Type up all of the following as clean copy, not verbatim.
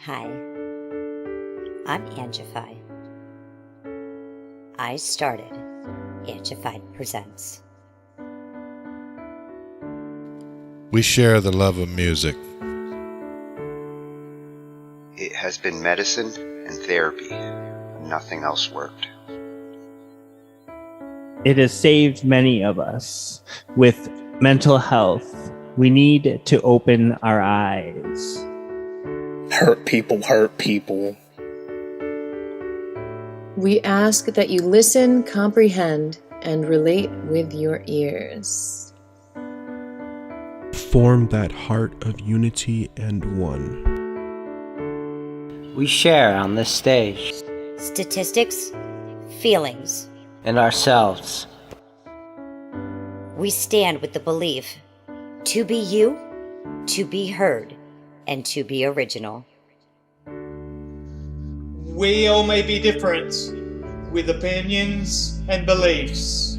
Hi, I'm Angified. I started Angified Presents. We share the love of music. It has been medicine and therapy. Nothing else worked. It has saved many of us. With mental health, we need to open our eyes. Hurt people hurt people. We ask that you listen, comprehend, and relate with your ears. Form that heart of unity and one. We share on this stage. Statistics, feelings. And ourselves. We stand with the belief to be you, to be heard, and to be original. We all may be different, with opinions and beliefs.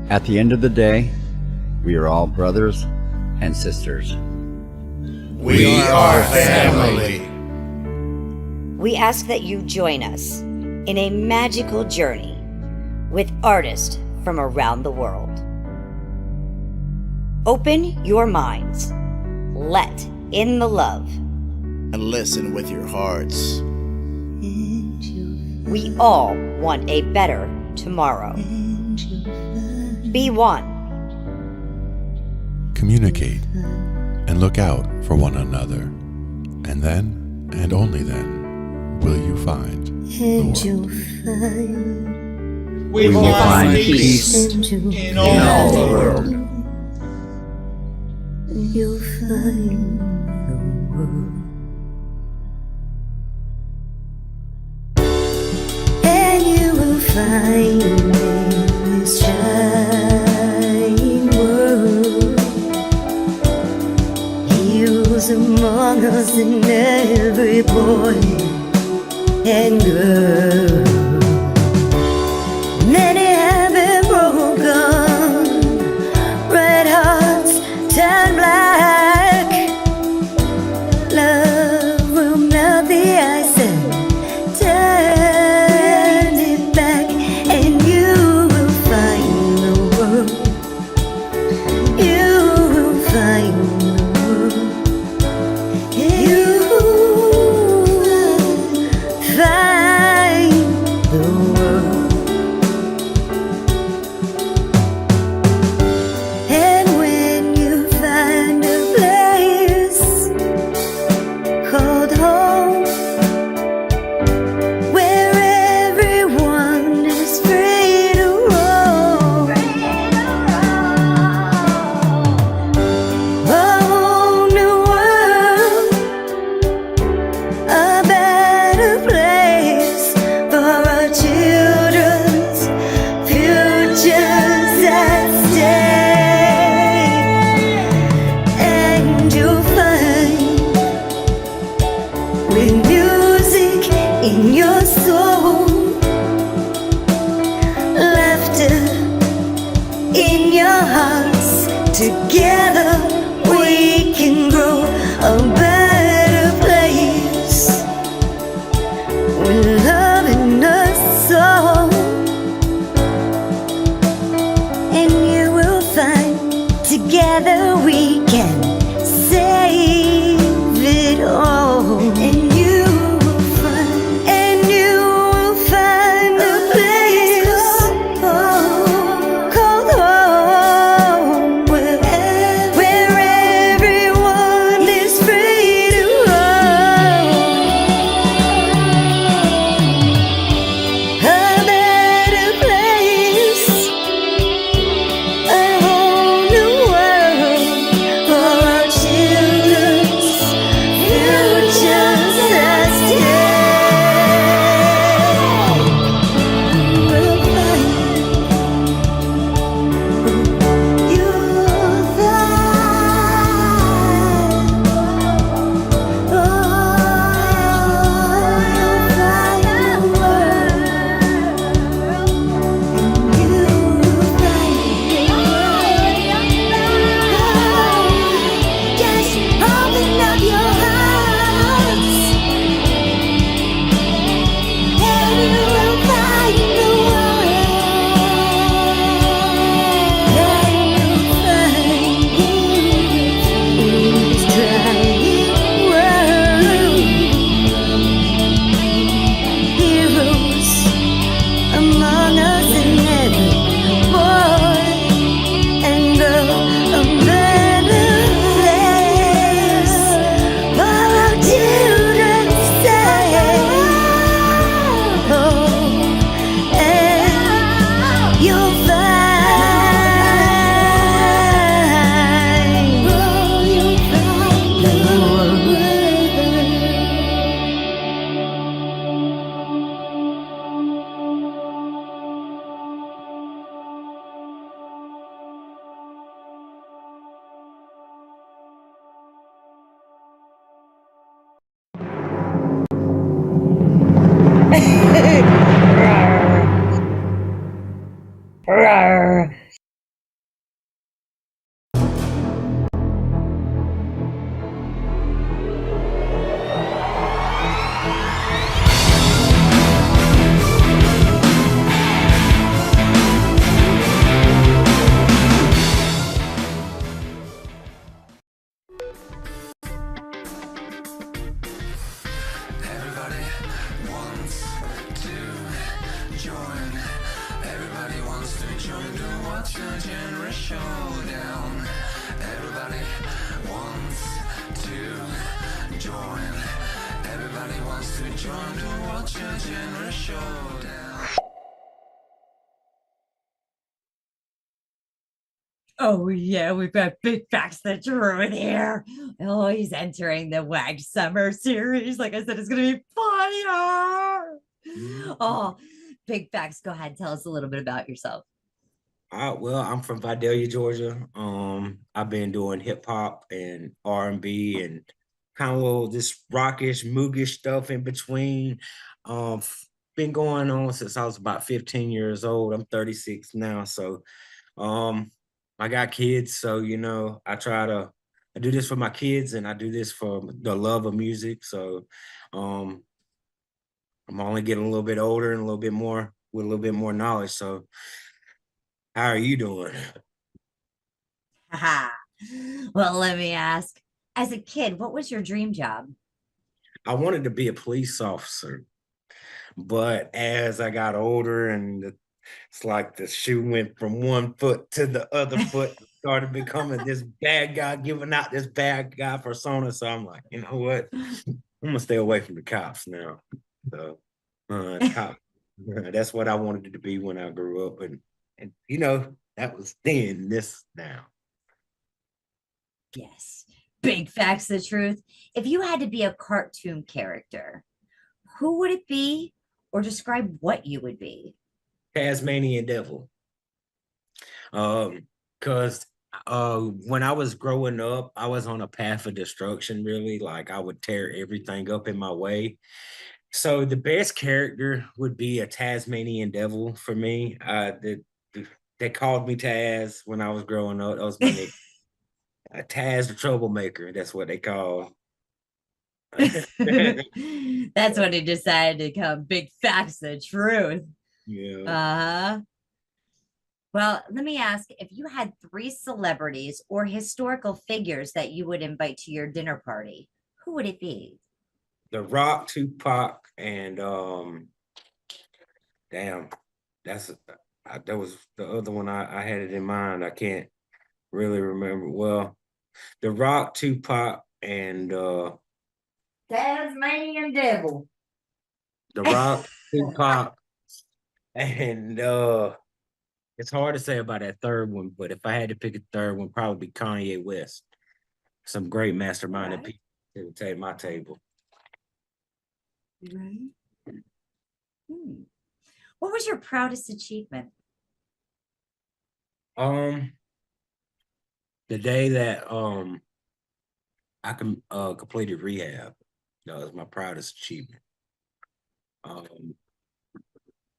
At the end of the day, we are all brothers and sisters. We are family. We ask that you join us in a magical journey with artists from around the world. Open your minds, let in the love, and listen with your hearts. We all want a better tomorrow. Be one. Communicate and look out for one another. And then, and only then, will you find the world. We will find peace in all the world. You'll find the world. And you will find in this shining world. He was among us in every boy and girl. Many have been broken, red hearts turn black. Love will melt the ice and turn it back, and you will find the world. You will find the world. You will find the world. And when you find a place called home, where everyone is free to roam, a whole new world, a better place for our children's futures at stake. And you'll find, with music in your soul, laughter in your hearts, together we can grow a better place, with love in us all. And you will find, together we can save it all. And you will find, and you will find a place called home, where join to watch a generous showdown. Everybody wants to join. Everybody wants to join to watch a generous showdown. Oh yeah, we've got Big Facts the Druid here. Oh, he's entering the WAG Summer Series. Like I said, it's gonna be fire. Oh, Big Facts, go ahead, tell us a little bit about yourself. Well, I'm from Vidalia, Georgia. I've been doing hip hop and R&B and kind of little this rockish, moogish stuff in between. Been going on since I was about 15 years old. I'm 36 now, so I got kids, so I do this for my kids and I do this for the love of music. So I'm only getting a little bit older and a little bit more with a little bit more knowledge. So how are you doing? Haha. Well, let me ask. As a kid, what was your dream job? I wanted to be a police officer, but as I got older and it's like the shoe went from one foot to the other foot, started becoming this bad guy, giving out this bad guy persona. So I'm like, you know what? I'm gonna stay away from the cops now. So cop, that's what I wanted it to be when I grew up, and that was then. This now. Yes. Big Facts the Truth. If you had to be a cartoon character, who would it be, or describe what you would be? Tasmanian Devil. Because when I was growing up, I was on a path of destruction, really. Like I would tear everything up in my way. So the best character would be a Tasmanian Devil for me. They called me Taz when I was growing up. That was my nickname. Taz the Troublemaker. That's what they call. That's when he decided to come Big Facts the Truth. Yeah. Uh-huh. Well, let me ask, if you had 3 celebrities or historical figures that you would invite to your dinner party, who would it be? The Rock, Tupac, and damn, that was the other one I had it in mind. I can't really remember. Well, The Rock, Tupac, and Tasmanian Devil. The Rock, Tupac, and it's hard to say about that third one, but if I had to pick a third one, probably be Kanye West. Some great masterminded people to take my table. Right. What was your proudest achievement? The day that I completed rehab. That was my proudest achievement.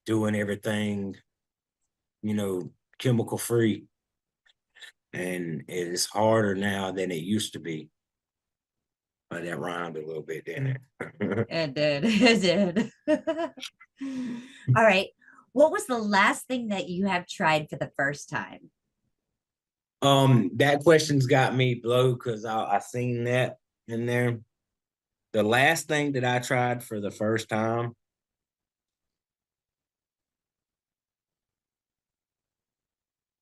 Doing everything, chemical free. And it's harder now than it used to be. But that rhymed a little bit, didn't it? It did. It did. All right. What was the last thing that you have tried for the first time? That question's got me blown because I seen that in there. The last thing that I tried for the first time,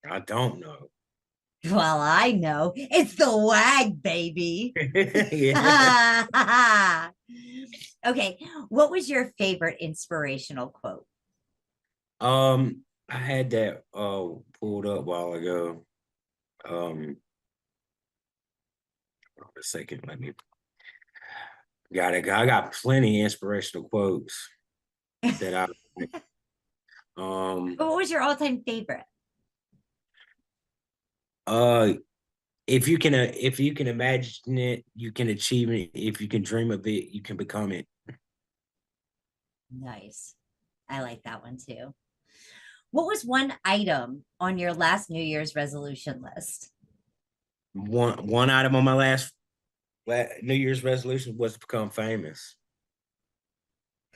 I don't know. Well, I know. It's the WAG, baby. Okay. What was your favorite inspirational quote? I had that pulled up a while ago. A second, let me got it. I got plenty of inspirational quotes that I What was your all-time favorite? If you can imagine it, you can achieve it. If you can dream of it, you can become it. Nice. I like that one too. What was one item on your last New Year's resolution list? One item on my last New Year's resolution was to become famous.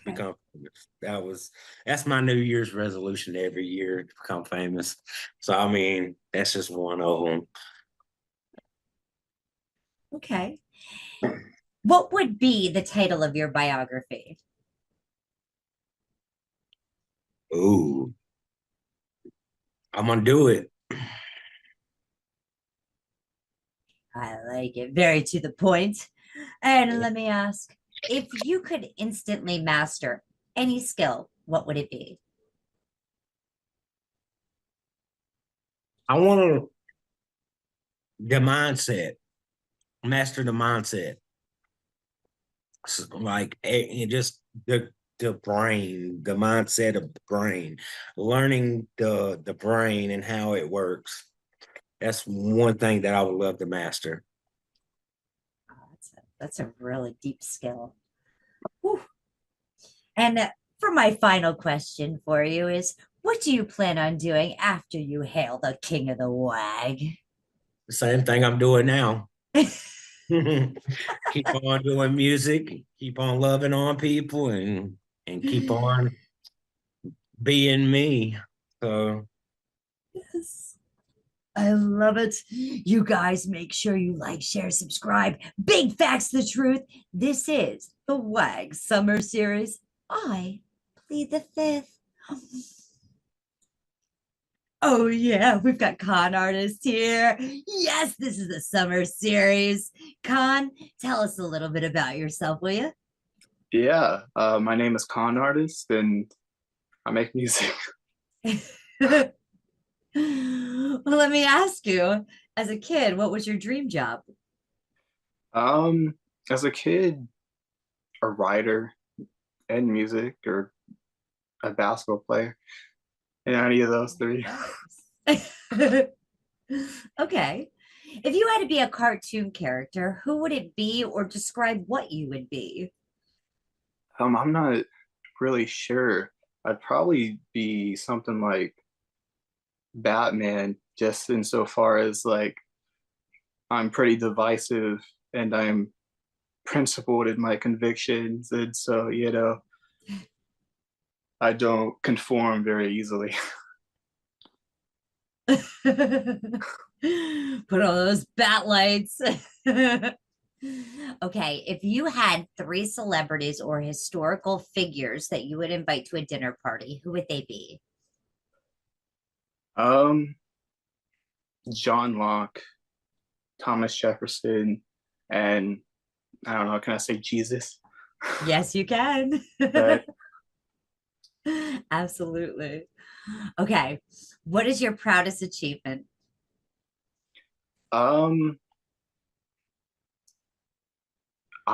Okay. Become famous. That's my New Year's resolution every year, to become famous. So I mean, that's just one of them. Okay. What would be the title of your biography? Ooh. I'm gonna do it. I like it. Very to the point. And let me ask, if you could instantly master any skill, what would it be? I want to the mindset, master the mindset. Like just the brain, the mindset of the brain, learning the brain and how it works. That's one thing that I would love to master. That's a really deep skill. Whew. And for my final question for you is, what do you plan on doing after you hail the king of the WAG? The same thing I'm doing now. Keep on doing music, keep on loving on people, and keep on being me. So yes, I love it. You guys make sure you like, share, subscribe. Big facts, the truth. This is the WAG Summer Series. I plead the fifth. Oh yeah, we've got con artist here. Yes, this is the summer series. Con, tell us a little bit about yourself, will you? Yeah, my name is Con Artist, and I make music. Well, let me ask you, as a kid, what was your dream job? As a kid, a writer and music, or a basketball player, and any of those three. Okay. If you had to be a cartoon character, who would it be, or describe what you would be? I'm not really sure. I'd probably be something like Batman, just insofar as like I'm pretty divisive and I'm principled in my convictions, and so I don't conform very easily. Put on those bat lights. Okay, if you had three celebrities or historical figures that you would invite to a dinner party, who would they be? John Locke, Thomas Jefferson, and I don't know, can I say Jesus? Yes, you can. But absolutely. Okay, what is your proudest achievement? I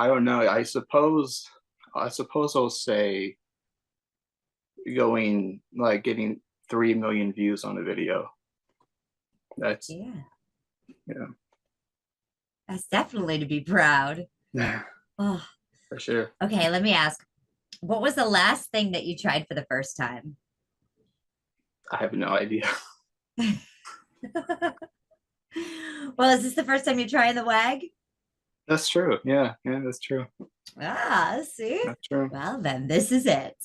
don't know. I suppose I'll say getting 3 million views on a video. That's yeah. Yeah. That's definitely to be proud. Yeah. Oh. For sure. Okay, let me ask. What was the last thing that you tried for the first time? I have no idea. Well, is this the first time you're trying the WAG? That's true. Yeah, that's true. Ah, see? That's true. Well, then this is it.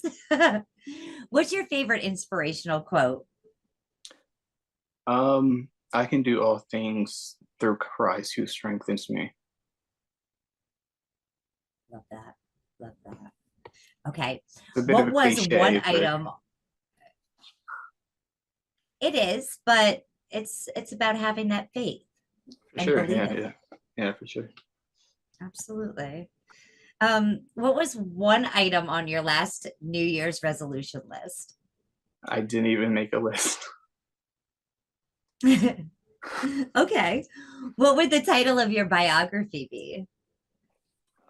What's your favorite inspirational quote? I can do all things through Christ who strengthens me. Love that. Love that. Okay. It's a bit What of a was cliche, one but item? It is, but it's about having that faith for and sure. believing. Yeah, for sure. Absolutely. What was one item on your last New Year's resolution list? I didn't even make a list. Okay. What would the title of your biography be?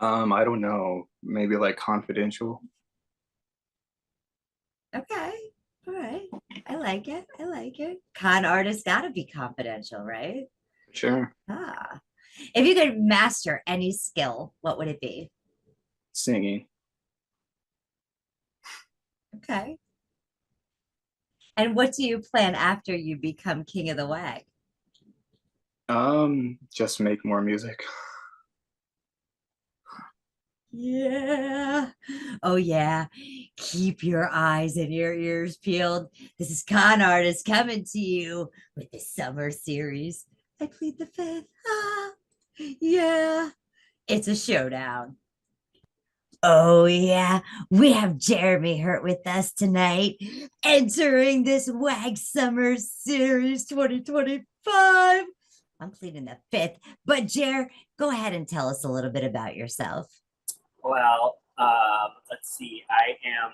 I don't know. Maybe like confidential. Okay. All right. I like it. I like it. Con artist gotta be confidential, right? Sure. Ah. If you could master any skill, what would it be? Singing. Okay. And what do you plan after you become king of the WAG? Just make more music. Yeah. Oh, yeah. Keep your eyes and your ears peeled. This is Con Artist coming to you with the summer series. I plead the fifth. Ah, yeah. It's a showdown. Oh, yeah. We have Jeremy Hurt with us tonight, entering this WAG Summer Series 2025. I'm pleading the fifth. But, Jer, go ahead and tell us a little bit about yourself. Well, let's see. I am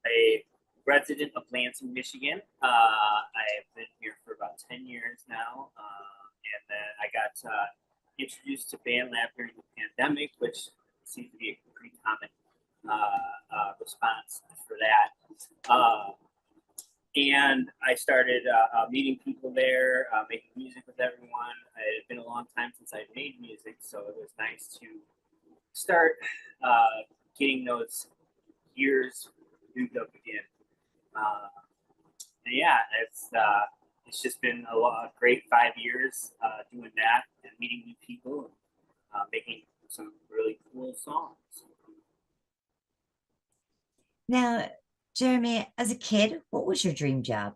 a resident of Lansing, Michigan. I've been here for about 10 years now. And then I got introduced to BandLab during the pandemic, which seems to be a pretty common response for that. And I started meeting people there, making music with everyone. It had been a long time since I'd made music, so it was nice to start getting those gears moved up again. And yeah, it's just been a great 5 years doing that and meeting new people and making some really cool songs. Now, Jeremy, as a kid, what was your dream job?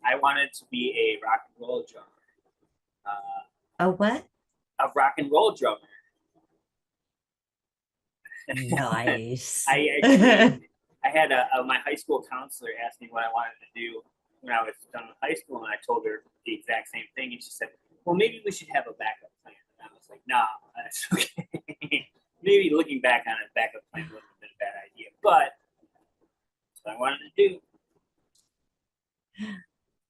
I wanted to be a rock and roll drummer. A what? A rock and roll drummer. Nice. I had my high school counselor asked me what I wanted to do when I was done with high school, and I told her the exact same thing, and she said, well, maybe we should have a backup plan. And I was like, nah, that's okay. Maybe looking back on it, backup plan wouldn't have been a bad idea, but that's what I wanted to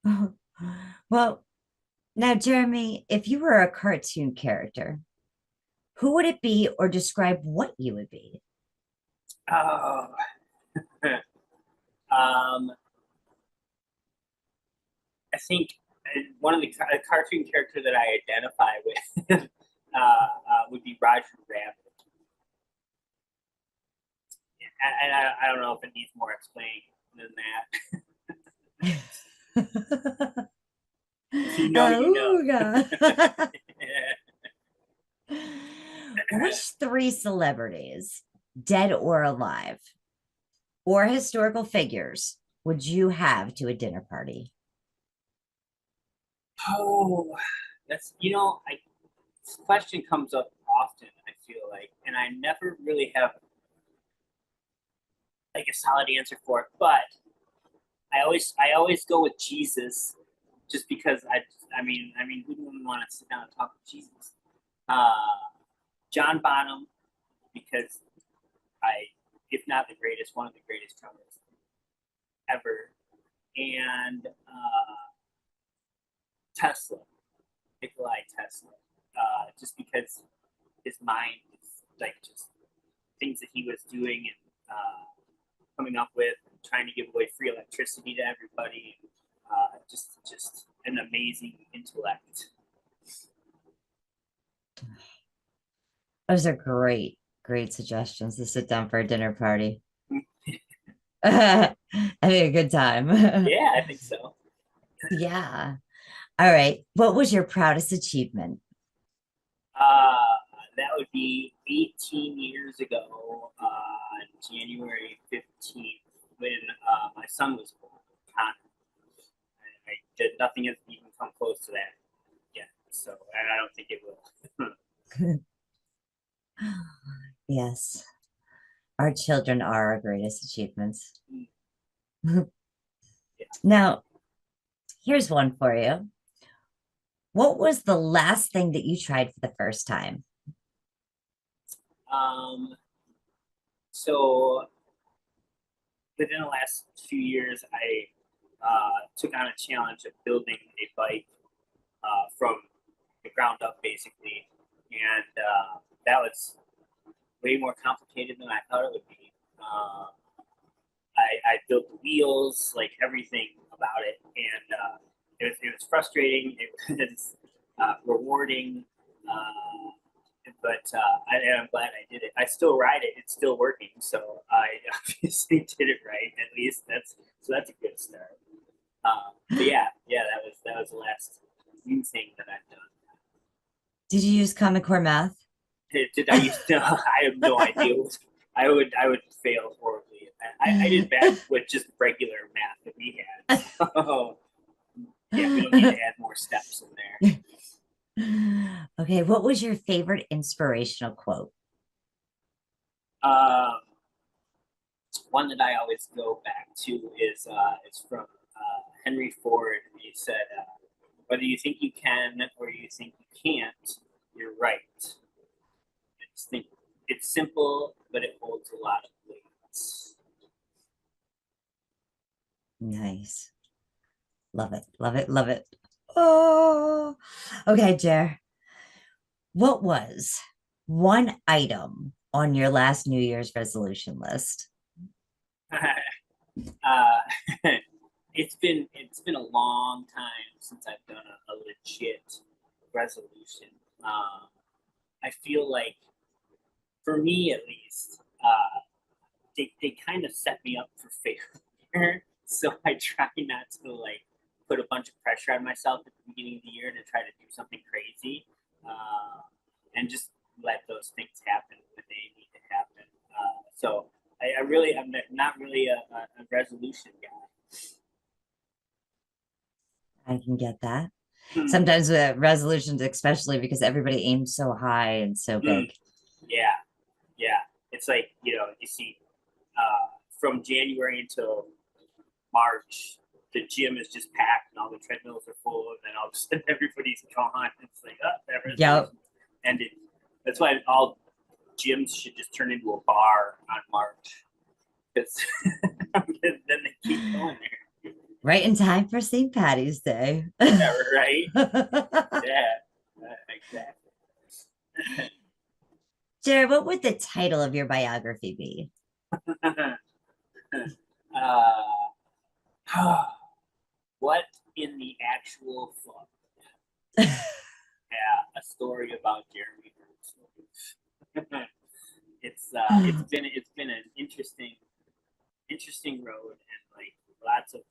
do. Well, now, Jeremy, if you were a cartoon character, who would it be, or describe what you would be? Oh, I think one of the cartoon character that I identify with would be Roger Rabbit. And I don't know if it needs more explaining than that. If you know, you know. God. Which three celebrities, dead or alive, or historical figures, would you have to a dinner party? Oh, that's, this question comes up often, I feel like, and I never really have like a solid answer for it, but I always go with Jesus, just because I mean, who wouldn't want to sit down and talk with Jesus? John Bonham, because if not the greatest, one of the greatest drummers ever, and Tesla, Nikolai Tesla, just because his mind is like just things that he was doing and coming up with, and trying to give away free electricity to everybody, just an amazing intellect. Those are great suggestions to sit down for a dinner party. I think a good time. Yeah, I think so. Yeah. All right. What was your proudest achievement? That would be 18 years ago, January 15th, when my son was born, Connor. I did nothing has even come close to that yet, so I don't think it will. Yes. Our children are our greatest achievements. Now, here's one for you. What was the last thing that you tried for the first time? So within the last few years, I took on a challenge of building a bike from the ground up, basically, and that was way more complicated than I thought it would be. I built the wheels, like everything about it, and it was frustrating. It was rewarding, but I'm glad I did it. I still ride it; it's still working, so I obviously did it right. At least that's a good start. But yeah, that was the last new thing that I've done. Did you use Common Core math? Did I use? No, I have no idea. I would fail horribly. I did bad with just regular math that we had. So, yeah, we don't need to add more steps in there. Okay, what was your favorite inspirational quote? One that I always go back to is from Henry Ford. He said, "Whether you think you can or you think you can't, you're right." I just think it's simple, but it holds a lot of weight. Nice. Love it. Love it. Love it. Oh, okay, Jer. What was one item on your last New Year's resolution list? It's been a long time since I've done a legit resolution. I feel like, for me at least, they kind of set me up for failure. So I try not to like put a bunch of pressure on myself at the beginning of the year to try to do something crazy, and just let those things happen when they need to happen. So I'm not really a resolution guy. I can get that. Sometimes with resolutions, especially because everybody aims so high and so big. Yeah. It's like, you see, from January until March, the gym is just packed and all the treadmills are full, and then all of a sudden everybody's gone. It's like, that resolution ended. That's why all gyms should just turn into a bar on March, because then they keep going there. Right in time for St. Patty's Day. Yeah, right? Yeah, exactly. Jared, what would the title of your biography be? What in the actual fuck? Yeah, a story about Jeremy. It's been an interesting road, and like lots of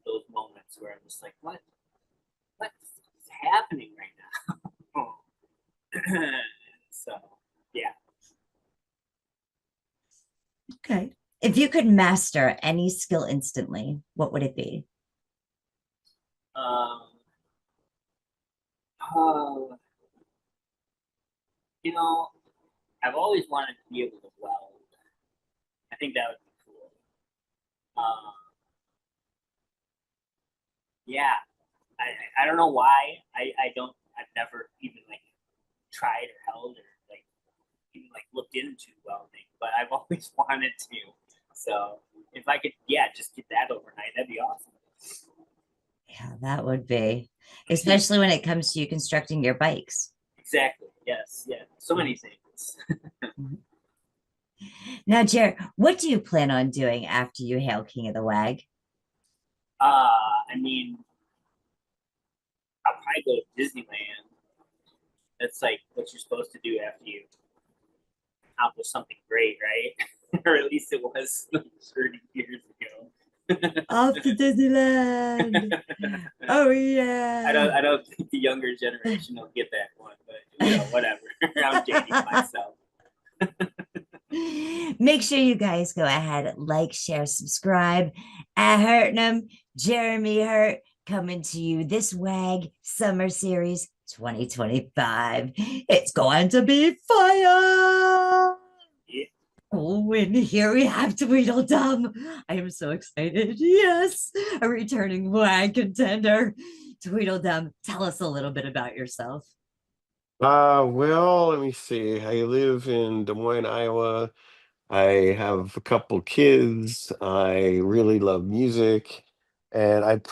those moments where I'm just like, what's happening right now? So yeah. Okay. If you could master any skill instantly, what would it be? I've always wanted to be able to weld. I think that would be cool. Yeah, I don't know why I've never even like tried or held or like even like looked into welding, but I've always wanted to. So if I could, just get that overnight, that'd be awesome. Yeah, that would be, especially when it comes to you constructing your bikes. Exactly. Yes. Yeah. So many things. Now, Jared, what do you plan on doing after you hail King of the WAG? I mean, I'll probably go to Disneyland. That's like what you're supposed to do after you accomplish something great, right? Or at least it was 30 years ago. Off to Disneyland. Oh yeah. I don't think the younger generation will get that one, but whatever. I'm dating myself. Make sure you guys go ahead, like, share, subscribe. At Hurtnum, Jeremy Hurt, coming to you this WAG Summer Series 2025. It's going to be fire! Yeah. Oh, and here we have Tweedledum. I am so excited. Yes, a returning WAG contender. Tweedledum, tell us a little bit about yourself. Well, let me see. I live in Des Moines, Iowa. I have a couple kids. I really love music. And I've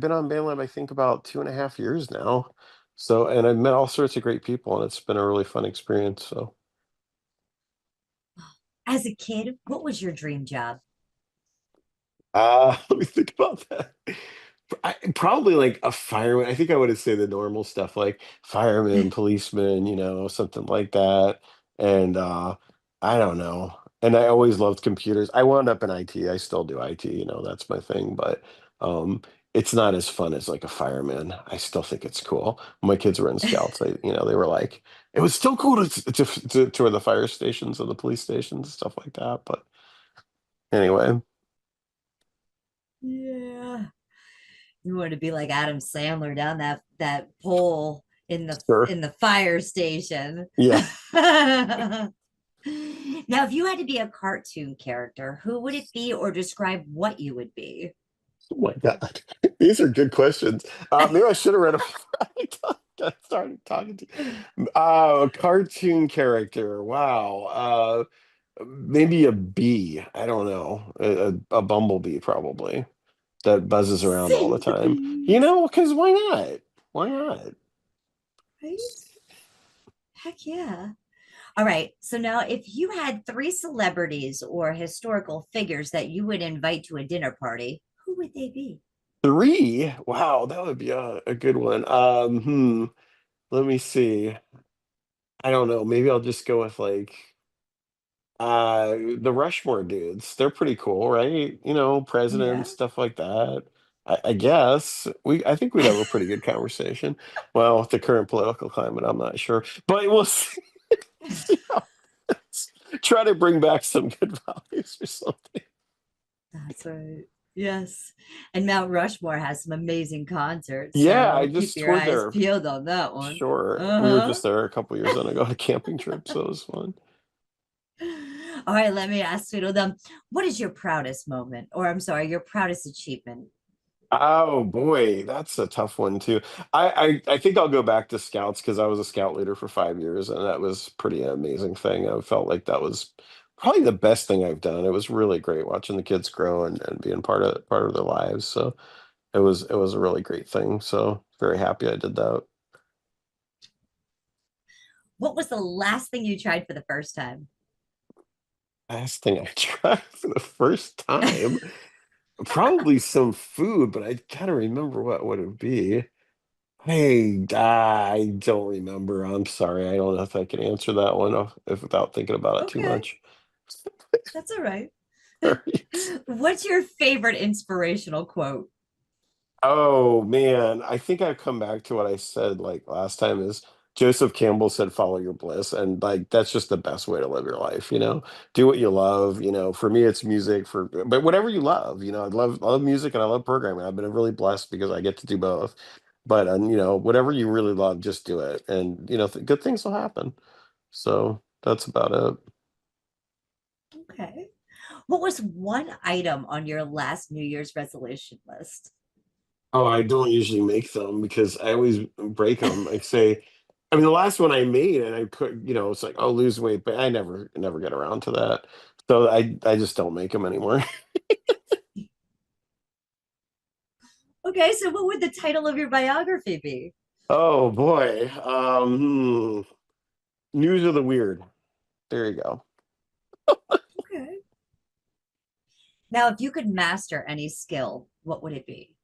been on BandLab, I think about 2.5 years now. So, and I've met all sorts of great people, and it's been a really fun experience. So, As a kid, what was your dream job? let me think about that. Probably like a fireman. I think I would have said the normal stuff like fireman, policeman, something like that. And I don't know. And I always loved computers. I wound up in IT. I still do IT, that's my thing, but it's not as fun as like a fireman. I still think it's cool. When my kids were in scouts, they were like, it was still cool to tour the fire stations or the police stations, stuff like that. But anyway. Yeah. You want to be like Adam Sandler down that pole in Sure. the fire station. Yeah. Now, if you had to be a cartoon character, who would it be or describe what you would be? Oh my God. These are good questions. Maybe I should have read them before I started talking to you. A cartoon character. Wow. Maybe a bee. I don't know. A bumblebee, probably, that buzzes around all the Save the time. You bees. know, because why not? Why not? Right? Heck yeah. All right. So now, if you had three celebrities or historical figures that you would invite to a dinner party, who would they be? Three? Wow, that would be a good one. Let me see. I don't know. Maybe I'll just go with like the Rushmore dudes. They're pretty cool, right? You know, Yeah. presidents, stuff like that. I guess I think we'd have a pretty good conversation. Well, with the current political climate, I'm not sure. But we'll see, see how try to bring back some good values or something. That's right. Yes. And Mount Rushmore has some amazing concerts. Yeah, I So keep just your toured eyes there. peeled on that one. Sure. We were Uh just there a couple years ago on a camping trip, so it was fun. huh. All right. Let me ask Tweedledum, what is your proudest moment? Or I'm sorry, your proudest achievement? Oh boy, that's a tough one too. I think I'll go back to scouts because I was a scout leader for 5 years, and that was pretty amazing thing. I felt like that was probably the best thing I've done. It was really great watching the kids grow and being part of their lives. So it was a really great thing. So very happy I did that. What was the last thing you tried for the first time? Last thing I tried for the first time, probably some food, but I gotta remember what would it be. Hey, I don't remember. I'm sorry. I don't know if I can answer that one if without thinking about it too Okay, much. that's all right. All right. What's your favorite inspirational quote? Oh man, I think I've come back to what I said like last time is Joseph Campbell said follow your bliss, and like that's just the best way to live your life, you know. Do what you love, you know. For me it's music for but whatever you love, you know. I love music and I love programming. I've been really blessed because I get to do both. But you know, whatever you really love, just do it and you know, good things will happen. So that's about it. Okay. What was one item on your last New Year's resolution list? Oh, I don't usually make them because I always break them. Like say, I mean, the last one I made and I put, you know, it's like, oh, lose weight, but I never get around to that. So I just don't make them anymore. Okay, so what would the title of your biography be? Oh boy. News of the weird. There you go. Okay. Now, if you could master any skill, what would it be?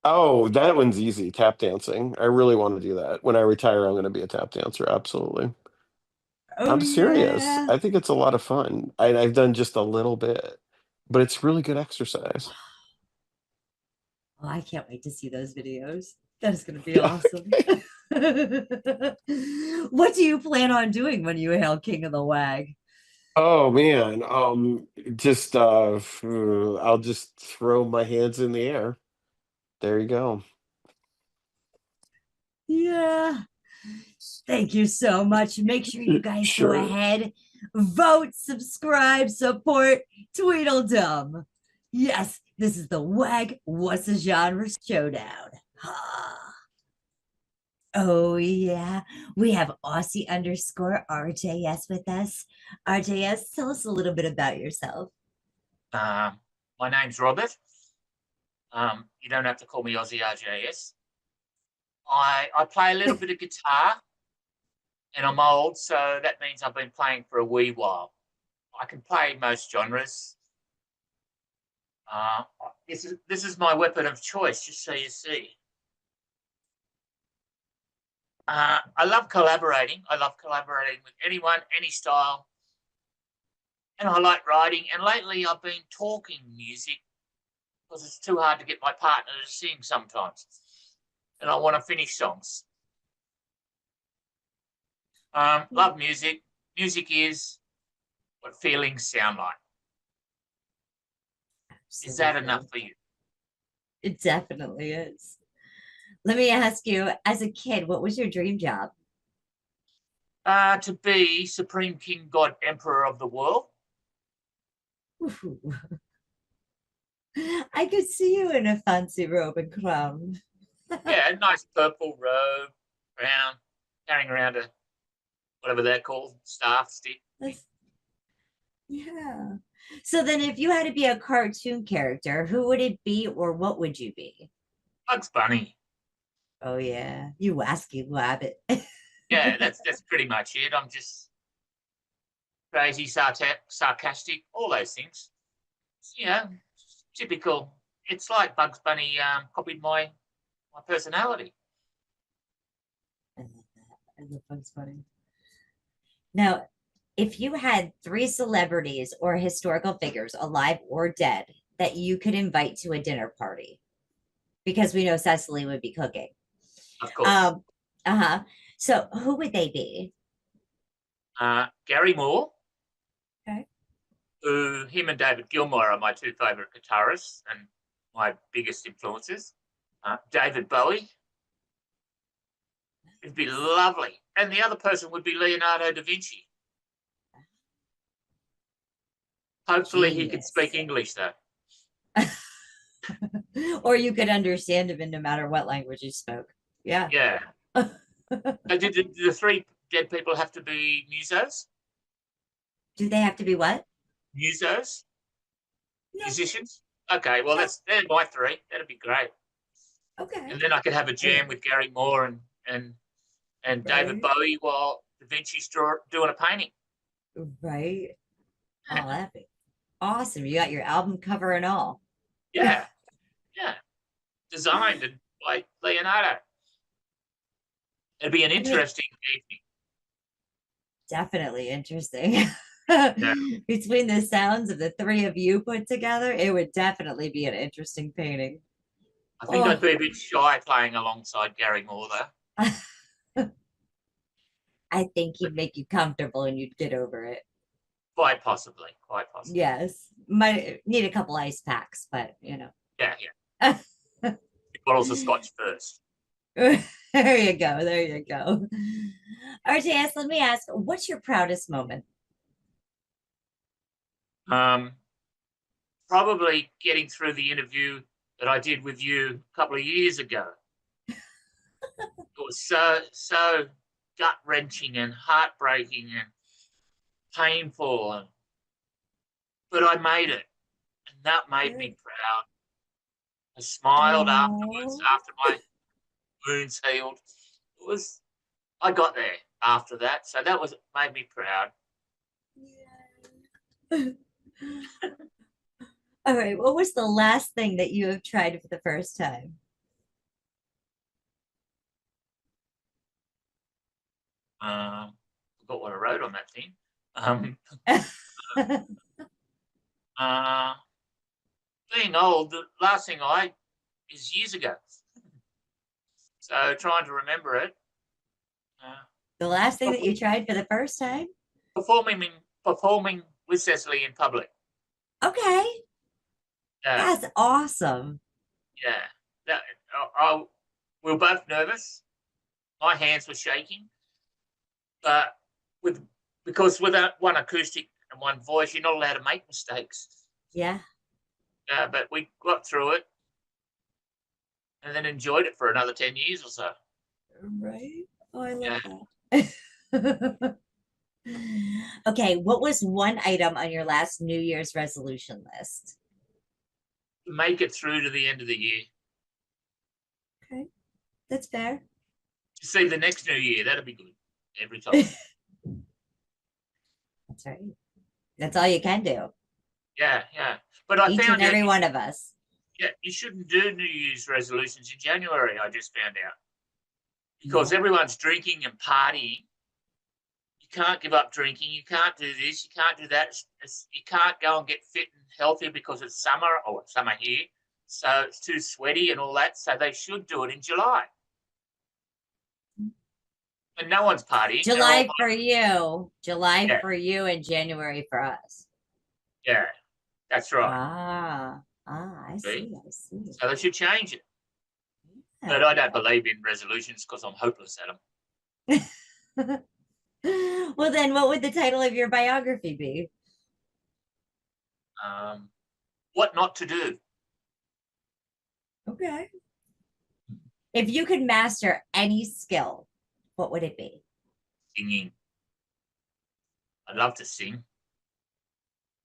Oh, that one's easy. Tap dancing. I really want to do that. When I retire, I'm going to be a tap dancer. Absolutely. Oh, I'm serious. yeah. I think it's a lot of fun. I've done just a little bit, but it's really good exercise. Oh, I can't wait to see those videos. That is going to be Yeah. awesome. What do you plan on doing when you hail King of the WAG? Oh man, just I'll just throw my hands in the air. There you go. Yeah. Thank you so much. Make sure you guys go Sure. ahead, vote, subscribe, support Tweedledum. Yes, this is the WAG What's a Genre Showdown. Oh, yeah. We have Aussie underscore RJS with us. RJS, tell us a little bit about yourself. My name's Robert. You don't have to call me Aussie RJS. I play a little bit of guitar, and I'm old, so that means I've been playing for a wee while. I can play most genres. This is my weapon of choice, just so you see. I love collaborating. I love collaborating with anyone, any style. And I like writing. And lately I've been talking music because it's too hard to get my partner to sing sometimes. And I want to finish songs. Love music. Music is what feelings sound like. Is that enough for you? It definitely is. Let me ask you, as a kid, what was your dream job? To be Supreme King God Emperor of the world. I could see you in a fancy robe and crown. Yeah, a nice purple robe, crown, carrying around a whatever they're called, staff, stick. Yeah. So then if you had to be a cartoon character, who would it be or what would you be? Bugs Bunny. Oh yeah, you wasky wabbit. Yeah, that's pretty much it. I'm just crazy, sarcastic, all those things. Yeah, typical. It's like Bugs Bunny copied my personality. I love Bugs Bunny. Now, if you had 3 celebrities or historical figures, alive or dead, that you could invite to a dinner party, because we know Cecily would be cooking. Of course. Uh-huh. So who would they be? Gary Moore. Okay. Who him and David Gilmour are my 2 favourite guitarists and my biggest influences. David Bowie. It'd be lovely. And the other person would be Leonardo da Vinci. Hopefully he could speak English, though. Or you could understand him in no matter what language he spoke. Yeah. Yeah. Did the 3 dead people have to be musos? Do they have to be what? Musos? No. Musicians? Okay, well, they're my 3. That'd be great. Okay. And then I could have a jam with Gary Moore and David Bowie while Da Vinci's doing a painting. Right. Oh, that'd be awesome. You got your album cover and all. Yeah. Yeah. Designed by Leonardo. It'd be an interesting evening. Definitely interesting. Between the sounds of the 3 of you put together, it would definitely be an interesting painting. I think I'd be a bit shy playing alongside Gary Moore, though. I think he'd make you comfortable and you'd get over it. Quite possibly. Yes. Might need a couple ice packs, but you know. Yeah. Bottles of scotch first. There you go. RJS, let me ask, what's your proudest moment? Probably getting through the interview that I did with you a couple of years ago. It was so gut-wrenching and heartbreaking and painful, but I made it, and that made me proud. I smiled afterwards, after my wounds healed. I got there after that, so that made me proud. All right, what was the last thing that you have tried for the first time? Forgot what I wrote on that thing. Being old, the last thing is years ago. So trying to remember it. The last thing that you tried for the first time? Performing with Cecily in public. Okay. That's awesome. Yeah. We were both nervous. My hands were shaking. But because with one acoustic and one voice, you're not allowed to make mistakes. Yeah. But we got through it and then enjoyed it for another 10 years or so. Right? Oh, I love that. Okay, what was one item on your last New Year's resolution list? Make it through to the end of the year. Okay, that's fair. To see the next New Year, that'd be good every time. That's right. That's all you can do. Yeah. But I Each found and every one of us. Yeah, you shouldn't do New Year's resolutions in January, I just found out. Because everyone's drinking and partying. You can't give up drinking. You can't do this. You can't do that. You can't go and get fit and healthy because it's summer, or it's summer here. So it's too sweaty and all that. So they should do it in July. And no one's partying. July for you. July for you and January for us. Yeah, that's right. I see. So they should change it. Yeah. But I don't believe in resolutions because I'm hopeless at them. Well, then what would the title of your biography be? What not to do. Okay. If you could master any skill, what would it be? Singing. I'd love to sing.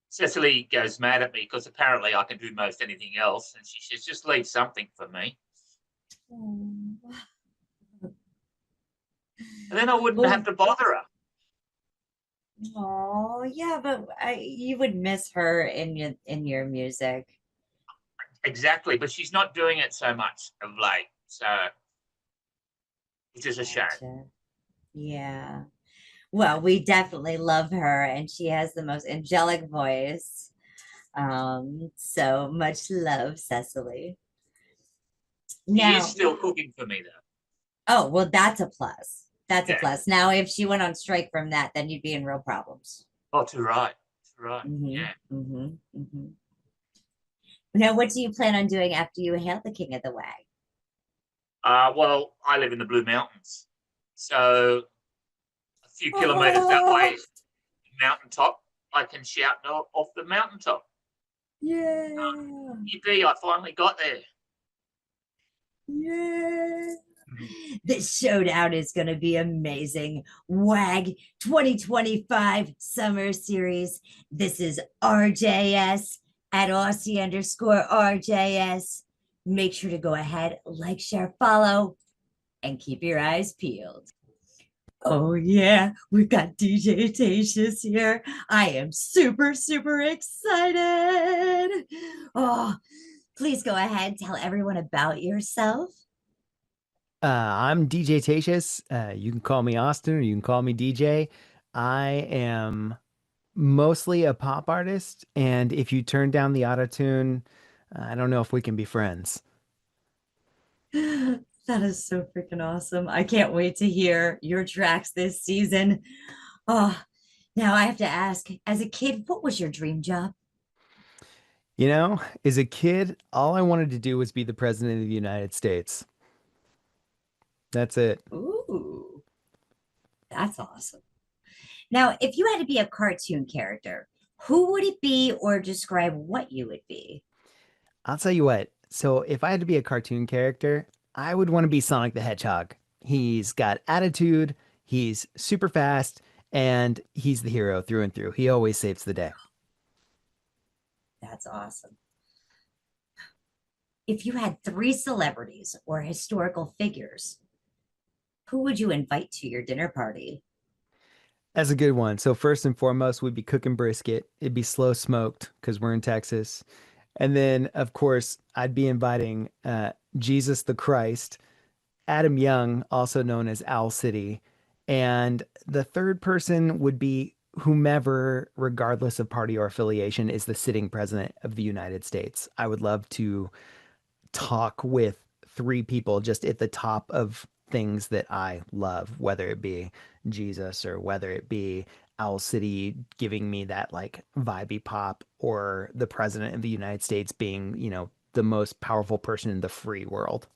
Cecily goes mad at me because apparently I can do most anything else, and she says, just leave something for me. And then I wouldn't have to bother her. Oh, yeah, but you would miss her in your music. Exactly, but she's not doing it so much of late, so which is a shame. Yeah. Well, we definitely love her, and she has the most angelic voice. So much love, Cecily. She is still cooking for me, though. Oh, well, that's a plus. That's a plus. Now, if she went on strike from that, then you'd be in real problems. Oh, too right. Too right. Yeah. Now, what do you plan on doing after you hail the king of the WAG? Well, I live in the Blue Mountains, so a few kilometers that way, mountaintop, I can shout off the mountaintop. Yeah. Yippee, I finally got there. Yeah. This showdown is going to be amazing. WAG 2025 Summer Series. This is RJS at Aussie_RJS. Make sure to go ahead, like, share, follow, and keep your eyes peeled. Oh, yeah, we've got DJ Tatius here. I am super, super excited. Oh, please go ahead, tell everyone about yourself. I'm DJ Tatius. You can call me Austin or you can call me DJ. I am mostly a pop artist, and if you turn down the auto-tune, I don't know if we can be friends. That is so freaking awesome. I can't wait to hear your tracks this season. Oh, now I have to ask, as a kid, what was your dream job? You know, as a kid, all I wanted to do was be the president of the United States. That's it. Ooh, that's awesome. Now, if you had to be a cartoon character, who would it be or describe what you would be? I'll tell you what. So if I had to be a cartoon character, I would want to be Sonic the Hedgehog. He's got attitude, he's super fast, and he's the hero through and through. He always saves the day. That's awesome. If you had 3 celebrities or historical figures, who would you invite to your dinner party? That's a good one. So first and foremost, we'd be cooking brisket. It'd be slow smoked because we're in Texas. And then, of course, I'd be inviting Jesus the Christ, Adam Young, also known as Owl City. And the third person would be whomever, regardless of party or affiliation, is the sitting president of the United States. I would love to talk with 3 people just at the top of things that I love, whether it be Jesus or whether it be Owl City giving me that like vibey pop, or the president of the United States being, you know, the most powerful person in the free world.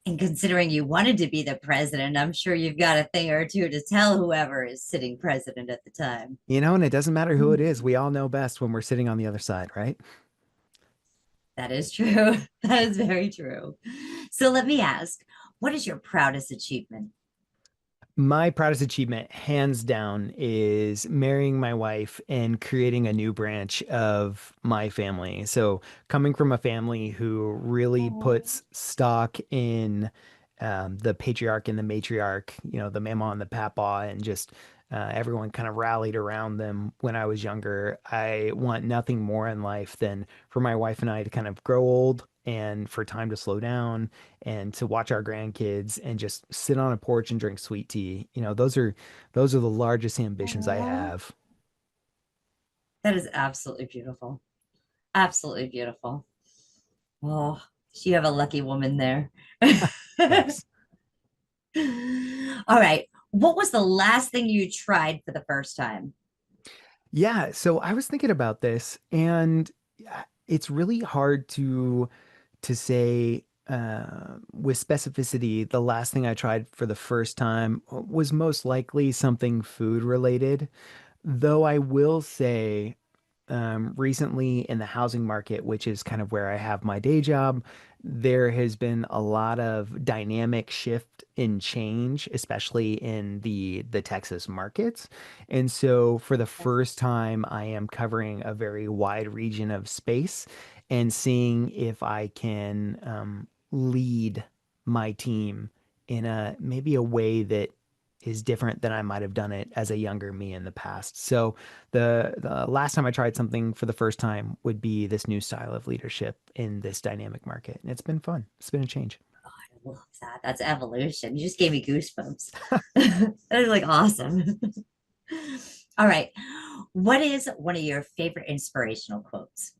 And considering you wanted to be the president, I'm sure you've got a thing or two to tell whoever is sitting president at the time. You know, and it doesn't matter who it is. We all know best when we're sitting on the other side, right? That is true. That is very true. So let me ask, what is your proudest achievement? My proudest achievement, hands down, is marrying my wife and creating a new branch of my family. So, coming from a family who really puts stock in the patriarch and the matriarch, you know, the mama and the papa, and just everyone kind of rallied around them when I was younger. I want nothing more in life than for my wife and I to kind of grow old and for time to slow down and to watch our grandkids and just sit on a porch and drink sweet tea. You know, those are the largest ambitions I have. That is absolutely beautiful. Absolutely beautiful. Oh, you have a lucky woman there. Thanks. All right. What was the last thing you tried for the first time? Yeah, so I was thinking about this, and it's really hard to say with specificity, the last thing I tried for the first time was most likely something food related. Though I will say, recently in the housing market, which is kind of where I have my day job, there has been a lot of dynamic shift in change, especially in the Texas markets. And so for the first time, I am covering a very wide region of space and seeing if I can lead my team in a maybe a way that is different than I might have done it as a younger me in the past. So the last time I tried something for the first time would be this new style of leadership in this dynamic market. And it's been fun. It's been a change. I love that. That's evolution. You just gave me goosebumps. That is like awesome. All right. What is one of your favorite inspirational quotes?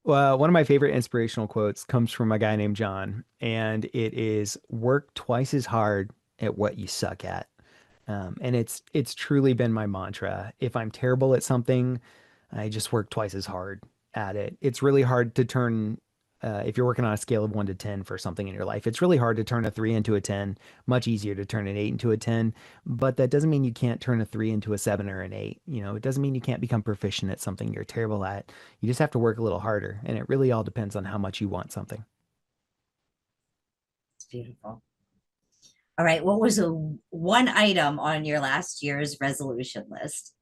Well, one of my favorite inspirational quotes comes from a guy named John, and it is work twice as hard at what you suck at. And it's truly been my mantra. If I'm terrible at something, I just work twice as hard at it. It's really hard to turn, if you're working on a scale of 1 to 10 for something in your life, it's really hard to turn a 3 into a 10, much easier to turn an 8 into a 10. But that doesn't mean you can't turn a 3 into a 7 or an 8. You know, it doesn't mean you can't become proficient at something you're terrible at. You just have to work a little harder. And it really all depends on how much you want something. It's beautiful. All right. What was a one item on your last year's resolution list?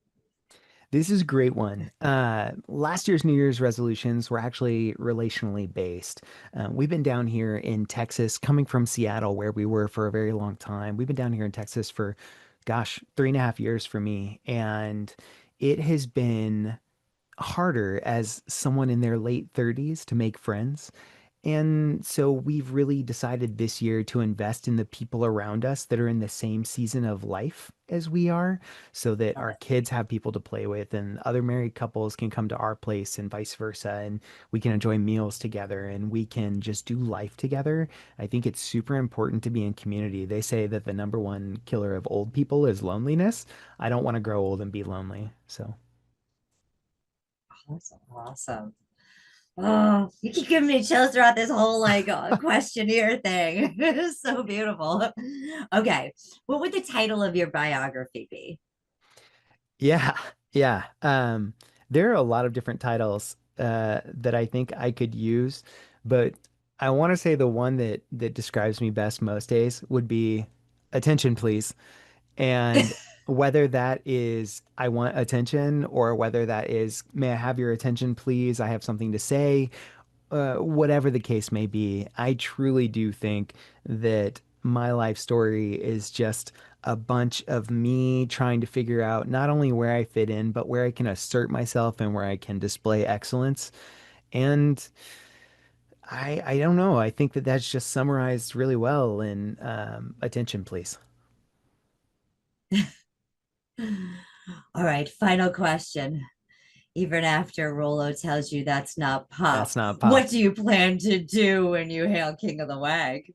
This is a great one. Last year's New Year's resolutions were actually relationally based. We've been down here in Texas, coming from Seattle, where we were for a very long time. We've been down here in Texas for, gosh, 3.5 years for me. And it has been harder as someone in their late 30s to make friends. And so we've really decided this year to invest in the people around us that are in the same season of life as we are, so that our kids have people to play with and other married couples can come to our place and vice versa. And we can enjoy meals together and we can just do life together. I think it's super important to be in community. They say that the number one killer of old people is loneliness. I don't want to grow old and be lonely. So. Awesome. Awesome. Oh, you keep giving me chills throughout this whole like questionnaire thing. It is so beautiful. Okay. What would the title of your biography be? Yeah, yeah. There are a lot of different titles that I think I could use, but I want to say the one that describes me best most days would be attention, please. And whether that is I want attention or whether that is may I have your attention, please? I have something to say, whatever the case may be, I truly do think that my life story is just a bunch of me trying to figure out not only where I fit in, but where I can assert myself and where I can display excellence. And I don't know. I think that that's just summarized really well in attention, please. All right. Final question. Even after Rolo tells you that's not pop, That's not what pop. do you plan to do when you hail King of the WAG?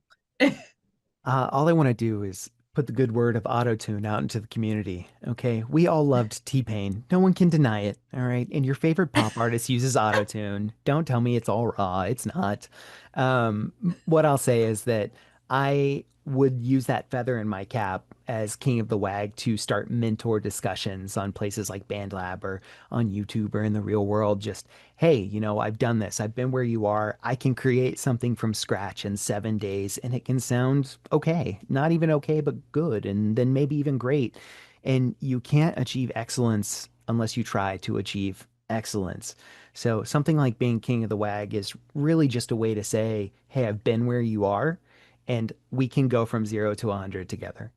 All I want to do is put the good word of autotune out into the community. Okay. We all loved T-Pain. No one can deny it. All right. And your favorite pop artist uses autotune. Don't tell me it's all raw. It's not. What I'll say is that I would use that feather in my cap as king of the WAG to start mentor discussions on places like BandLab or on YouTube or in the real world. Just, hey, I've done this. I've been where you are. I can create something from scratch in 7 days and it can sound okay. Not even okay, but good. And then maybe even great. And you can't achieve excellence unless you try to achieve excellence. So something like being king of the WAG is really just a way to say, hey, I've been where you are and we can go from 0 to 100 together.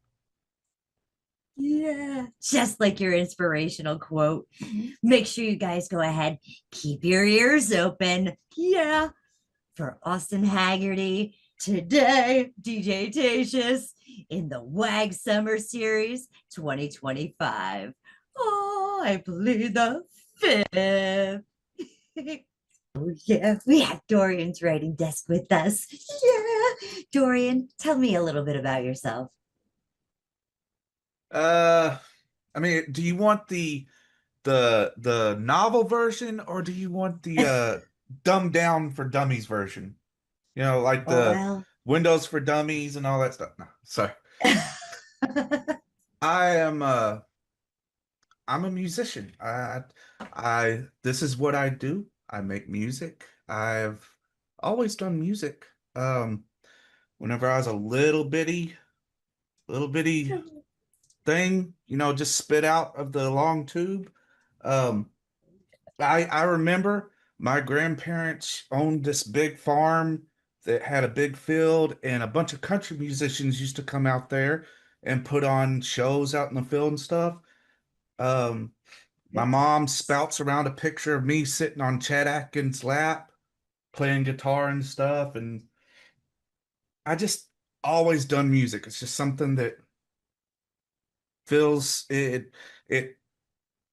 Yeah, just like your inspirational quote. Make sure you guys go ahead, keep your ears open. Yeah, for Austin Haggerty today, DJ Tatius in the WAG Summer Series 2025. Oh, I plead the fifth. Oh, yeah, we have Dorian's writing desk with us. Yeah, Dorian, tell me a little bit about yourself. I mean, do you want the novel version or do you want the dumbed down for dummies version? You know, like Oh, the well. Windows for Dummies and all that stuff. No, sorry. I'm a musician. This is what I do. I make music. I've always done music. Whenever I was a little bitty thing, you know, just spit out of the long tube. Um, I remember my grandparents owned this big farm that had a big field, and a bunch of country musicians used to come out there and put on shows out in the field and stuff. Um, my mom spouts around a picture of me sitting on Chet Atkins' lap, playing guitar and stuff, and I just always done music. It's just something that feels it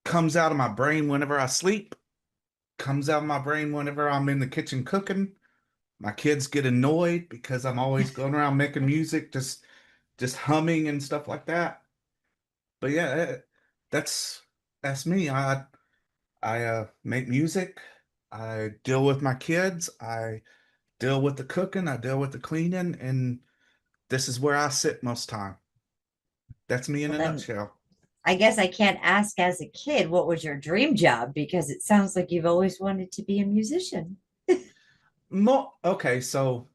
comes out of my brain whenever I sleep, comes out of my brain whenever I'm in the kitchen cooking. My kids get annoyed because I'm always going around making music, just humming and stuff like that. But yeah, that's that's me. I make music. I deal with my kids. I deal with the cooking. I deal with the cleaning, and this is where I sit most time. That's me in Well, a then nutshell. I guess I can't ask as a kid what was your dream job because it sounds like you've always wanted to be a musician. Okay, so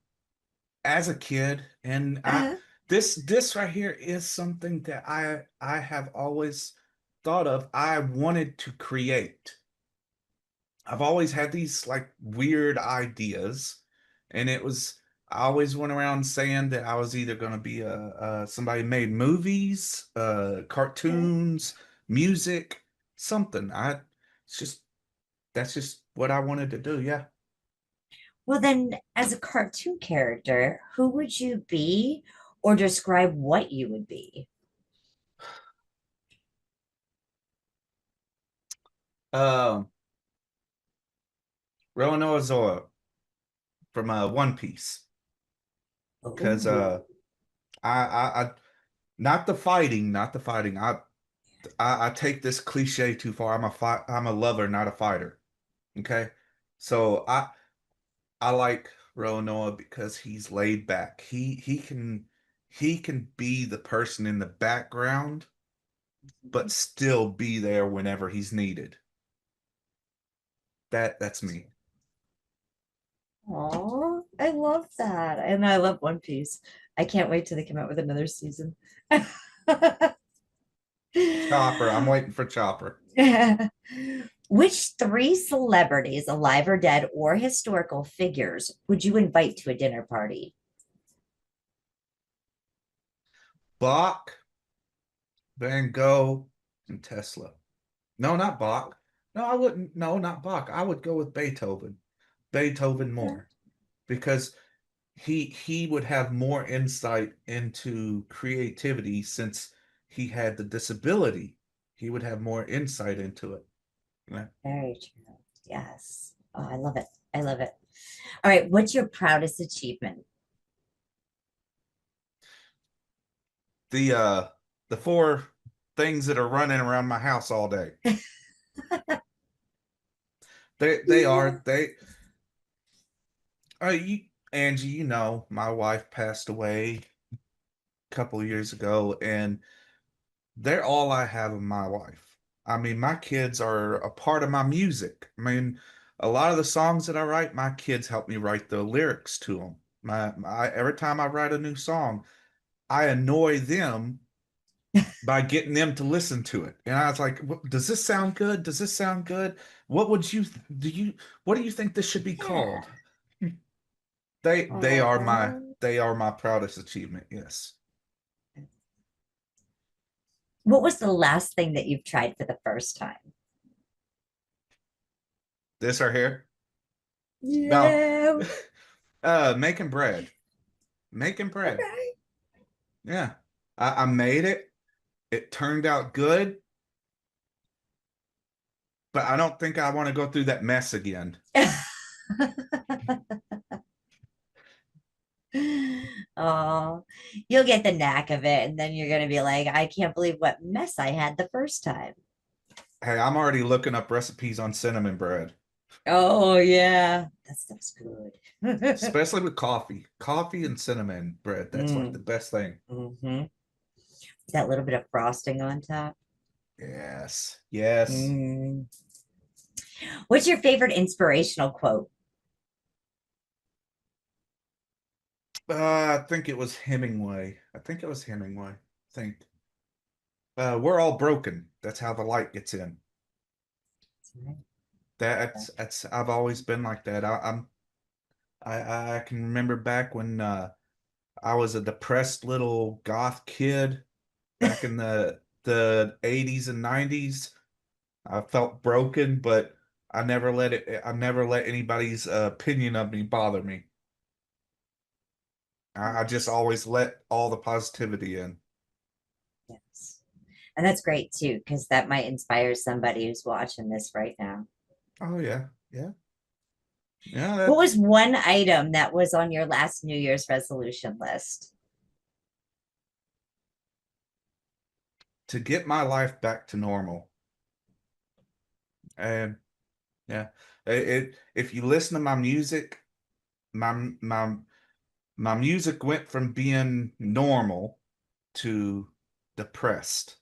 as a kid, and Uh-huh. this right here is something that I have always thought of. I wanted to create. I've always had these like weird ideas, and I always went around saying that I was either going to be somebody who made movies, cartoons, music, something. It's just that's just what I wanted to do. Yeah. Well, then, as a cartoon character, who would you be or describe what you would be? Um, Roronoa Zoro from One Piece, because Ooh. I not the fighting, not the fighting. I take this cliche too far. I'm a lover, not a fighter. Okay, so I like Roronoa because he's laid back. He can be the person in the background, but still be there whenever he's needed. That's me. Oh, I love that. And I love One Piece. I can't wait till they come out with another season. Chopper. I'm waiting for Chopper. Which three celebrities, alive or dead, or historical figures, would you invite to a dinner party? Bach, Van Gogh, and Tesla. No, not Bach. No, I wouldn't. No, not Bach. I would go with Beethoven. Beethoven more because he would have more insight into creativity since he had the disability. He would have more insight into it. Yeah. Very true. Yes. Oh, I love it. I love it. All right. What's your proudest achievement? The the four things that are running around my house all day. They are they you Angie, you know, my wife passed away a couple of years ago, and they're all I have of my life. I mean, my kids are a part of my music. I mean, a lot of the songs that I write, my kids help me write the lyrics to them. Every time I write a new song, I annoy them by getting them to listen to it. And I was like, Does this sound good? Does this sound good? What would you do you what do you think this should be called?" They are my proudest achievement. Yes. What was the last thing that you've tried for the first time? This right here. Yeah. No. Making bread. Making bread. Okay. Yeah. I made it. It turned out good. But I don't think I want to go through that mess again. Oh, you'll get the knack of it, and then you're gonna be like, I can't believe what mess I had the first time. Hey, I'm already looking up recipes on cinnamon bread. Oh yeah, that stuff's good. Especially with coffee and cinnamon bread. That's like the best thing. Mm-hmm. That little bit of frosting on top. Yes. Yes. Mm. What's your favorite inspirational quote? I think it was Hemingway. I think we're all broken. That's how the light gets in. That's I've always been like that. I can remember back when I was a depressed little goth kid back in the 80s and 90s. I felt broken, but I never let anybody's opinion of me bother me. I just always let all the positivity in. Yes. And that's great too, because that might inspire somebody who's watching this right now. Oh yeah. Yeah. Yeah, What was one item that was on your last New Year's resolution list? to get my life back to normal. And yeah, if you listen to my music, my my my music went from being normal to depressed.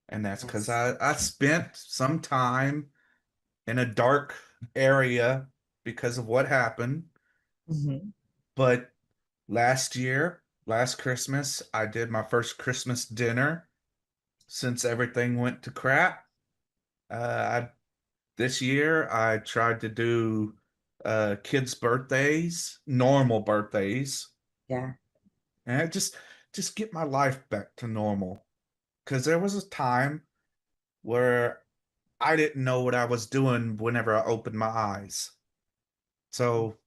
And that's because I spent some time in a dark area because of what happened. Mm-hmm. But last Christmas, I did my first Christmas dinner since everything went to crap. I This year I tried to do kids' birthdays, normal birthdays, Yeah. and I just get my life back to normal. Because there was a time where I didn't know what I was doing whenever I opened my eyes. So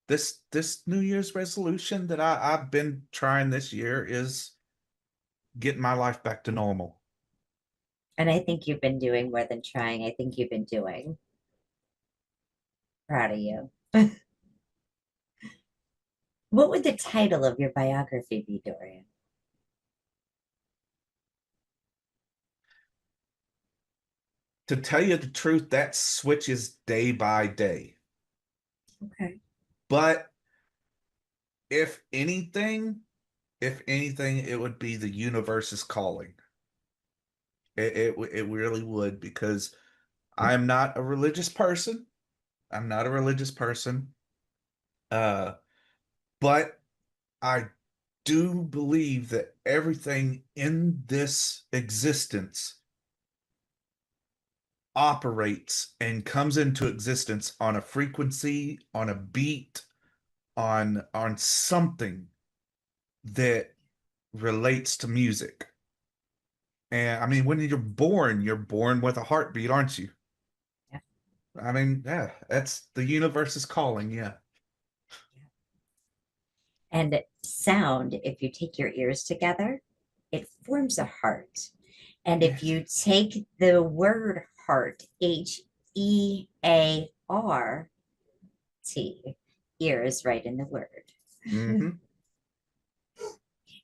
this New Year's resolution that I've been trying this year is getting my life back to normal. And I think you've been doing more than trying. I think you've been doing. Proud of you. What would the title of your biography be, Dorian? To tell you the truth, that switches day by day. Okay. But if anything, it would be the universe is calling. It really would, because I'm not a religious person. I'm not a religious person. Uh, but I do believe that everything in this existence operates and comes into existence on a frequency, on a beat, on something that relates to music. And I mean, when you're born with a heartbeat, aren't you? Yeah. I mean, yeah, that's the universe is calling. Yeah. And sound, if you take your ears together, it forms a heart. And if you take the word heart, Heart, ear is right in the word. Mm-hmm.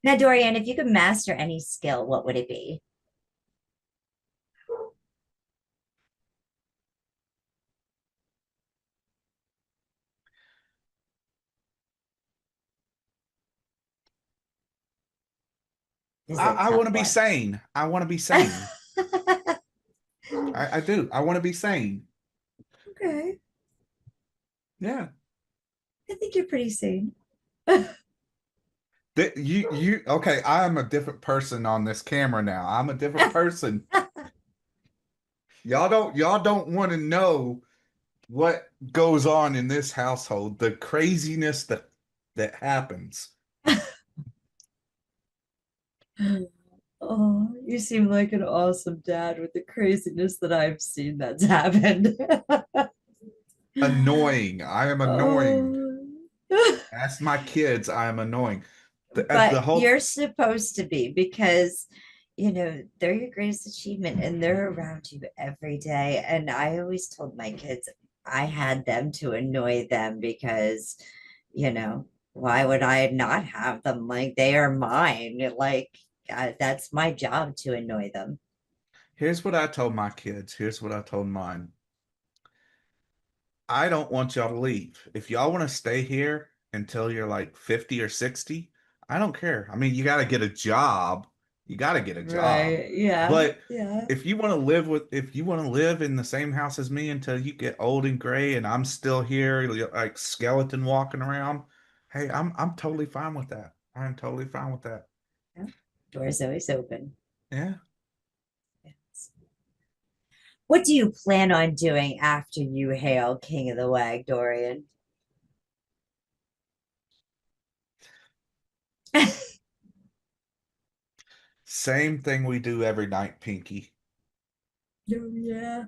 Now, Dorian, if you could master any skill, what would it be? I want to be sane. I want to be sane. I do. I want to be sane. Okay. Yeah. I think you're pretty sane. You okay, I am a different person on this camera now. I'm a different person. Y'all don't want to know what goes on in this household, the craziness that happens. Oh, you seem like an awesome dad with the craziness that I've seen that's happened. Annoying. I am annoying. Oh. Ask my kids, I am annoying. The But whole you're supposed to be, because they're your greatest achievement and they're around you every day. And I always told my kids I had them to annoy them because why would I not have them? Like, they are mine. Like, that's my job to annoy them. Here's what I told my kids. Here's what I told mine. I don't want y'all to leave. If y'all want to stay here until you're like 50 or 60, I don't care. I mean, you got to get a job. You got to get a job. Right. Yeah. But Yeah. if you want to live in the same house as me until you get old and gray and I'm still here like skeleton walking around, hey, I'm totally fine with that. I'm totally fine with that. Yeah. Door's always open. Yeah. What do you plan on doing after you hail King of the Wag, Dorian? Same thing we do every night, Pinky. Oh, yeah.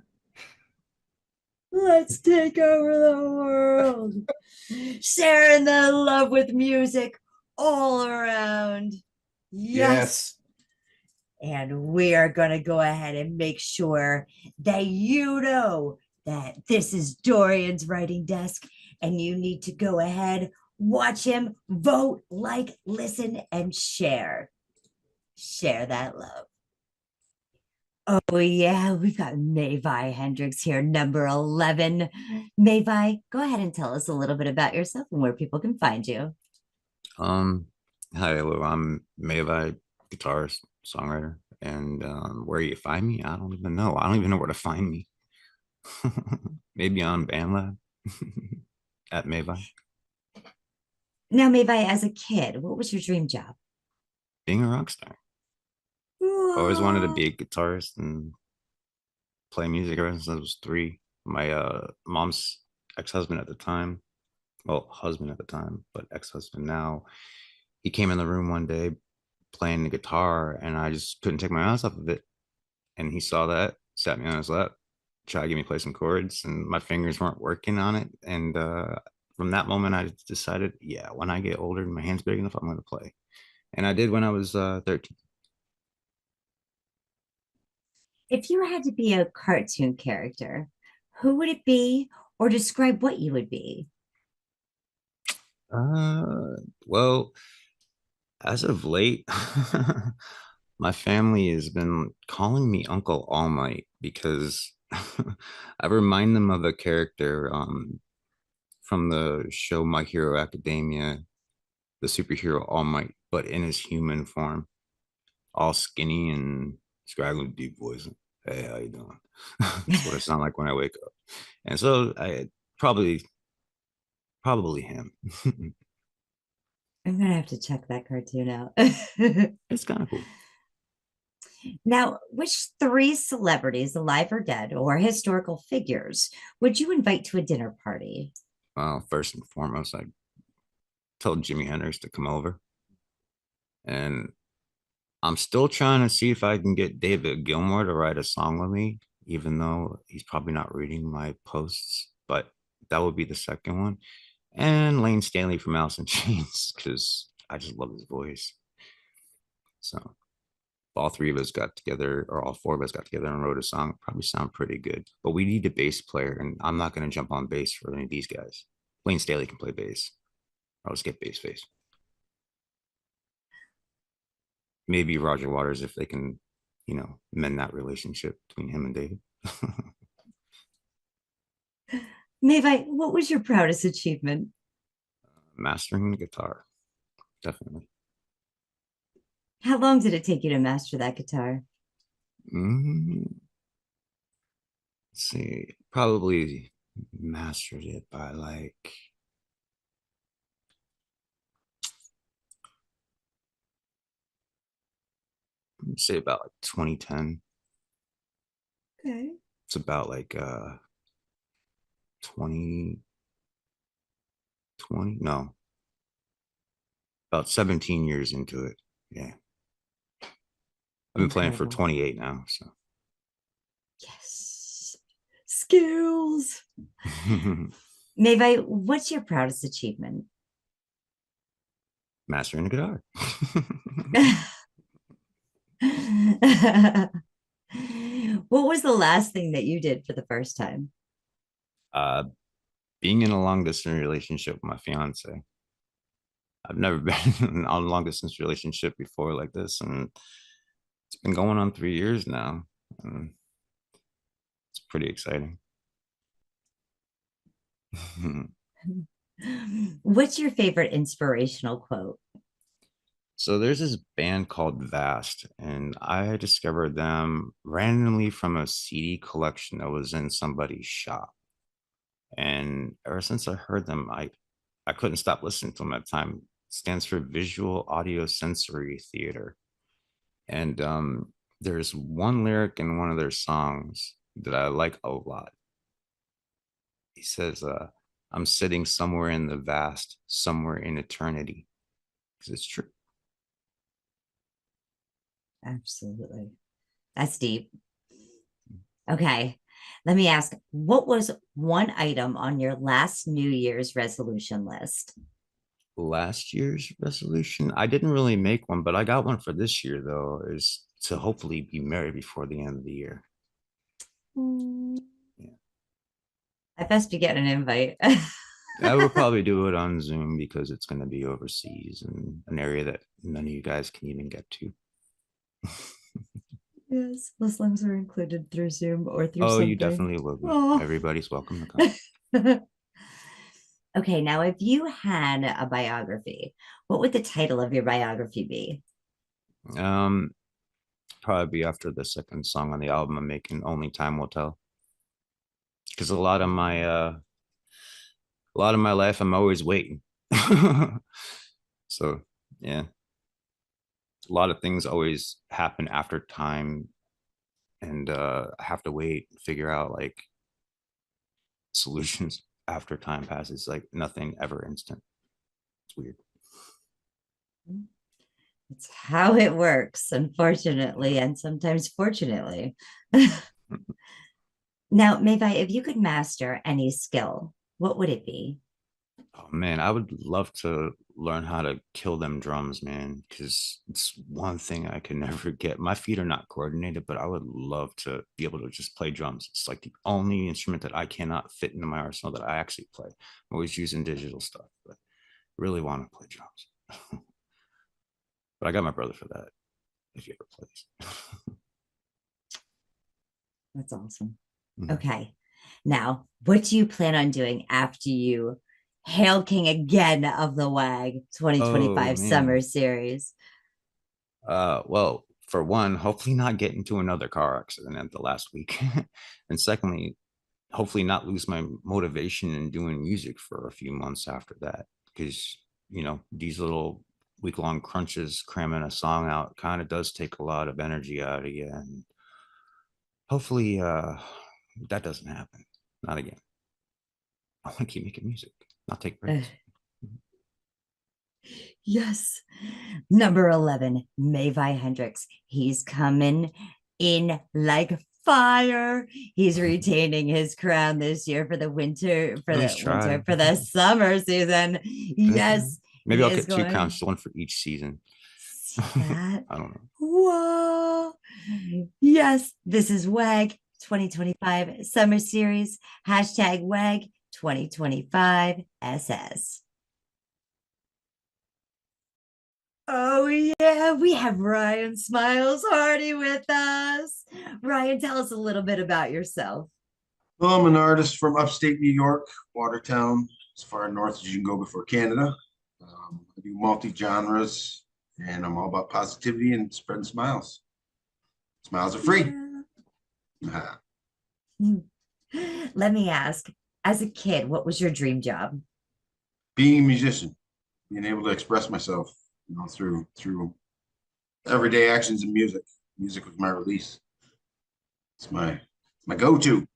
Let's take over the world. Sharing the love with music all around. Yes. And we are going to go ahead and make sure that you know that this is Dorian's writing desk, and you need to go ahead, watch him, vote, like, listen, and share. Share that love. Oh, yeah, we've got Mavi Hendricks here, number 11. Mavi, go ahead and tell us a little bit about yourself and where people can find you. Hi, hello, I'm Mavi, guitarist, songwriter, and where you find me, I don't even know. I don't even know where to find me. Maybe on BandLab at Mavi. Now, Mavi, as a kid, what was your dream job? Being a rock star. I always wanted to be a guitarist and play music ever since I was 3. My mom's ex-husband at the time, well, husband at the time, but ex-husband now, he came in the room one day playing the guitar, and I just couldn't take my eyes off of it. And he saw that, sat me on his lap, tried to get me to play some chords, and my fingers weren't working on it. And from that moment, I decided, yeah, when I get older and my hands big enough, I'm going to play. And I did when I was 13. If you had to be a cartoon character, who would it be, or describe what you would be? Well, as of late, my family has been calling me Uncle All Might because I remind them of a character from the show My Hero Academia, the superhero All Might, but in his human form, all skinny and scraggly deep voice. Hey, how you doing? That's what I sound like when I wake up. And so I probably him. I'm gonna have to check that cartoon out. It's kind of cool. Now, which 3 celebrities, alive or dead, or historical figures, would you invite to a dinner party? Well, first and foremost, I told Jimi Hendrix to come over. And I'm still trying to see if I can get David Gilmour to write a song with me, even though he's probably not reading my posts. But that would be the second one. And Lane Stanley from Alice in Chains, because I just love his voice. So all 3 of us got together, or all 4 of us got together and wrote a song. It'd probably sound pretty good. But we need a bass player, and I'm not going to jump on bass for any of these guys. Lane Staley can play bass. I'll just get bass face. Maybe Roger Waters if they can, mend that relationship between him and David. Mavi, what was your proudest achievement? Mastering the guitar, definitely. How long did it take you to master that guitar? Let's see, probably mastered it by like say about like 2010. Okay. It's about like 2020, no, about 17 years into it. Yeah. I've been playing for 28 now, so. Yes. Skills. Mavi, what's your proudest achievement? Mastering the guitar. What was the last thing that you did for the first time? Being in a long distance relationship with my fiance. I've never been in a long distance relationship before like this, and it's been going on 3 years now. And it's pretty exciting. What's your favorite inspirational quote? So there's this band called Vast, and I discovered them randomly from a CD collection that was in somebody's shop. And ever since I heard them, I couldn't stop listening to them at the time. It stands for Visual Audio Sensory Theater. And there's one lyric in one of their songs that I like a lot. He says, I'm sitting somewhere in the vast, somewhere in eternity. Because it's true. Absolutely. That's deep. Okay. Let me ask, what was one item on your last New Year's resolution list? Last year's resolution, I didn't really make one, but I got one for this year, though, is to hopefully be married before the end of the year. I best be getting an invite. I will probably do it on Zoom because it's going to be overseas in an area that none of you guys can even get to. Yes, Muslims are included through Zoom or through Oh, something. you definitely will be. Oh. Everybody's welcome to come. Okay, now if you had a biography, what would the title of your biography be? Probably be after the second song on the album I'm making, Only Time Will Tell. Because a lot of my life I'm always waiting. So yeah. A lot of things always happen after time, and I have to wait, figure out like solutions after time passes. Like nothing ever instant. It's weird. It's how it works, unfortunately, and sometimes fortunately. Now, Mavi, if you could master any skill, what would it be? Oh man, I would love to learn how to kill them drums, man, because it's one thing I can never get. My feet are not coordinated, but I would love to be able to just play drums. It's like the only instrument that I cannot fit into my arsenal that I actually play. I'm always using digital stuff, but really want to play drums. But I got my brother for that, if he ever plays. That's awesome. Okay. Now, what do you plan on doing after you hail king again of the WAG 2025 Summer Series? Well, for one, hopefully not get into another car accident at the last week. And secondly, hopefully not lose my motivation in doing music for a few months after that. Because, these little week-long crunches cramming a song out kind of does take a lot of energy out of you. And hopefully that doesn't happen. Not again. I want to keep making music, not take breaks. Yes. Number 11, Mavi Hendrix. He's coming in like fire. He's retaining his crown this year for the summer season. Yes. Maybe I'll get 2 crowns, one for each season. That? I don't know. Whoa. Yes, this is WAG 2025 Summer Series. #WAG 2025 SS. Oh, yeah, we have Ryan Smiles Hardy with us. Ryan, tell us a little bit about yourself. Well, I'm an artist from upstate New York, Watertown, as far north as you can go before Canada. I do multi-genres, and I'm all about positivity and spreading smiles. Smiles are free. Yeah. Let me ask, as a kid, what was your dream job? Being a musician, being able to express myself, through everyday actions in music. Music was my release. It's my go-to.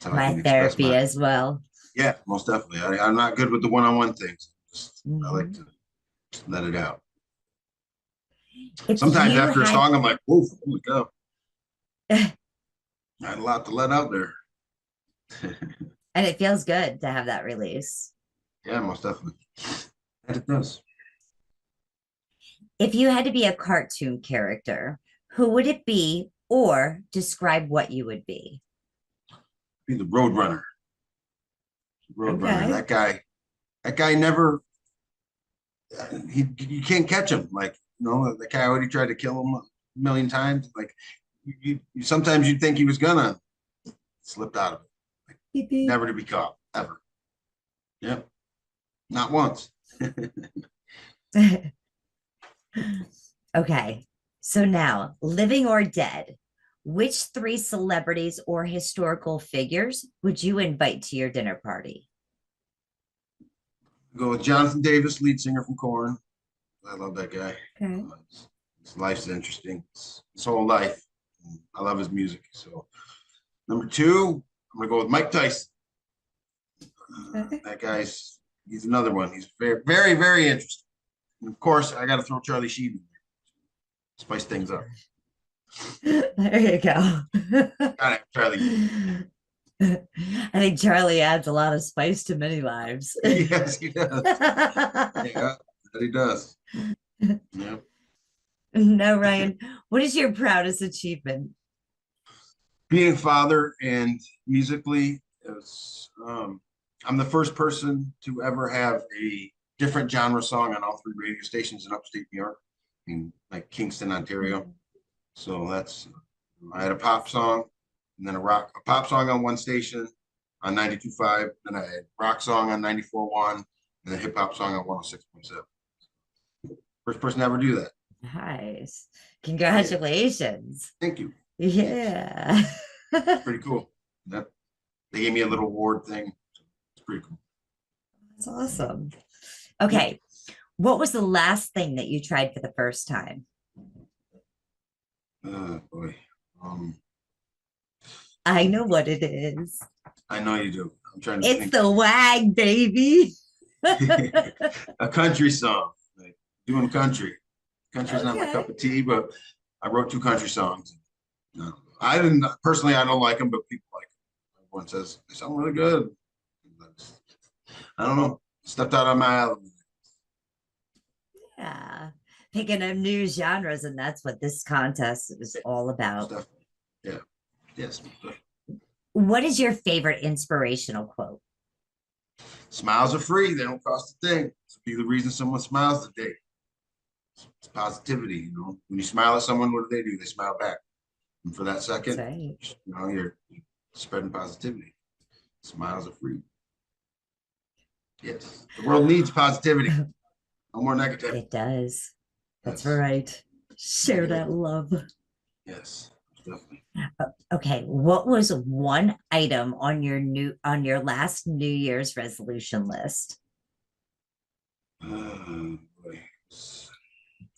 My therapy as well. Yeah, most definitely. I'm not good with the one-on-one things. I like to just let it out. Sometimes after a song, I'm like, "Whoa, holy cow!" I had a lot to let out there. And it feels good to have that release. Yeah, most definitely. And it does. If you had to be a cartoon character, who would it be, or describe what you would be? Be the Roadrunner. Roadrunner. Okay. That guy never. You can't catch him. Like the coyote tried to kill him a million times. Like you sometimes you'd think he was gonna slipped out of it. Like Beep, beep. Never to be caught, ever. Yep. Not once. Okay. So now, living or dead, which three celebrities or historical figures would you invite to your dinner party? Go with Jonathan Davis, lead singer from Korn. I love that guy. Okay. His life's interesting. His whole life. I love his music. So number two, I'm gonna go with Mike Tyson. That guy's he's another one. He's very, very, very interesting. And of course, I got to throw Charlie Sheen in there. Spice things up. There you go. Got it, Charlie. I think Charlie adds a lot of spice to many lives. Yes, he does. Yeah, that he does. Yeah. No, Ryan, what is your proudest achievement? Being a father and musically, I'm the first person to ever have a different genre song on all three radio stations in upstate New York, in like Kingston, Ontario. So I had a pop song, and then a pop song on one station on 92.5, then I had rock song on 94.1, and then hip hop song on 106.7. First person to ever do that. Nice. Congratulations. Thank you. Yeah. Pretty cool. They gave me a little award thing. It's pretty cool. That's awesome. Okay. What was the last thing that you tried for the first time? Oh boy. I know what it is. I know you do. I'm trying to It's think. the WAG, baby. A country song, like doing country. Country's not my Okay. cup of tea, but I wrote 2 country songs. No, I didn't personally. I don't like them, but people like them. Everyone says they sound really good. I don't know. Stepped out on my element. Yeah. Picking up new genres, and that's what this contest is all about. Yeah. Yes. What is your favorite inspirational quote? Smiles are free. They don't cost a thing. It's be the reason someone smiles today. It's positivity, you know. When you smile at someone, what do? They smile back. And for that second, That's right. you know, you're spreading positivity. Smiles are free. Yes. The world needs positivity. No more negativity. It does. That's right. Share that love. Yes, definitely. Okay, what was one item on your last New Year's resolution list? Boy.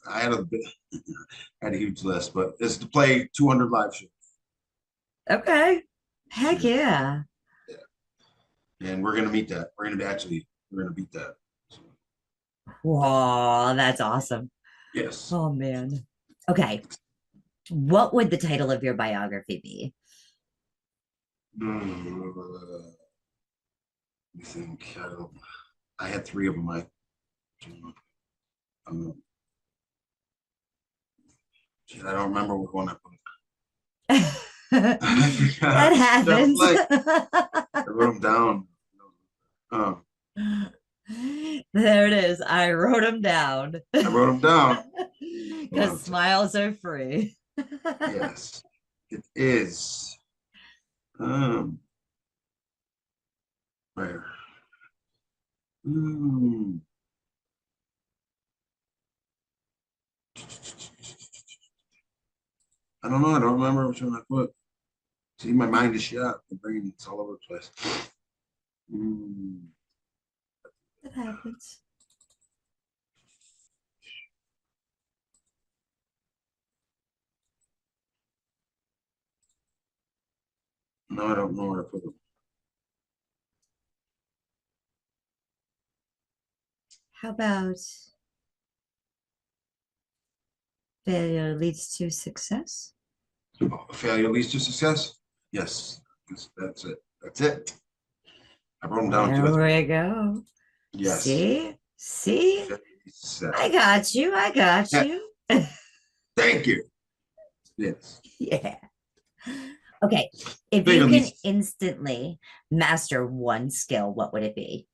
I had a huge list, but it's to play 200 live shows. Okay. Heck yeah. And we're gonna meet that. We're gonna beat that. Whoa, that's awesome. Yes. Oh man. Okay. What would the title of your biography be? Let me think. I had 3 of them. Shit, I don't remember what one I put. That happens. I wrote them down. There it is. I wrote them down. I wrote them down. Because smiles are free. Yes, it is. Where? I don't know. I don't remember which one I put. See, my mind is shut. The brain is all over the place. It happens. No, I don't know where I put them. How about failure leads to success? Failure leads to success. Yes, that's it. That's it. I wrote them down too. There we go. Yes. See? I got you. I got you. Thank you. Yes. Yeah. Okay. If you can instantly master one skill, what would it be?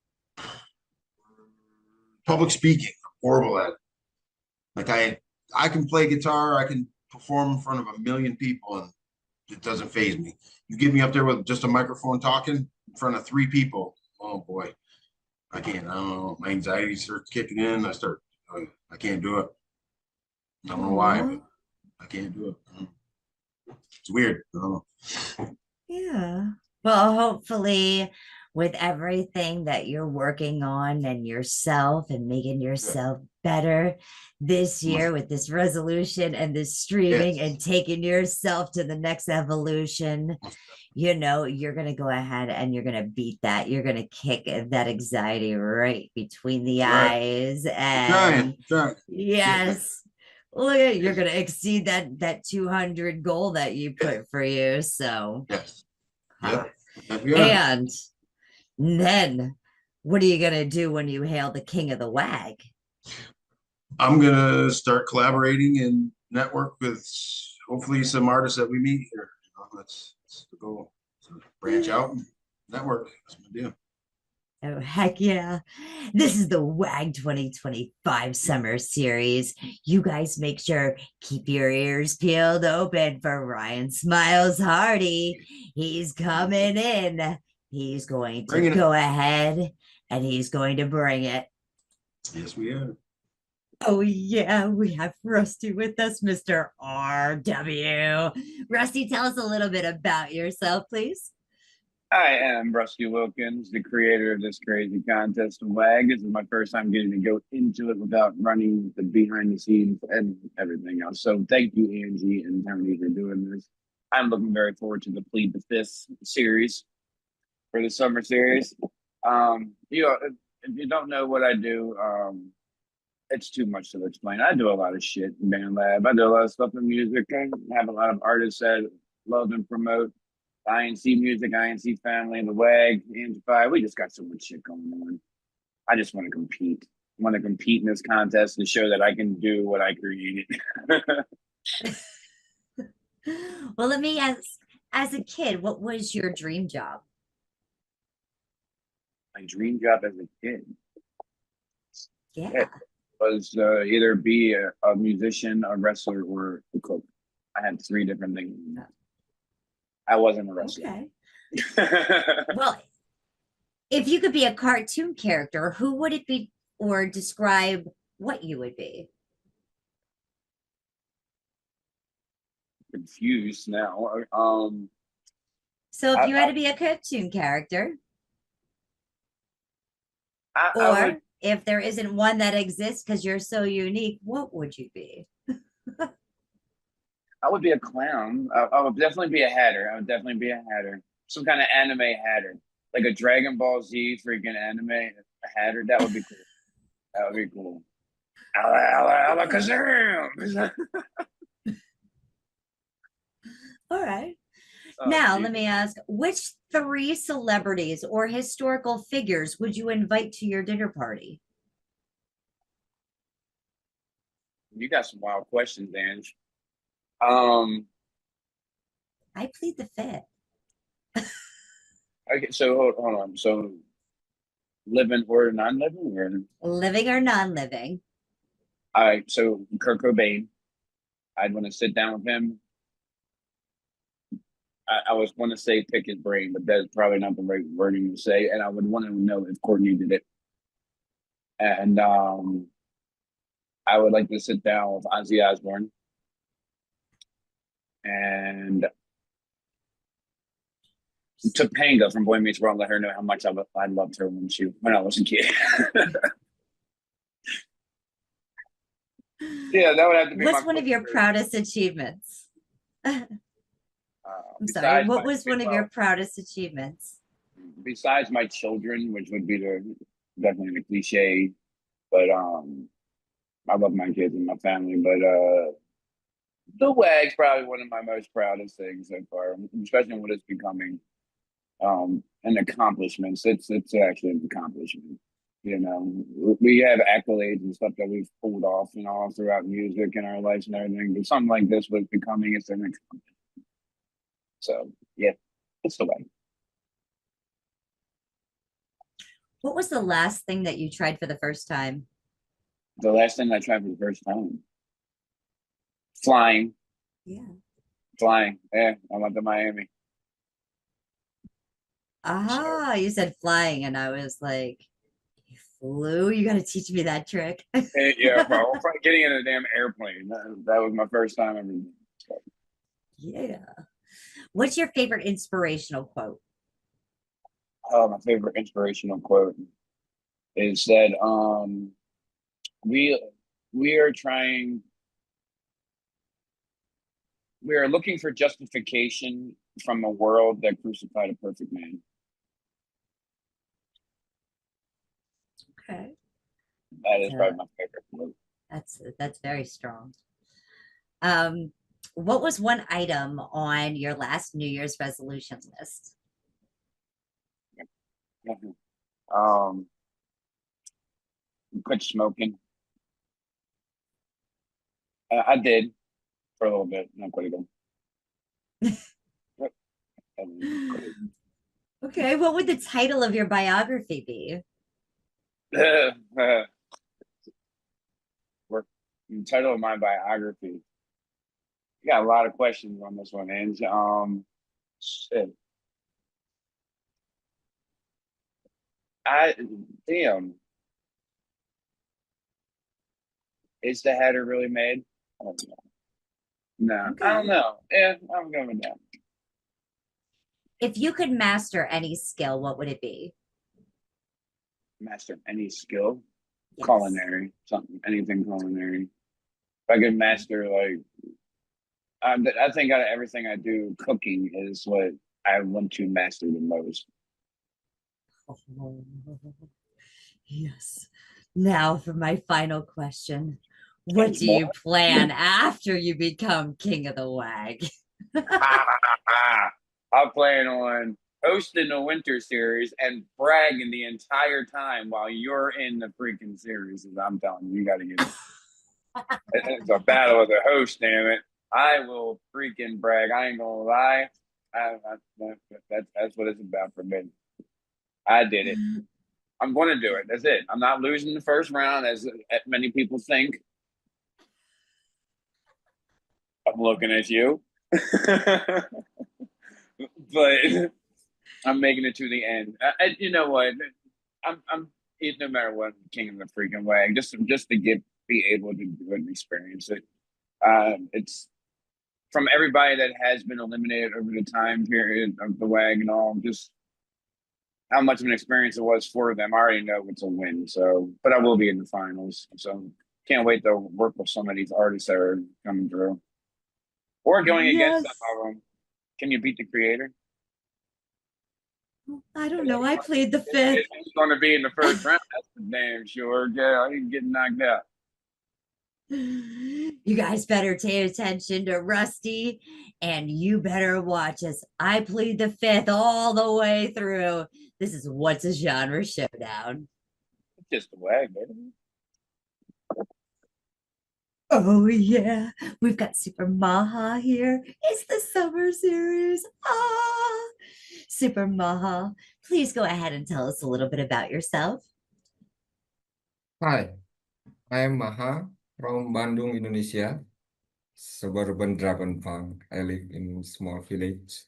Public speaking. I'm horrible at it. Like I can play guitar. I can perform in front of 1 million people, and It doesn't faze me. You get me up there with just a microphone talking in front of 3 people. Oh boy, I can't. I don't know. My anxiety starts kicking in. I can't do it. I don't know why, but I can't do it. It's weird. I don't know. Yeah. Well, hopefully, with everything that you're working on and yourself and making yourself better this year with this resolution and this streaming and taking yourself to the next evolution, you know, you're going to go ahead and you're going to beat that. You're going to kick that anxiety right between the eyes. And Trying. yes. Look at you're gonna exceed that 200 goal that you put for you. So yes. And then what are you gonna do when you hail the king of the WAG? I'm gonna start collaborating and network with hopefully some artists that we meet here. That's the goal. So branch out and network. That's my deal. Oh, heck yeah. This is the WAG 2025 Summer Series. You guys make sure, keep your ears peeled open for Ryan Smiles Hardy. He's coming in. He's going to go ahead and he's going to bring it. Yes, we are. Oh, yeah, we have Rusty with us, Mr. RW. Rusty, tell us a little bit about yourself, please. I am Rusty Wilkins, the creator of this crazy contest of WAG. This is my first time getting to go into it without running the behind the scenes and everything else. So thank you, Angie and Tony, for doing this. I'm looking very forward to the Plead the Fifth series for the summer series. You know, if you don't know what I do, it's too much to explain. I do a lot of shit in Band Lab. I do a lot of stuff in music. I have a lot of artists that love and promote INC Music, INC Family, the WAG, Angified. We just got so much shit going on. I just want to compete. I want to compete in this contest to show that I can do what I created. Well, let me ask, as a kid, what was your dream job? My dream job as a kid. Yeah. It was either be a musician, a wrestler, or a cook. I had 3 different things. I wasn't a wrestler. Okay. Well, if you could be a cartoon character, who would it be, or describe what you would be? Confused now. So if you had to be a cartoon character, or if there isn't one that exists because you're so unique, what would you be? I would be a clown. I would definitely be a hatter. I would definitely be a hatter. Some kind of anime hatter. Like a Dragon Ball Z freaking anime hatter. That would be cool. That would be cool. Alakazam! All right. Now, let me ask, which 3 celebrities or historical figures would you invite to your dinner party? You got some wild questions, Ange. I plead the fifth. Okay, so hold on. So living or non-living? Or? Living or non-living. All right, so Kurt Cobain. I'd want to sit down with him. I was going to say pick his brain, but that's probably not the right wording to say. And I would want to know if Courtney did it. And I would like to sit down with Ozzy Osbourne. And Topanga from Boy Meets World, let her know how much I loved her when I was a kid. Yeah, that would have to be. What's one of your proudest achievements? I'm sorry, what was one of your proudest achievements? Besides my children, which would be definitely the cliche, but I love my kids and my family, but the WAG's probably one of my most proudest things so far, especially what it's becoming. And accomplishments. It's actually an accomplishment. You know, we have accolades and stuff that we've pulled off, you know, all throughout music and our lives and everything. But something like this was becoming it's an accomplishment. So yeah, it's the way. What was the last thing that you tried for the first time? The last thing I tried for the first time. Flying. Yeah. Flying. Yeah, I went to Miami. Ah, you said flying, and I was like, you flew? You got to teach me that trick. Yeah, bro. Getting in a damn airplane. That was my first time ever. Yeah. What's your favorite inspirational quote? Oh, my favorite inspirational quote is that we we are trying we are looking for justification from a world that crucified a perfect man. Okay. That is probably my favorite quote. That's very strong. What was one item on your last New Year's resolution list? Um, quit smoking. I did for a little bit, not quite again. Okay, what would the title of your biography be? Work. The title of my biography. You got a lot of questions on this one, and shit. I damn. Is the header really made? I don't know. No, Okay. I don't know. Yeah, I'm going with that. If you could master any skill, what would it be? Master any skill, Yes. culinary, something, anything culinary. If I could master, like, I think out of everything I do, cooking is what I want to master the most. Oh, yes. Now for my final question. What do you plan after you become king of the WAG? I plan on hosting the winter series and bragging the entire time while you're in the freaking series. I'm telling you, you got to get it. It's a battle of the host, damn it. I will freaking brag. I ain't gonna lie. That's what it's about for me. I did it. I'm going to do it. That's it. I'm not losing the first round, as many people think. I'm looking at you. But I'm making it to the end. You know what? I'm no matter what, king of the freaking WAG. Just to be able to do it and experience it. It's from everybody that has been eliminated over the time period of the WAG and all. Just how much of an experience it was for them. I already know it's a win. So, but I will be in the finals. So can't wait to work with some of these artists that are coming through or going against some of them. Can you beat the creator? I don't know. I played the fifth. He's going to be in the first round. That's for damn sure. Yeah, he's getting knocked out. You guys better pay attention to Rusty, and you better watch us. I plead the fifth all the way through. This is What's a Genre Showdown. It's just a WAG, baby. Oh yeah, we've got Super Maha here. It's the summer series. Ah, Super Maha, please go ahead and tell us a little bit about yourself. Hi, I am Maha from Bandung, Indonesia, suburban dragon punk. I live in small village.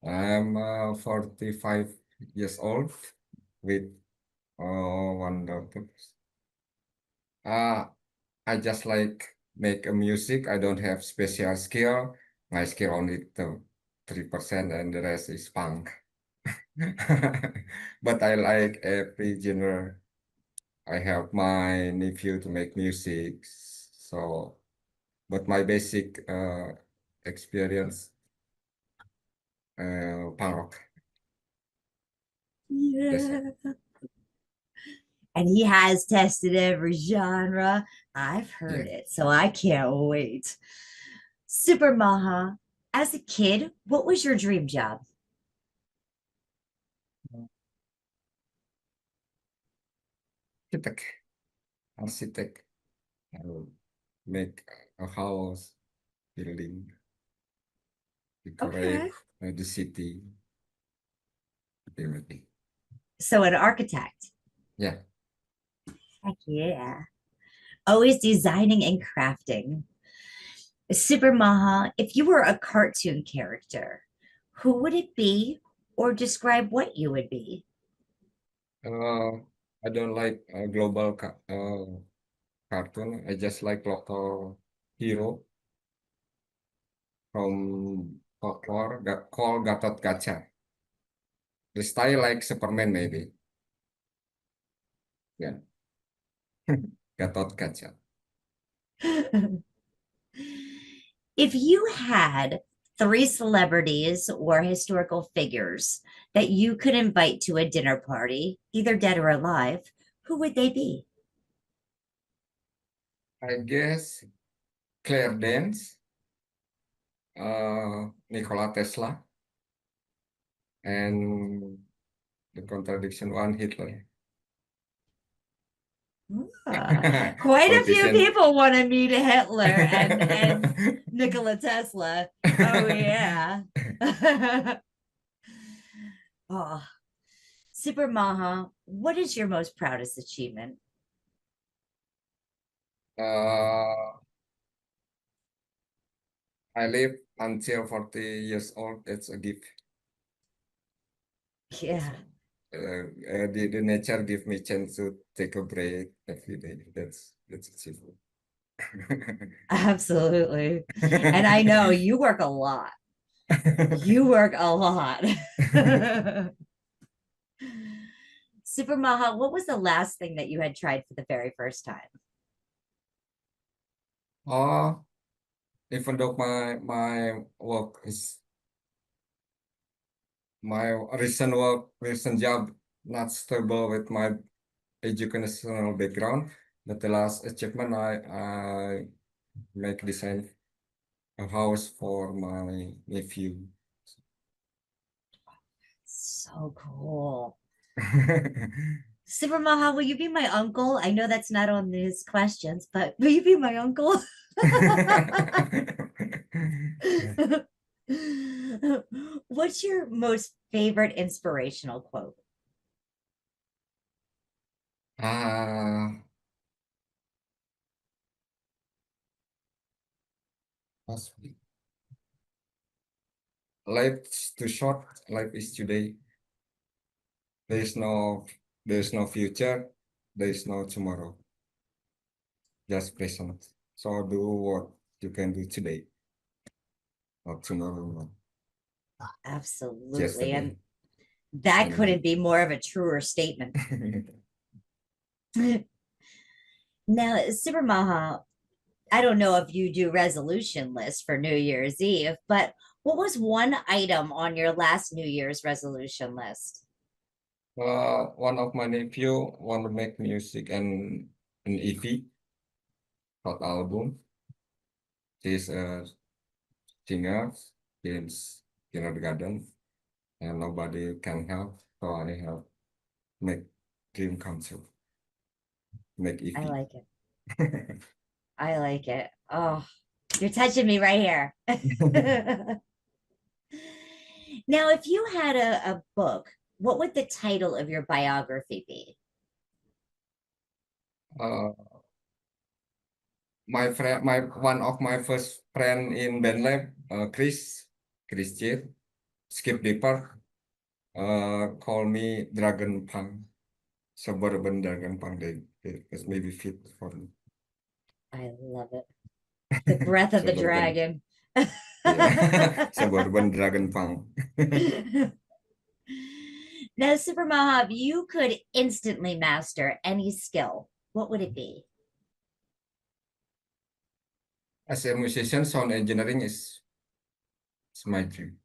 I'm 45 years old with one daughter. I just like make a music. I don't have special skill. My skill only to 3% and the rest is punk. But I like every genre. I help my nephew to make music. So, but my basic experience punk rock. Yeah. And he has tested every genre. I've heard it, so I can't wait. Super Maha, as a kid, what was your dream job? Architect. I will make a house, building, decorate the city. Everything. So an architect. Yeah. Heck yeah. Always designing and crafting. Super Maha, if you were a cartoon character, who would it be or describe what you would be? I don't like global cartoon. I just like local hero from folklore called Gatot Kaca. The style like Superman maybe. Yeah. Gatot Kaca. If you had three celebrities or historical figures that you could invite to a dinner party, either dead or alive, who would they be? I guess Claire Danes, Nikola Tesla, and the contradiction one Hitler. Quite a few Politician. people want to meet Hitler and Nikola Tesla. Oh yeah. Oh, Super Maha, what is your most proudest achievement? I live until 40 years old. It's a gift. Yeah. The nature give me chance to take a break every day. That's achievable. Absolutely. And I know you work a lot. You work a lot. Super Maha, what was the last thing that you had tried for the very first time? Oh, even though my work is my recent job not stable with my educational background, but the last achievement I make design a house for my nephew. So cool. Super Maha, will you be my uncle? I know that's not on these questions, but will you be my uncle? What's your most favorite inspirational quote? Life's too short. Life is today. There is no future. There is no tomorrow. Just present. So do what you can do today, not tomorrow. Absolutely. Yesterday. And that And couldn't be more of a truer statement. Now, Super Maha, I don't know if you do resolution lists for New Year's Eve, but what was one item on your last New Year's resolution list? One of my nephew want to make music and an EP, short album. He's a singer since kindergarten, and nobody can help, so I help make dream come true. Make EP. I like it. I like it. Oh, you're touching me right here. Now, if you had a book, what would the title of your biography be? My friend, one of my first friend in band lab, Chris Chit, Skip Deeper, call me Dragon Punk, suburban Dragon Punk. It's maybe fit for me. I love it. The breath of the dragon. Yeah. Suburban Dragon Punk. Now, Super Maha, if you could instantly master any skill, what would it be? As a musician, sound engineering is my dream.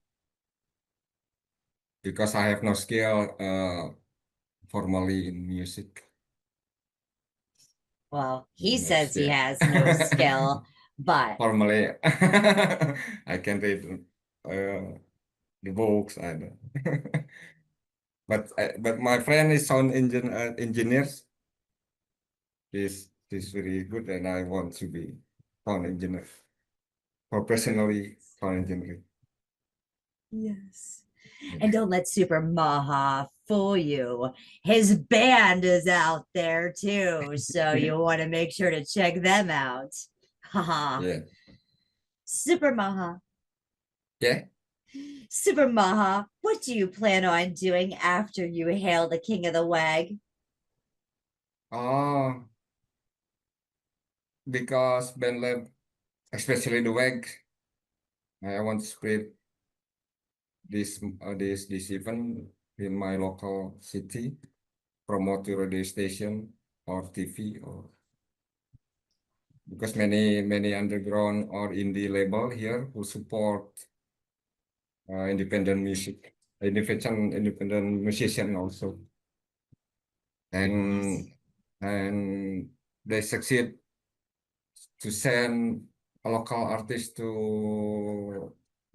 Because I have no skill formally in music. Well, he says he has no skill, but formally, I can read the books and but my friend is sound engineers. He's very good, and I want to be sound engineer, professionally sound engineer. yes. And don't let Super Maha fool you. His band is out there too, so you want to make sure to check them out. Haha. Yeah. Super Maha. Yeah. Super Maha, what do you plan on doing after you hail the king of the WAG? Oh, because band lab, especially the WAG, I want to spread this event in my local city, promote to radio station or TV, or because many underground or indie label here who support independent music, independent musician also, and they succeed to send a local artist to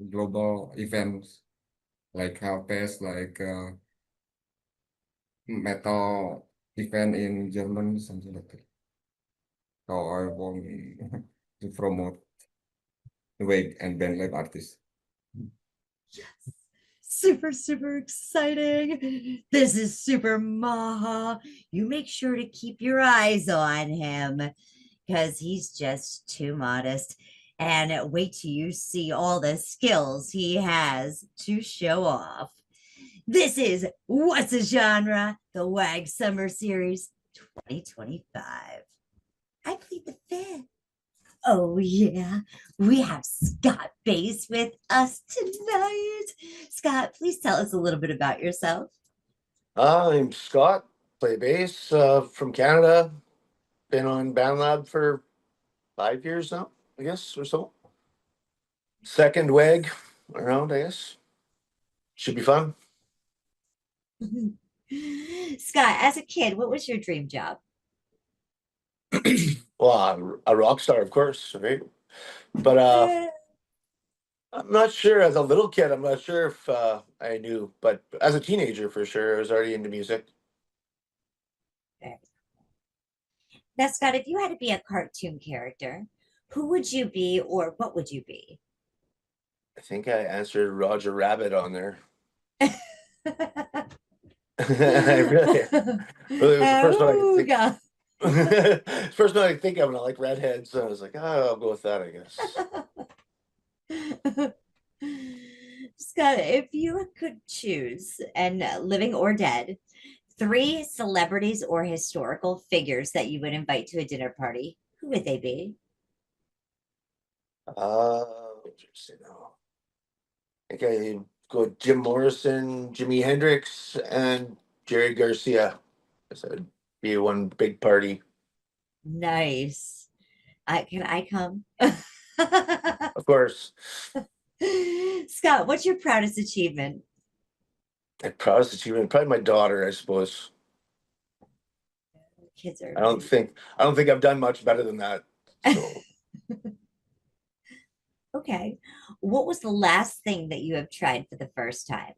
global events like Hellfest, like metal event in Germany, something like that. So I want to promote the Wake and band lab artists. Super, super exciting. This is Super Maha. You make sure to keep your eyes on him because he's just too modest. And wait till you see all the skills he has to show off. This is What's a Genre? The WAG Summer Series 2025. I plead the fifth. Oh, yeah. We have Scott Bass with us tonight. Scott, please tell us a little bit about yourself. I'm Scott, play bass from Canada. Been on BandLab for 5 years now, I guess, or so. Second WAG around, I guess. Should be fun. Scott, as a kid, what was your dream job? Well, a rock star, of course, right? But I'm not sure. As a little kid, I'm not sure if I knew. But as a teenager, for sure, I was already into music. Now, Scott, if you had to be a cartoon character, who would you be or what would you be? I think I answered Roger Rabbit on there. I really was the first one I could think. First one I could think of, and I like redheads, so I was like, oh, I'll go with that, I guess. Scott, if you could choose, and living or dead, 3 celebrities or historical figures that you would invite to a dinner party, who would they be? Interesting. I think I go with Jim Morrison, Jimi Hendrix, and Jerry Garcia. Guess that'd be one big party. Nice. Can I come? Of course. Scott, what's your proudest achievement? My proudest achievement, probably my daughter, I suppose. Kids are. I don't think I've done much better than that. So. Okay. What was the last thing that you have tried for the first time?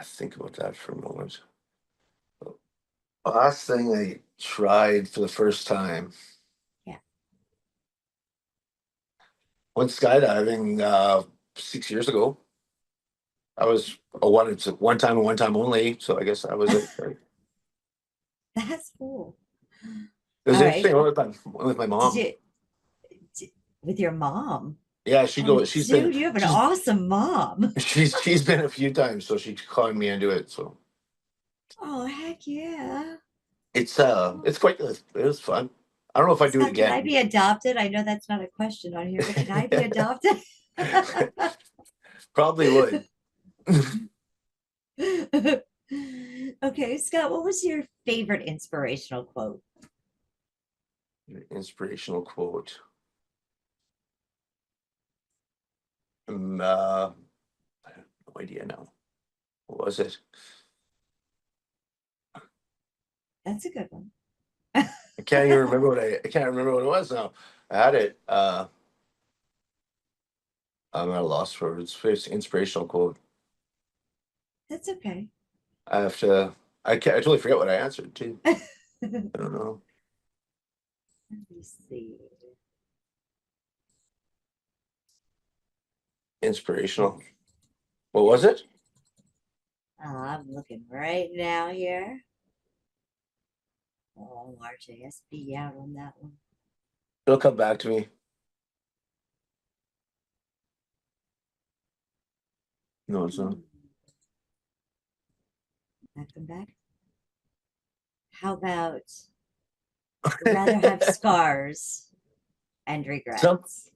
Think about that for a moment. Last thing I tried for the first time. Yeah. Went skydiving 6 years ago. I was it's a one time and one time only, so I guess that was it. Right? That's cool. It was All interesting. right. I went with my mom. With your mom? Yeah, she's been. You have an awesome mom. She's been a few times, so she's calling me into it. So. Oh heck yeah! It's quite good. It was fun. I don't know if I do it again. Can I be adopted? I know that's not a question on here, but can I be adopted? Probably would. Okay, Scott, what was your favorite inspirational quote? Inspirational quote. I have no idea now. What was it? That's a good one. I can't even remember I can't remember what it was now. I had it. I'm at a loss for it. It's inspirational quote. That's okay. I have to. I totally forget what I answered too. I don't know. Let me see. Inspirational. What was it? I'm looking right now here. Oh, RJSB out on that one. It'll come back to me. No, it's not. Come back. How about rather have scars and regrets?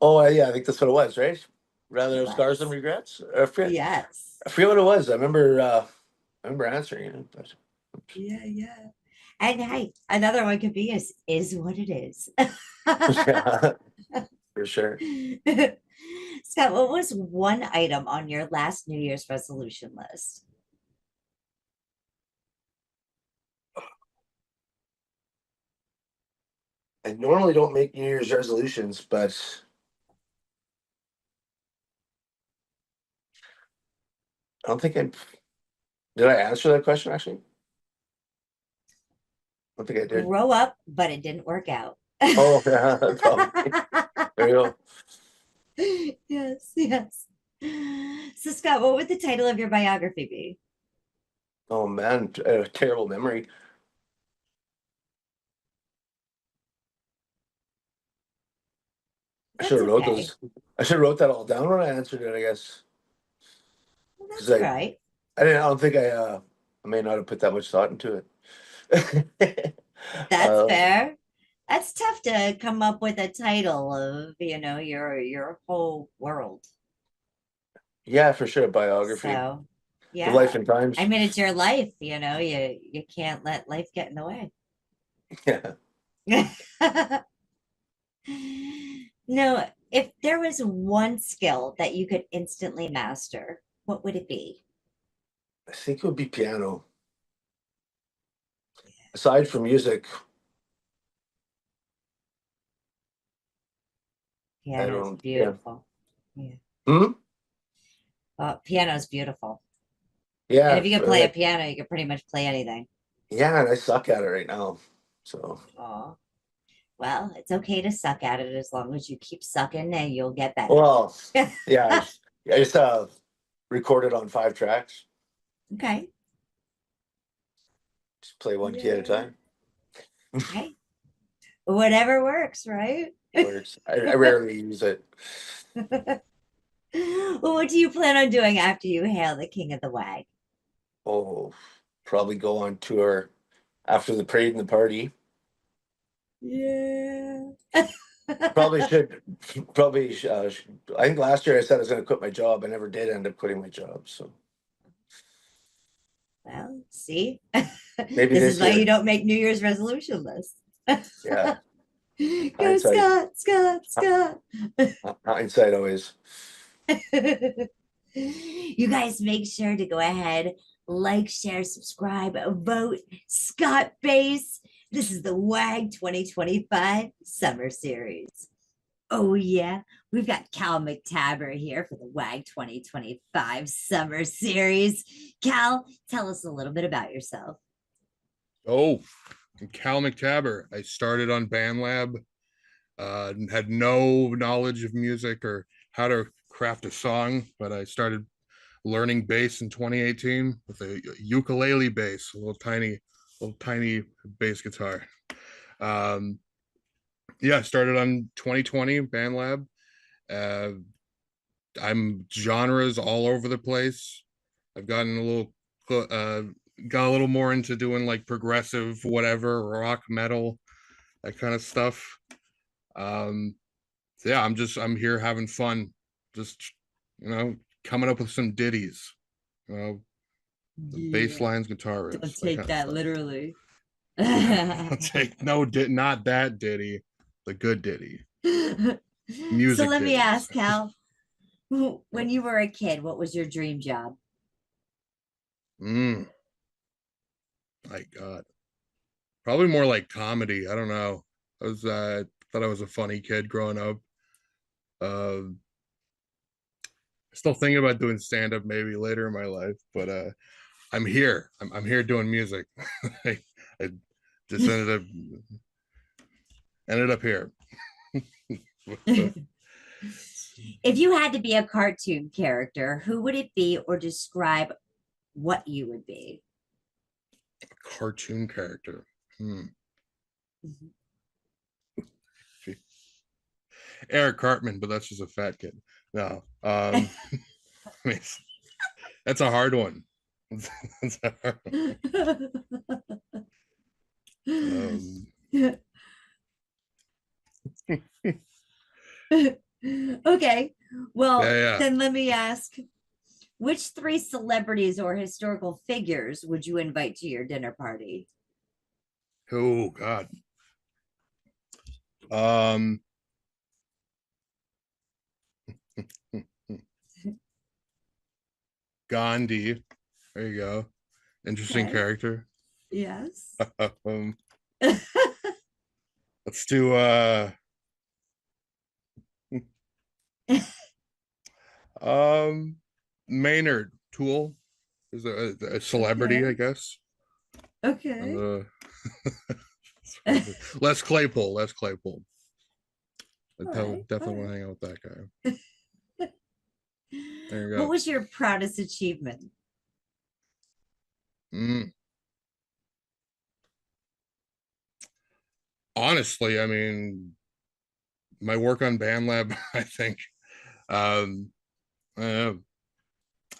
Oh, yeah, I think that's what it was, right? Rather have It scars than was. regrets. Yes. I forget what it was. I remember answering it, but Yeah. And hey, another one could be is what it is. yeah, for sure. Scott, what was one item on your last New Year's resolution list? I normally don't make New Year's resolutions, but I don't think did I answer that question actually? I don't think I did. Grow up, but it didn't work out. Oh, yeah. There you go. Yes. So, Scott, what would the title of your biography be? Oh man, terrible memory. I should have wrote okay. those. I should have wrote that all down when I answered it, I guess. Well, 'Cause that's all right. I don't think I may not have put that much thought into it. That's fair. That's tough to come up with a title of, your whole world. Yeah, for sure. Biography. So, The life and times. I mean, it's your life, you can't let life get in the way. Yeah. No, if there was one skill that you could instantly master, what would it be? I think it would be piano. Aside from music, Piano's beautiful. Yeah. Piano's beautiful. Yeah. And if you can play a piano, you can pretty much play anything. Yeah, and I suck at it right now. So. Oh. Well, it's okay to suck at it as long as you keep sucking and you'll get better. Well, yeah, I just recorded on 5 tracks. Okay. Just play one key at a time. Okay. Whatever works, right? Works. I rarely use it. Well, what do you plan on doing after you hail the king of the WAG? Oh, probably go on tour after the parade and the party. Yeah. Probably should. I think last year I said I was going to quit my job. I never did end up quitting my job. So. Well, see, Maybe this is why year. you don't make New Year's resolution lists. Yeah. Go, Hindsight. Scott. Hindsight always. You guys make sure to go ahead, like, share, subscribe, vote Scott Bass. This is the WAG 2025 Summer Series. Oh, yeah. We've got Cal McTaber here for the WAG 2025 Summer Series. Cal, tell us a little bit about yourself. Oh, I'm Cal McTaber. I started on BandLab, had no knowledge of music or how to craft a song, but I started learning bass in 2018 with a ukulele bass, a little tiny bass guitar. Yeah, I started on 2020 BandLab. I'm genres all over the place. I've gotten got a little more into doing like progressive, whatever, rock, metal, that kind of stuff. So yeah, I'm here having fun, just coming up with some ditties, bass lines, guitar riffs. Don't take that literally. Not that ditty, the good ditty. Music. So let me ditties. ask, Cal, when you were a kid, what was your dream job? My God, probably more like comedy. I don't know. I thought I was a funny kid growing up. Still thinking about doing stand up maybe later in my life, but I'm here. I'm here doing music. I just ended up here. If you had to be a cartoon character, who would it be, or describe what you would be? A cartoon character. Eric Cartman, but that's just a fat kid. No. I mean, that's a hard one. That's a hard one. Okay. Well, Yeah. then let me ask, which three celebrities or historical figures would you invite to your dinner party? Oh God. Gandhi. There you go. Interesting Okay. character. Yes. Let's do Maynard Tool is a celebrity, Okay. I guess. Okay. Les Claypool. I All definitely want right. to hang out with that guy. There you What go. was your proudest achievement? Honestly, I mean, my work on BandLab, I think. I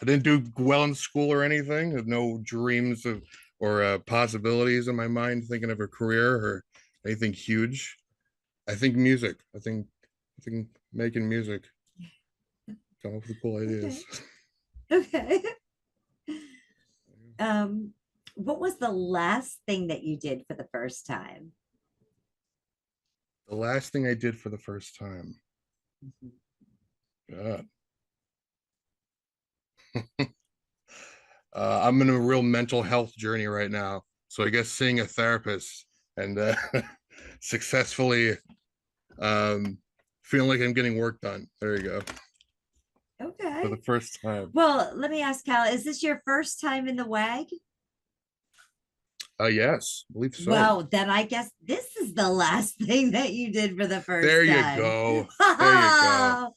didn't do well in school or anything. I have no dreams of or possibilities in my mind thinking of a career or anything huge. I think music. I think making music. Come up with cool ideas. Okay. What was the last thing that you did for the first time? The last thing I did for the first time. God. I'm in a real mental health journey right now. So I guess seeing a therapist and successfully feeling like I'm getting work done. There you go. Okay. For the first time. Well, let me ask Cal, is this your first time in the WAG? Yes, I believe so. Well, then I guess this is the last thing that you did for the first There you time. go. There you go.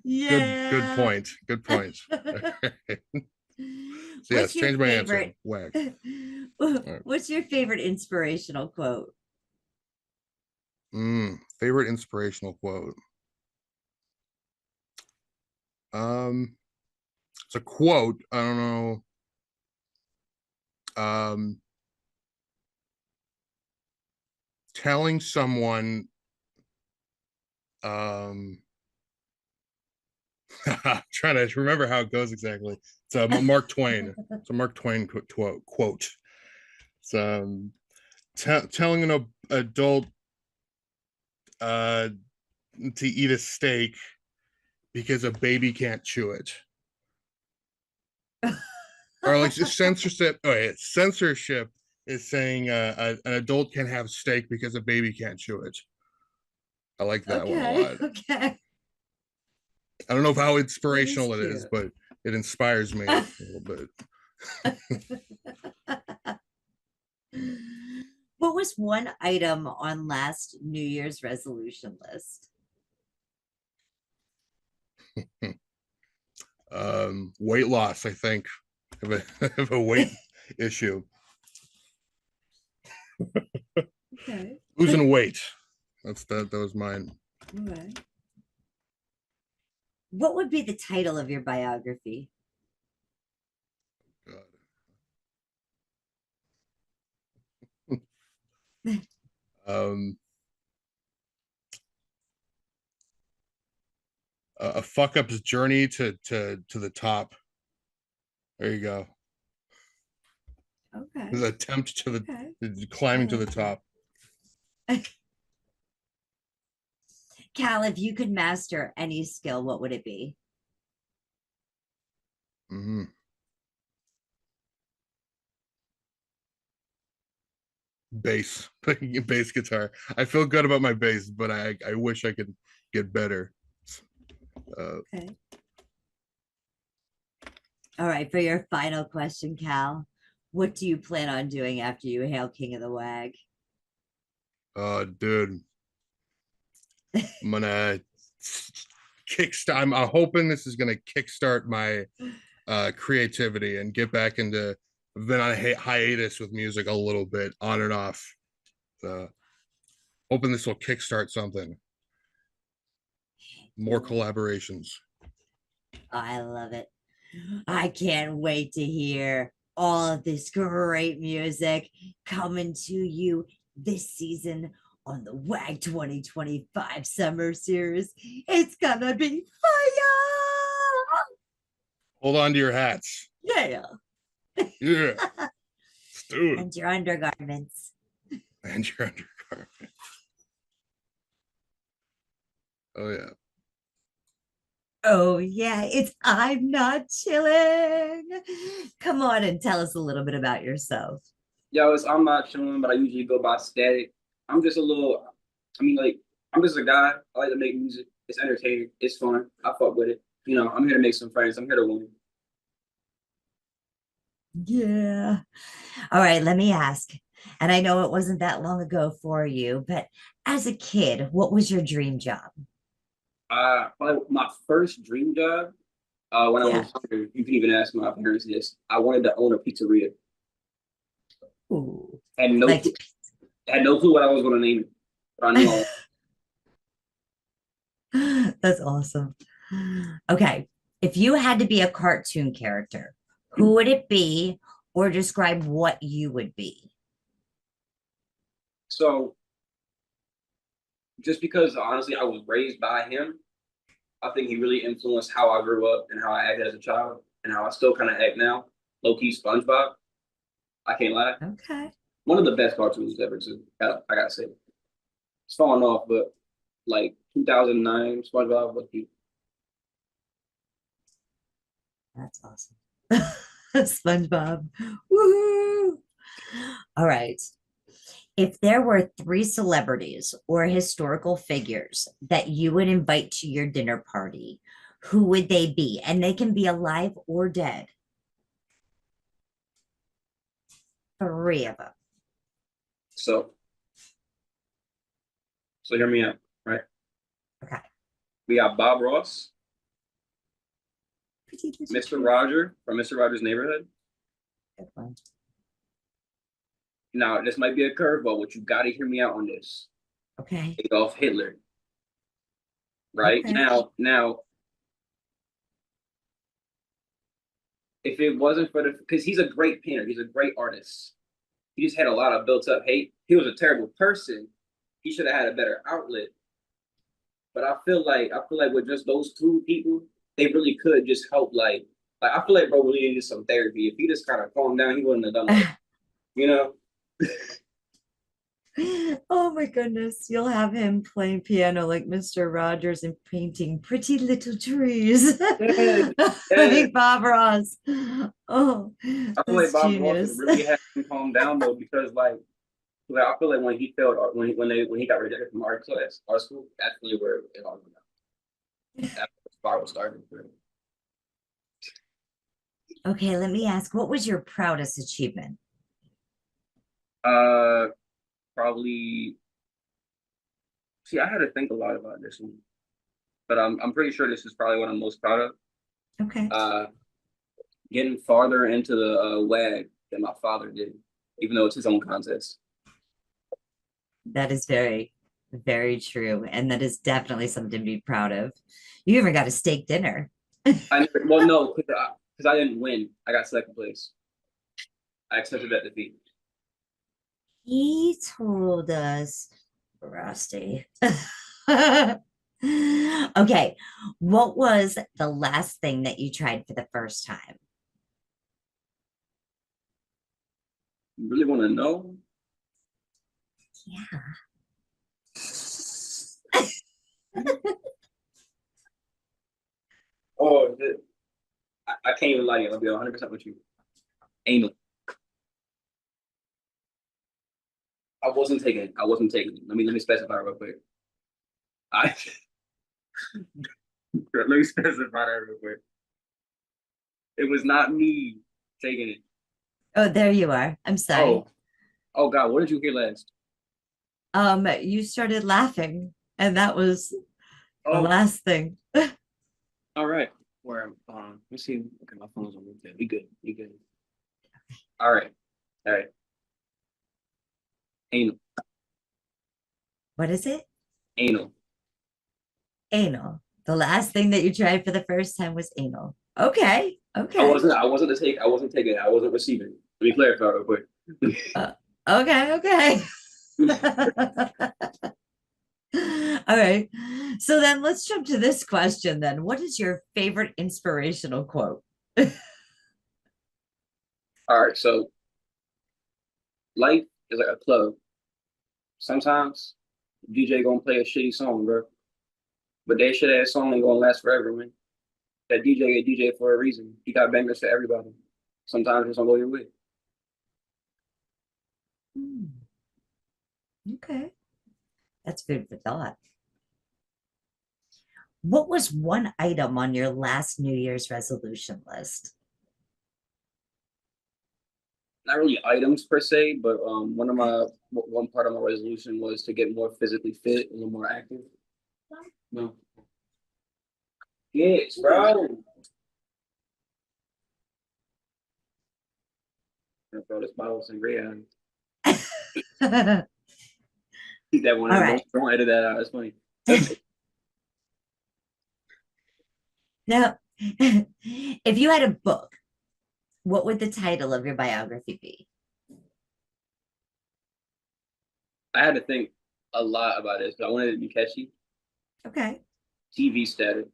Yeah. Good point. Good point. So yes, change my answer. WAG. What's your favorite inspirational quote? Favorite inspirational quote. It's a quote. I don't know. Telling someone trying to remember how it goes exactly. It's a Mark Twain. It's a Mark Twain quote. It's telling an adult to eat a steak because a baby can't chew it. Or like censorship. Oh, yeah, censorship is saying an adult can have steak because a baby can't chew it. I like that one a lot. Okay. I don't know how inspirational it is, cute. but it inspires me a little bit. What was one item on last New Year's resolution list? Weight loss, I think. I have a weight issue. Okay. Losing weight. That was mine. Okay. What would be the title of your biography? A fuck up's journey to the top. There you go. Okay. His attempt to the climbing to the top. Cal, if you could master any skill, what would it be? Bass. Bass guitar. I feel good about my bass, but I wish I could get better. Okay. All right, for your final question, Cal, what do you plan on doing after you hail King of the WAG? Dude, I'm gonna kickstart. I'm hoping this is gonna kickstart my creativity and get back into. I've been on a hiatus with music a little bit, on and off. Hoping this will kickstart something. More collaborations. Oh, I love it. I can't wait to hear all of this great music coming to you this season on the WAG 2025 Summer Series. It's gonna be fire! Hold on to your hats. Yeah. Yeah. Let's do it. And your undergarments. And your undergarment. Oh yeah. Oh, yeah, it's I'm Not Chilling. Come on and tell us a little bit about yourself. Yo, I'm not chilling, but I usually go by Static. I'm just a little, I mean, like, I'm just a guy. I like to make music. It's entertaining. It's fun. I fuck with it. You know, I'm here to make some friends. I'm here to win. Yeah. All right, let me ask. And I know it wasn't that long ago for you, but as a kid, what was your dream job? Probably my first dream job, when I was younger, you can even ask my parents this. I wanted to own a pizzeria. Ooh. Had no, Like- had no clue what I was going to name it, but I knew I That's awesome. Okay. If you had to be a cartoon character, who would it be or describe what you would be? So, just because honestly I was raised by him, I think he really influenced how I grew up and how I acted as a child and how I still kind of act now. Low key SpongeBob. I can't lie. Okay. One of the best cartoons ever too. I gotta say. It's falling off, but like 2009 SpongeBob was cute. That's awesome. SpongeBob. Woohoo! All right. If there were three celebrities or historical figures that you would invite to your dinner party, who would they be? And they can be alive or dead. Three of them. So hear me out, right? Okay. We got Bob Ross, Mr. Roger from Mr. Rogers' Neighborhood. Good one. Now, this might be a curveball, but you got to hear me out on this. Okay. Adolf Hitler. Right? Okay. Now, if it wasn't for because he's a great painter, he's a great artist. He just had a lot of built up hate. He was a terrible person. He should have had a better outlet. But I feel like with just those two people, they really could just help. Like I feel like bro really needed some therapy. If he just kind of calmed down, he wouldn't have done that. You know? Oh my goodness. You'll have him playing piano like Mr. Rogers and painting pretty little trees. Like Bob Ross. Oh, I feel like Bob Ross would really have him calm down though, because like I feel like when he failed when he got rejected from art school, that's really where it all went down. That's where the spiral started for him. Okay, let me ask, what was your proudest achievement? Probably. See, I had to think a lot about this one, but I'm pretty sure this is probably what I'm most proud of. Okay. Getting farther into the WAG than my father did, even though it's his own contest. That is very, very true. And that is definitely something to be proud of. You even got a steak dinner. Well, no, because I didn't win. I got second place. I accepted that defeat. He told us, Rusty. Okay, what was the last thing that you tried for the first time? You really want to know? Yeah. Oh, I can't even lie to you. I'll be 100% with you. Anal. I wasn't taking it. Let me specify real quick. Let me specify that real quick. It was not me taking it. Oh, there you are. I'm sorry. Oh God, what did you hear last? You started laughing, and that was the last thing. All right. Where let me see. Okay, my phone's on mute. Be good. Be good. All right. Anal. What is it? Anal. Anal. The last thing that you tried for the first time was anal. Okay. Okay. I wasn't taking it. I wasn't receiving. Let me clarify real quick. Okay. Okay. All right. So then let's jump to this question then. What is your favorite inspirational quote? All right, so life is like a club. Sometimes DJ gonna play a shitty song, bro. But that shit ass song ain't gonna last forever, man. That DJ a DJ for a reason. He got bangers for everybody. Sometimes it's gonna go your way. Okay. That's food for thought. What was one item on your last New Year's resolution list? Not really items per se, but one part of my resolution was to get more physically fit, a little more active. No. Yes, bro. I throw this bottle of sangria. Keep that one. All In. right. Don't edit that out. That's funny. Now, if you had a book, what would the title of your biography be? I had to think a lot about this, but I wanted it to be catchy. Okay. TV status.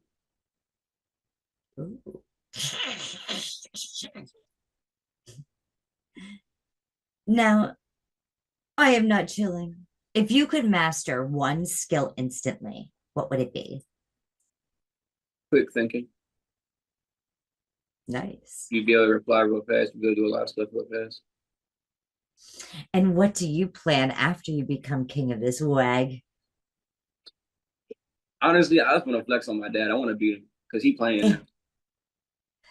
Ooh. Now, I am not chilling. If you could master one skill instantly, what would it be? Quick thinking. Nice. You'd be able to reply real fast. You'd be able to do a lot of stuff real fast. And what do you plan after you become king of this WAG? Honestly, I just want to flex on my dad. I want to beat him because he playing now.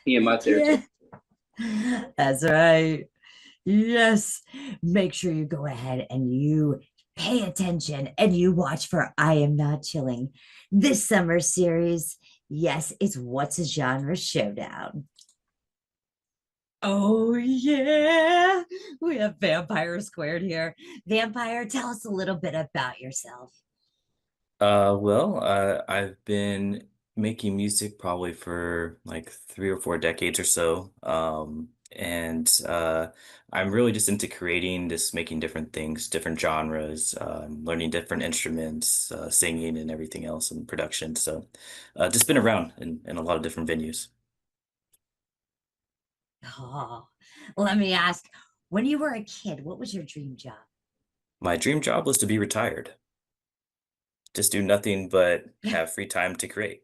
He in my territory. Yeah. That's right. Yes. Make sure you go ahead and you pay attention and you watch for I Am Not Chilling. This summer series, yes, it's What's a Genre Showdown. Oh, yeah. We have Vampire Squared here. Vampire, tell us a little bit about yourself. I've been making music probably for like 3 or 4 decades or so. I'm really just into creating, just making different things, different genres, learning different instruments, singing and everything else in production. So, just been around in a lot of different venues. Oh, let me ask, when you were a kid, what was your dream job? My dream job was to be retired. Just do nothing but have free time to create.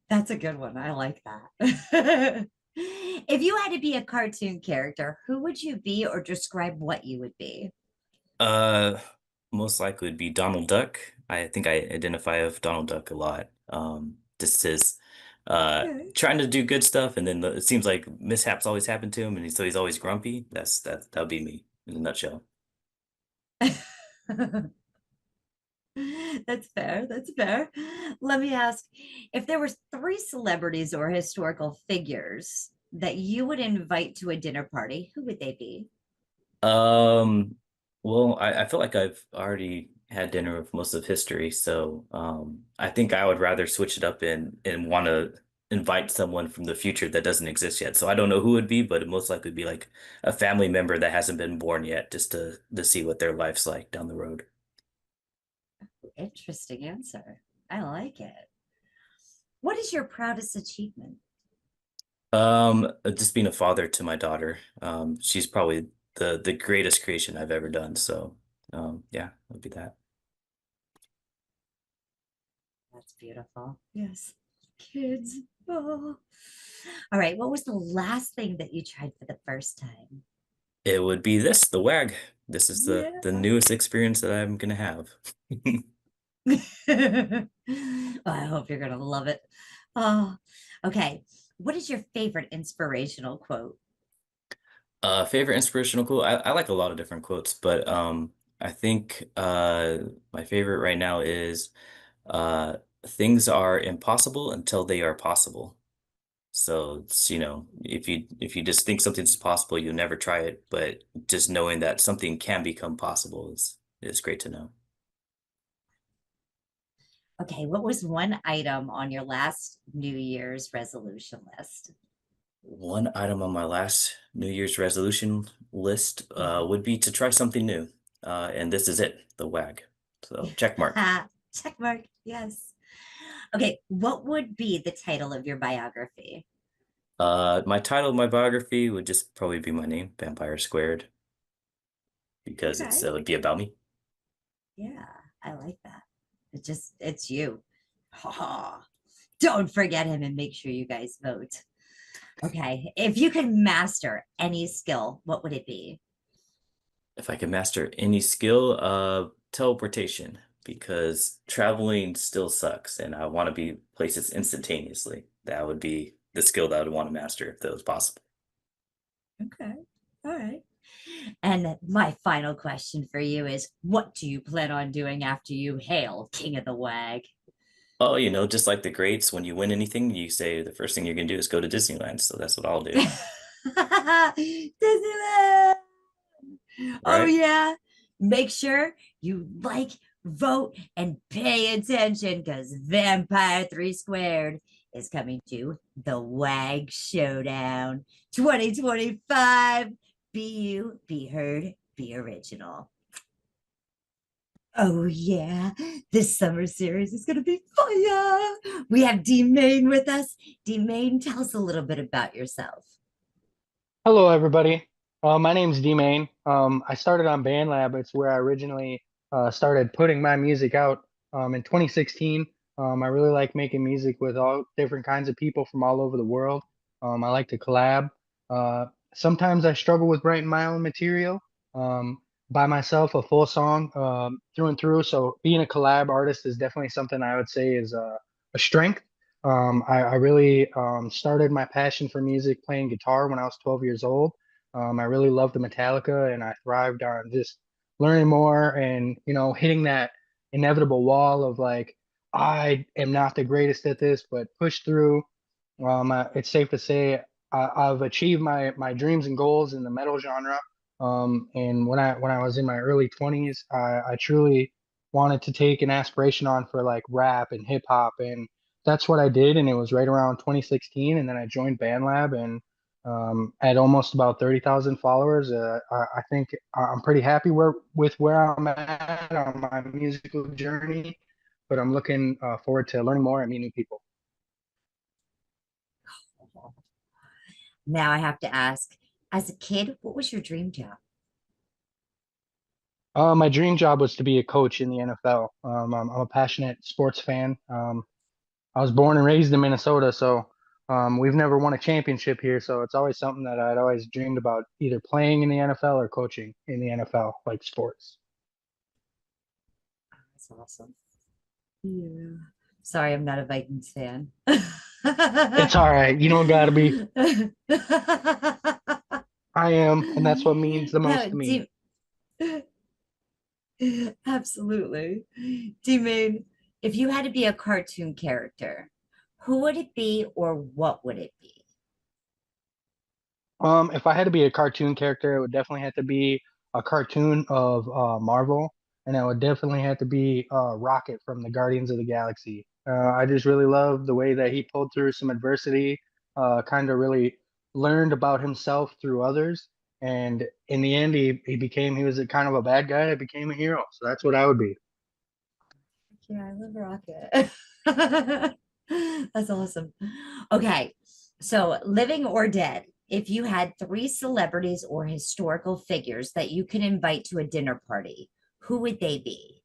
That's a good one. I like that. If you had to be a cartoon character, who would you be or describe what you would be? Uh, Most likely would be Donald Duck. I think I identify with Donald Duck a lot. Just his Okay. trying to do good stuff, and then it seems like mishaps always happen to him, and he's always grumpy. That would be me in a nutshell. That's fair. That's fair. Let me ask, if there were three celebrities or historical figures that you would invite to a dinner party, who would they be? Um, I feel like I've already had dinner with most of history, so I think I would rather switch it up and want to invite someone from the future that doesn't exist yet. So I don't know who it would be, but it most likely be like a family member that hasn't been born yet, just to see what their life's like down the road. Interesting answer. I like it. What is your proudest achievement? Just being a father to my daughter. She's probably the greatest creation I've ever done. So, yeah, it'd be that. That's beautiful. Yes. Kids. Oh. All right. What was the last thing that you tried for the first time? It would be this, the WAG. This is Yeah. the newest experience that I'm gonna have. Well, I hope you're gonna love it. Oh, okay. What is your favorite inspirational quote? Favorite inspirational quote? I like a lot of different quotes, but I think my favorite right now is uh, things are impossible until they are possible. So it's, if you just think something's possible, you'll never try it, but just knowing that something can become possible is great to know. Okay, what was one item on your last New Year's resolution list? One item on my last New Year's resolution list would be to try something new. And this is it, the WAG. So check mark. Check mark, yes. Okay, what would be the title of your biography? My title of my biography would just probably be my name, Vampire Squared, because it Okay. would be about me. Yeah, I like that. It's you. Don't forget him and make sure you guys vote. Okay, if you could master any skill, what would it be? If I could master any skill, teleportation, because traveling still sucks and I want to be places instantaneously. That would be the skill that I would want to master if that was possible. Okay, all right. And my final question for you is, what do you plan on doing after you hail King of the WAG? Oh, just like the greats, when you win anything, you say the first thing you're gonna do is go to Disneyland. So that's what I'll do. Disneyland! Oh, Right? yeah. Make sure you like, vote, and pay attention because Vampire 3 Squared is coming to the WAG Showdown 2025. Be you, be heard, be original. Oh, yeah. This summer series is going to be fire. We have D Main with us. D Main, tell us a little bit about yourself. Hello, everybody. My name's D-Main. I started on BandLab. It's where I originally started putting my music out in 2016. I really like making music with all different kinds of people from all over the world. I like to collab. Sometimes I struggle with writing my own material by myself, a full song through and through. So being a collab artist is definitely something I would say is a strength. I really started my passion for music playing guitar when I was 12 years old. I really loved the Metallica and I thrived on just learning more and, hitting that inevitable wall of like, I am not the greatest at this, but push through. It's safe to say I've achieved my dreams and goals in the metal genre. And when I was in my early 20s, I truly wanted to take an aspiration on for like rap and hip hop, and that's what I did. And it was right around 2016, and then I joined BandLab, and at almost about 30,000 followers, I think I'm pretty happy with where I'm at on my musical journey. But I'm looking forward to learning more and meeting new people. Now I have to ask, as a kid, what was your dream job? My dream job was to be a coach in the NFL. I'm a passionate sports fan. I was born and raised in Minnesota, so we've never won a championship here. So it's always something that I'd always dreamed about, either playing in the NFL or coaching in the NFL, like sports. That's awesome. Yeah. Sorry, I'm not a Vikings fan. It's all right. You don't gotta be. I am, and that's what means the most No, to me. absolutely. D-Main, if you had to be a cartoon character, who would it be or what would it be? If I had to be a cartoon character, it would definitely have to be a cartoon of Marvel, and it would definitely have to be Rocket from the Guardians of the Galaxy. I just really love the way that he pulled through some adversity, kind of really learned about himself through others, and in the end, he was a kind of a bad guy that became a hero. So that's what I would be. Yeah, I love Rocket. That's awesome. Okay, so living or dead, if you had three celebrities or historical figures that you could invite to a dinner party, who would they be?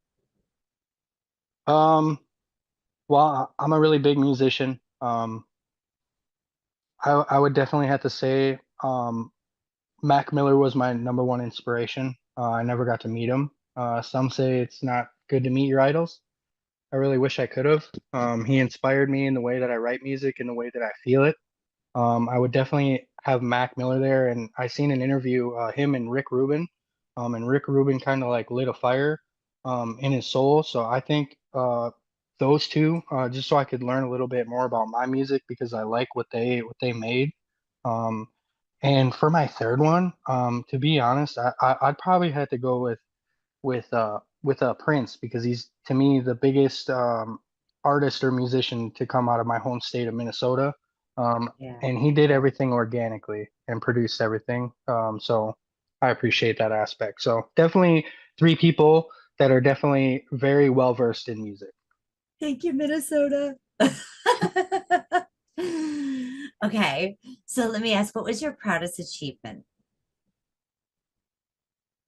Um, well, I'm a really big musician. I would definitely have to say Mac Miller was my number one inspiration. I never got to meet him. Some say it's not good to meet your idols. I really wish I could have. He inspired me in the way that I write music and the way that I feel it. I would definitely have Mac Miller there. And I seen an interview, him and Rick Rubin, and Rick Rubin kind of like lit a fire in his soul. So I think those two, just so I could learn a little bit more about my music because I like what they made. Um, and for my third one, to be honest, I'd probably have to go with Prince because he's to me the biggest artist or musician to come out of my home state of Minnesota. Yeah. And he did everything organically and produced everything. So I appreciate that aspect. So definitely three people that are definitely very well versed in music. Thank you, Minnesota. Okay, so let me ask, what was your proudest achievement?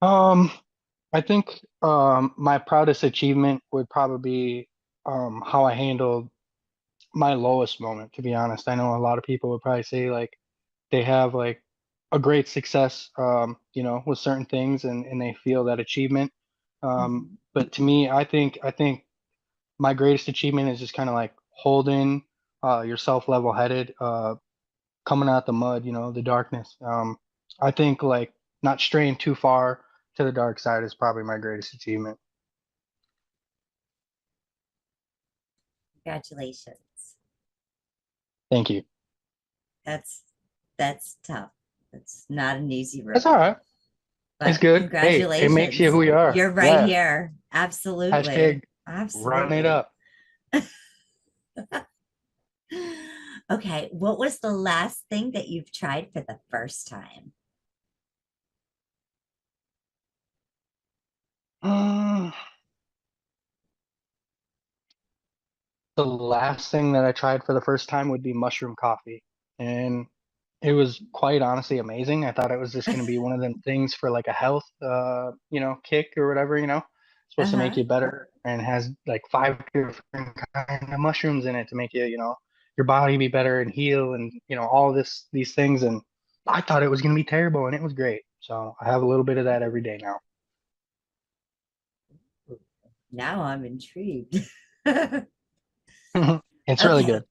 I think my proudest achievement would probably be how I handled my lowest moment, to be honest. I know a lot of people would probably say like they have like a great success with certain things and they feel that achievement. But to me, I think my greatest achievement is just kind of like holding yourself level headed, coming out the mud, the darkness. I think like not straying too far to the dark side is probably my greatest achievement. Congratulations. Thank you. That's tough. That's not an easy road. That's all right. It's But good. Hey, it makes you congratulations. who you are. You're right Yeah. here. Absolutely. Hashtag run it Absolutely. up. Okay, what was the last thing that you've tried for the first time? The last thing that I tried for the first time would be mushroom coffee. And it was quite honestly amazing. I thought it was just going to be one of them things for like a health, kick or whatever, supposed to make Uh-huh. you better and has like 5 different kind of mushrooms in it to make you, your body be better and heal and, all these things. And I thought it was going to be terrible and it was great. So I have a little bit of that every day now. Now I'm intrigued. It's really good.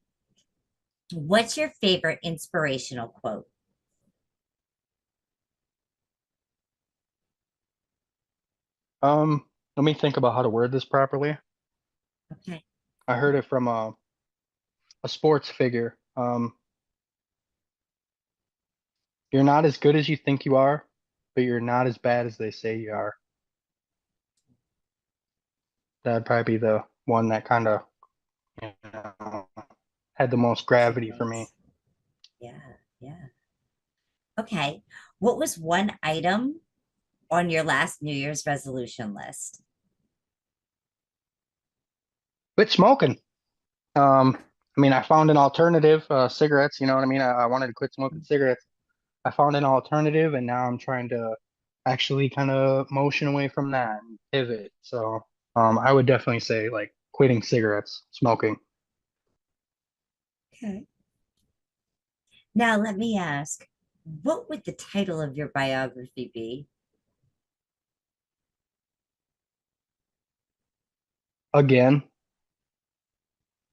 What's your favorite inspirational quote? Let me think about how to word this properly. Okay. I heard it from a sports figure. You're not as good as you think you are, but you're not as bad as they say you are. That'd probably be the one that kind of had the most gravity for me. Yeah, yeah. Okay. What was one item on your last New Year's resolution list? Quit smoking. I found an alternative, cigarettes, you know what I mean? I wanted to quit smoking cigarettes. I found an alternative and now I'm trying to actually kind of motion away from that and pivot. So I would definitely say like quitting cigarettes, smoking. Okay. Now let me ask, what would the title of your biography be? Again,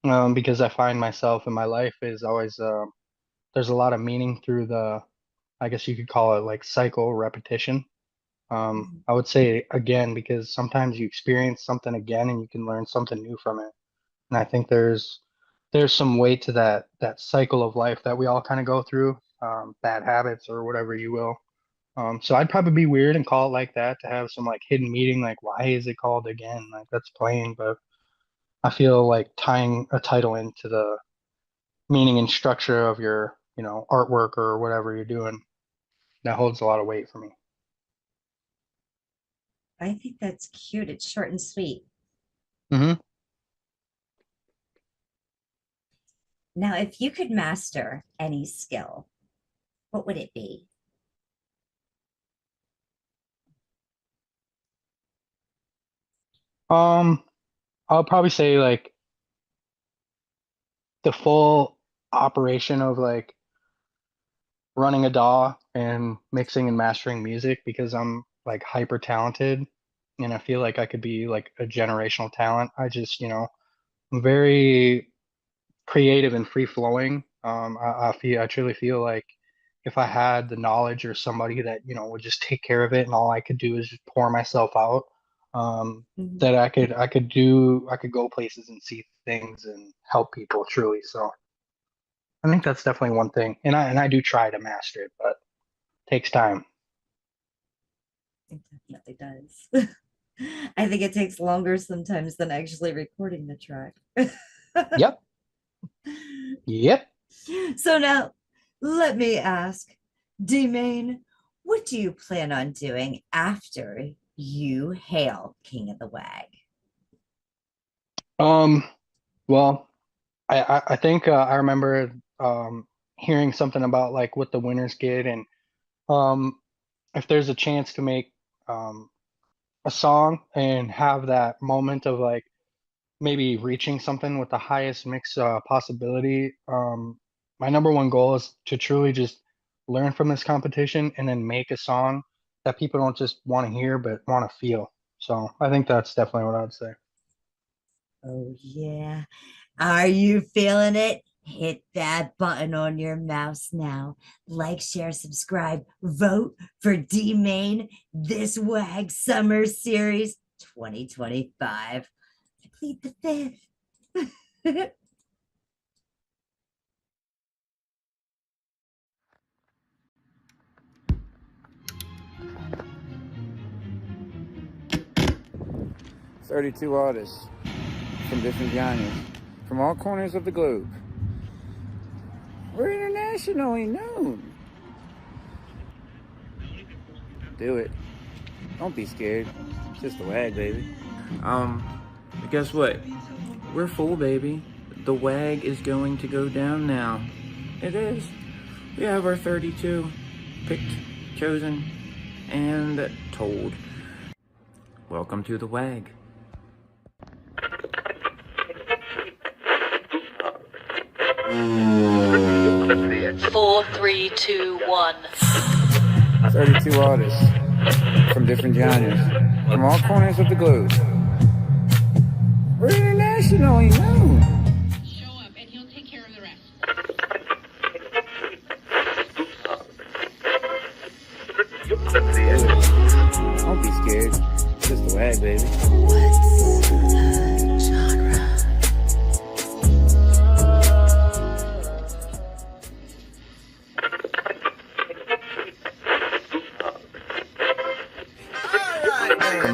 because I find myself in my life is always there's a lot of meaning through I guess you could call it like cycle repetition. I would say again because sometimes you experience something again and you can learn something new from it. And I think there's some weight to that cycle of life that we all kind of go through, bad habits or whatever you will. So I'd probably be weird and call it like that to have some like hidden meaning, like why is it called again? Like that's plain, but I feel like tying a title into the meaning and structure of your, artwork or whatever you're doing, that holds a lot of weight for me. I think that's cute. It's short and sweet. Mm-hmm. Now, if you could master any skill, what would it be? Um, I'll probably say like the full operation of like running a DAW and mixing and mastering music because I'm like hyper talented and I feel like I could be like a generational talent. I just, I'm very creative and free flowing. I truly feel like if I had the knowledge or somebody that, would just take care of it and all I could do is just pour myself out, that I could go places and see things and help people truly. So I think that's definitely one thing. And I do try to master it, but it takes time. It definitely does. I think it takes longer sometimes than actually recording the track. Yep. Yep. So now let me ask, D-Main, what do you plan on doing after you hail King of the WAG? Well, I think I remember hearing something about like what the winners get, and if there's a chance to make a song and have that moment of like maybe reaching something with the highest mix possibility. My number one goal is to truly just learn from this competition and then make a song that people don't just want to hear but want to feel. So I think that's definitely what I'd say. Oh, yeah. Are you feeling it? Hit that button on your mouse now. Like, share, subscribe, vote for D-Main this WAG Summer Series 2025. I plead the fifth. "32 artists from different genres, from all corners of the globe. We're internationally known. Do it. Don't be scared. It's just the WAG, baby." Guess what? We're full, baby. The WAG is going to go down now. It is. We have our 32 picked, chosen, and told. Welcome to the WAG. Four, three, two, one. 32 artists from different genres, from all corners of the globe. We're internationally known. Show up and he'll take care of the rest. Don't be scared. It's just the WAG, baby.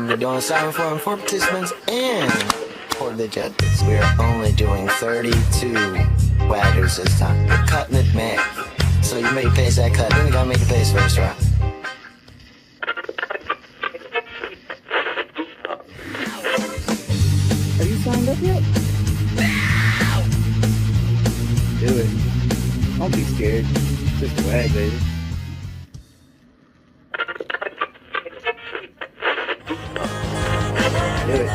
We're doing silent form for participants and for the judges. We are only doing 32 waggers this time. We're cutting it, man. So you make pace that cut, then you gotta make a pace first, right? Have you signed up yet? Do it. Don't be scared. It's just the WAG, baby. Do it.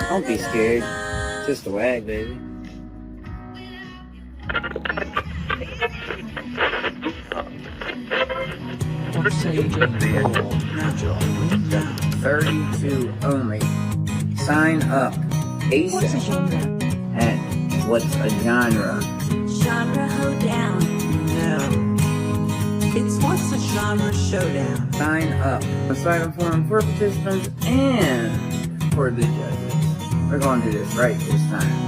Don't be scared. It's just the WAG, baby. Don't say Natural. 32 only. Sign up ASAP at What's a Genre? Genre hoedown. No. It's What's a Genre Showdown. Sign up. A silent form for participants and for the judges. We're going to do this right this time.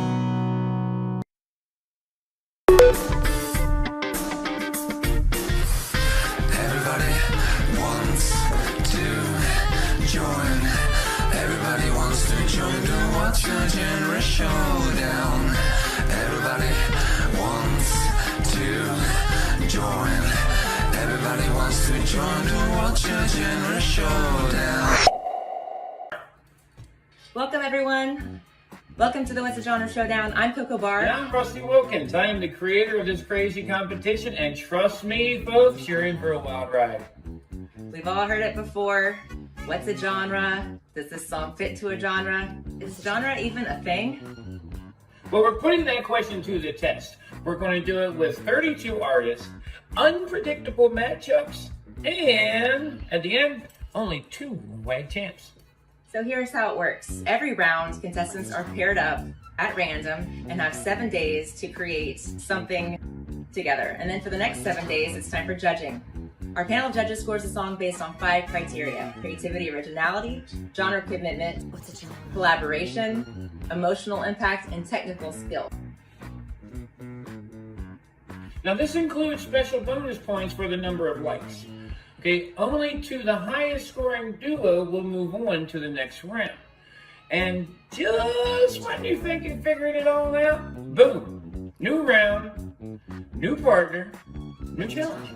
Everybody wants to join. Everybody wants to join the What's Your Genre Showdown. Everybody wants to join. Everybody wants to join the What's Your Genre Showdown. Welcome, everyone. Welcome to the What's a Genre Showdown. I'm Coco Barr. And I'm Rusty Wilkins. I am the creator of this crazy competition, and trust me, folks, you're in for a wild ride. We've all heard it before. What's a genre? Does this song fit to a genre? Is genre even a thing? Well, we're putting that question to the test. We're going to do it with 32 artists, unpredictable matchups, and at the end, only 2 WAG champs. So here's how it works. Every round, contestants are paired up at random and have 7 days to create something together. And then for the next 7 days, it's time for judging. Our panel of judges scores a song based on 5 criteria: creativity, originality, genre commitment, collaboration, emotional impact, and technical skill. Now, this includes special bonus points for the number of likes. Okay, only to the highest scoring duo will move on to the next round. And just when you think you figured it all out, boom, new round, new partner, new challenge.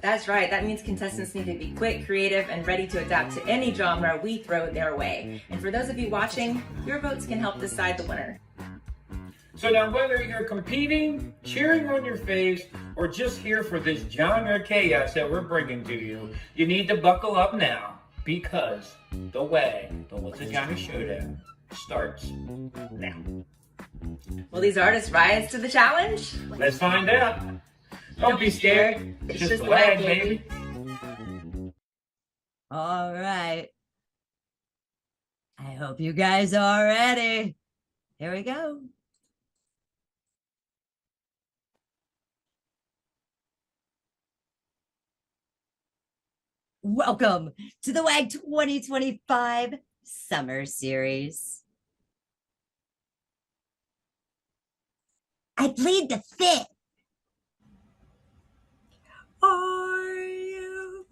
That's right. That means contestants need to be quick, creative, and ready to adapt to any genre we throw their way. And for those of you watching, your votes can help decide the winner. So now whether you're competing, cheering on your face, or just here for this genre chaos that we're bringing to you, you need to buckle up now because the WAG, the What's a Genre Showdown, starts now. Will these artists rise to the challenge? Let's find out. Don't be scared. It's just the WAG, baby. All right. I hope you guys are ready. Here we go. Welcome to the WAG 2025 Summer Series. I plead the fifth. Are you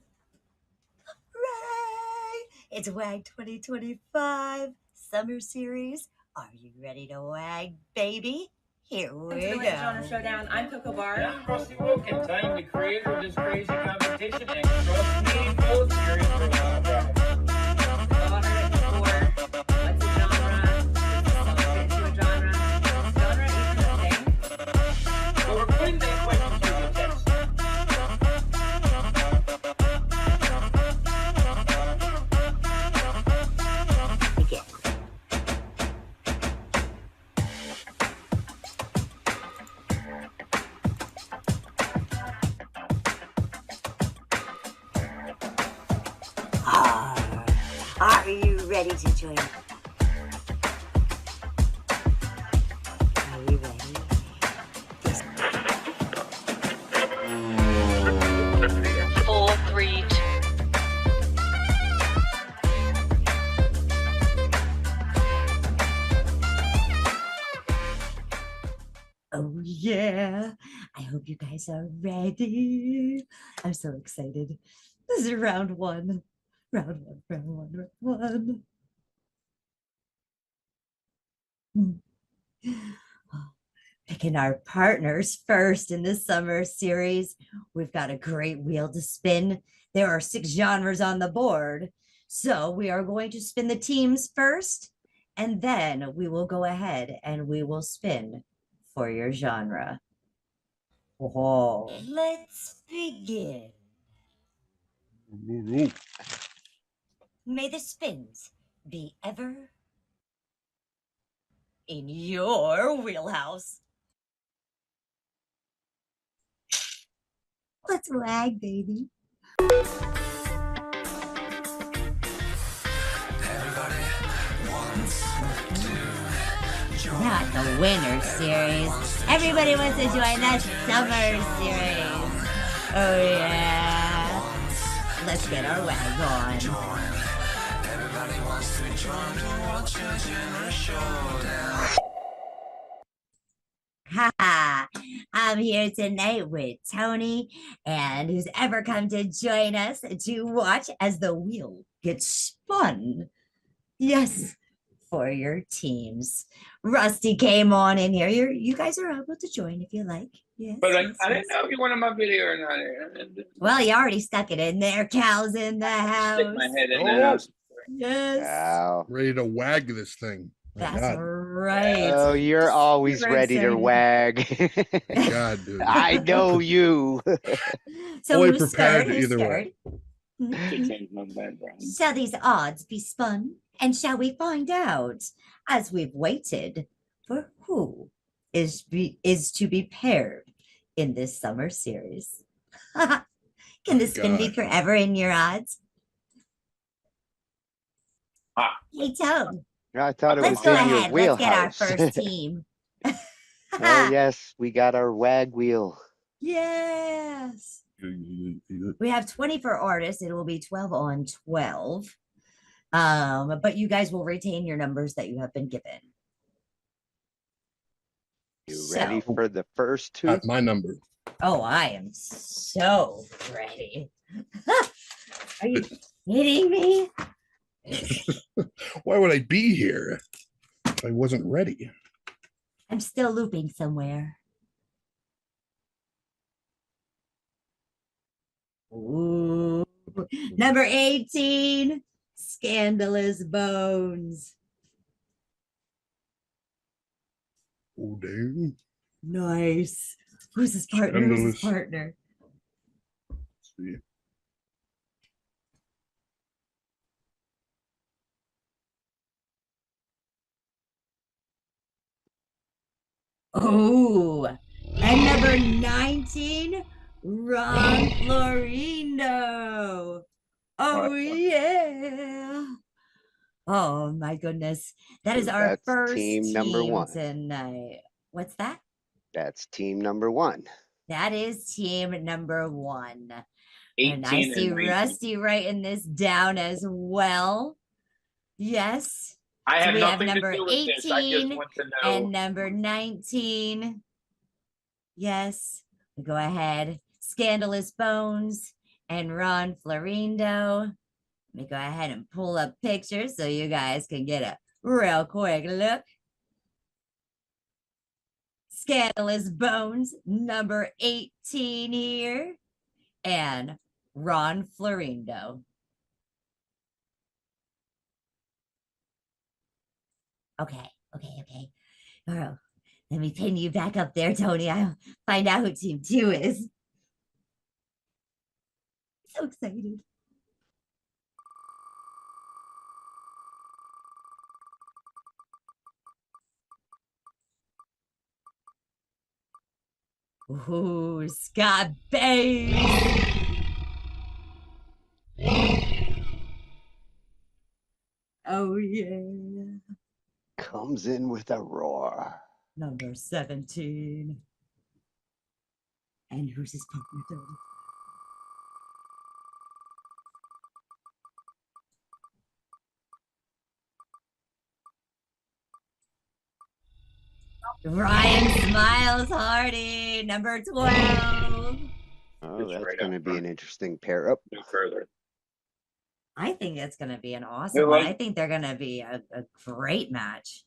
ready? It's WAG 2025 Summer Series. Are you ready to WAG, baby? Here we go. Genre Showdown. I'm Coco Bar. And I'm Rusty Wilkins. I am the creator of this crazy competition, and trust me, folks, you're in for a wild ride. We've all heard it before. What's a genre? Does a song fit into a genre? Is genre even a thing? Well, we're putting that question to the test. Are you ready to join? Are you ready? 4, 3, 2. Oh yeah. I hope you guys are ready. I'm so excited. This is round one. Round one. Picking our partners first in this summer series. We've got a great wheel to spin. There are 6 genres on the board. So we are going to spin the teams first, and then we will go ahead and we will spin for your genre. Oh. Let's begin. May the spins be ever in your wheelhouse. Let's WAG, baby. Not the winter series. Everybody wants to join the summer series. Oh yeah. Let's get our WAG on. Everybody wants to join to watch a genre showdown. Ha! I'm here tonight with Tony, and who's ever come to join us to watch as the wheel gets spun. Yes, for your teams. Rusty came on in here. You guys are able to join if you like. Yes. But yes, I yes. didn't know if you wanted my video or not. Well, you already stuck it in there. Cal's in the house. Stick my head in there. Yes. Wow. Ready to WAG this thing. My That's God. right. Oh, you're always Super ready to excited. WAG. God, dude. I know you. So Fully who's prepared scared? Who's either way. scared? Shall these odds be spun? And shall we find out as we've waited for who is to be paired in this summer series? Can this spin be God. forever in your odds? Hey, Toad. I thought it Let's was go in your ahead. Let's get our wheelhouse. first team. Oh, yes, we got our WAG wheel. Yes. We have 24 artists. It will be 12 on 12. But you guys will retain your numbers that you have been given. You ready for the first two? My number. Oh, I am so ready. Are you kidding me? Why would I be here if I wasn't ready? I'm still looping somewhere. Ooh. Number 18, Scandalous Bones. Oh, dang. Nice. Who's his partner? Who's his Scandalous. partner? Let's see. Oh, and number 19, Ron Florindo. Oh, yeah. Oh, my goodness. That is our That's first team number one. tonight. What's that? That's team number one. That is team number one. 18 And I see 19. Rusty writing this down as well. Yes. I So have we have nothing to number do with this. I just 18 want to know. and number 19. Yes. We go ahead. Scandalous Bones and Ron Florindo. Let me go ahead and pull up pictures so you guys can get a real quick look. Scandalous Bones, number 18 here. And Ron Florindo. Okay. All right. Let me pin you back up there, Tony. I'll find out who team 2 is. So excited. Ooh, Scott Bass. Oh, yeah. Comes in with a roar. Number 17. And who's his partner, Tony? Ryan Smiles Hardy, number 12. Oh, that's going to be an interesting pair up. Further. I think it's going to be an awesome one. I think they're going to be a great match.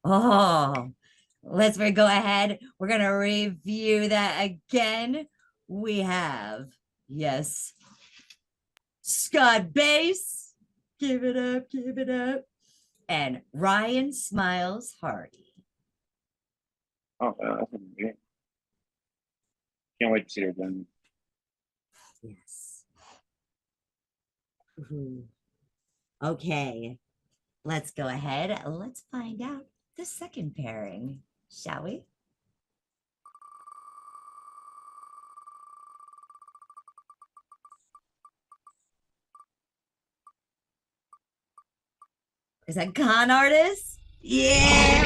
Oh, let's go ahead. We're going to review that again. We have, yes, Scott Bass. Give it up, give it up. And Ryan Smiles Hardy. Oh, that's great. Can't wait to see it again. Yes. Ooh. Okay, let's go ahead. Let's find out the second pairing, shall we? Is that Con Artist? Yeah.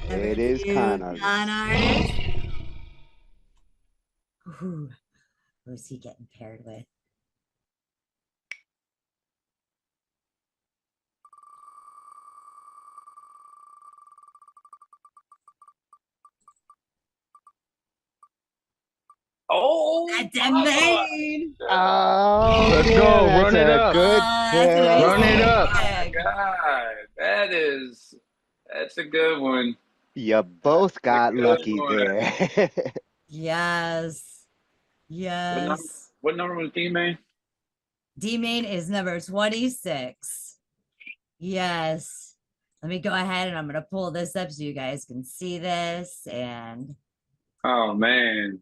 It is Con Artist. Con Artist. Ooh, who's he getting paired with? Oh, that's a main. Oh, let's yeah, go. that's Run it a up. good pair up. Run it up. Oh my God, that's a good one. You both got good lucky one. there. Yes. Yes. What number was D-Main? D-Main is number 26. Yes. Let me go ahead and I'm going to pull this up so you guys can see this. And Oh man,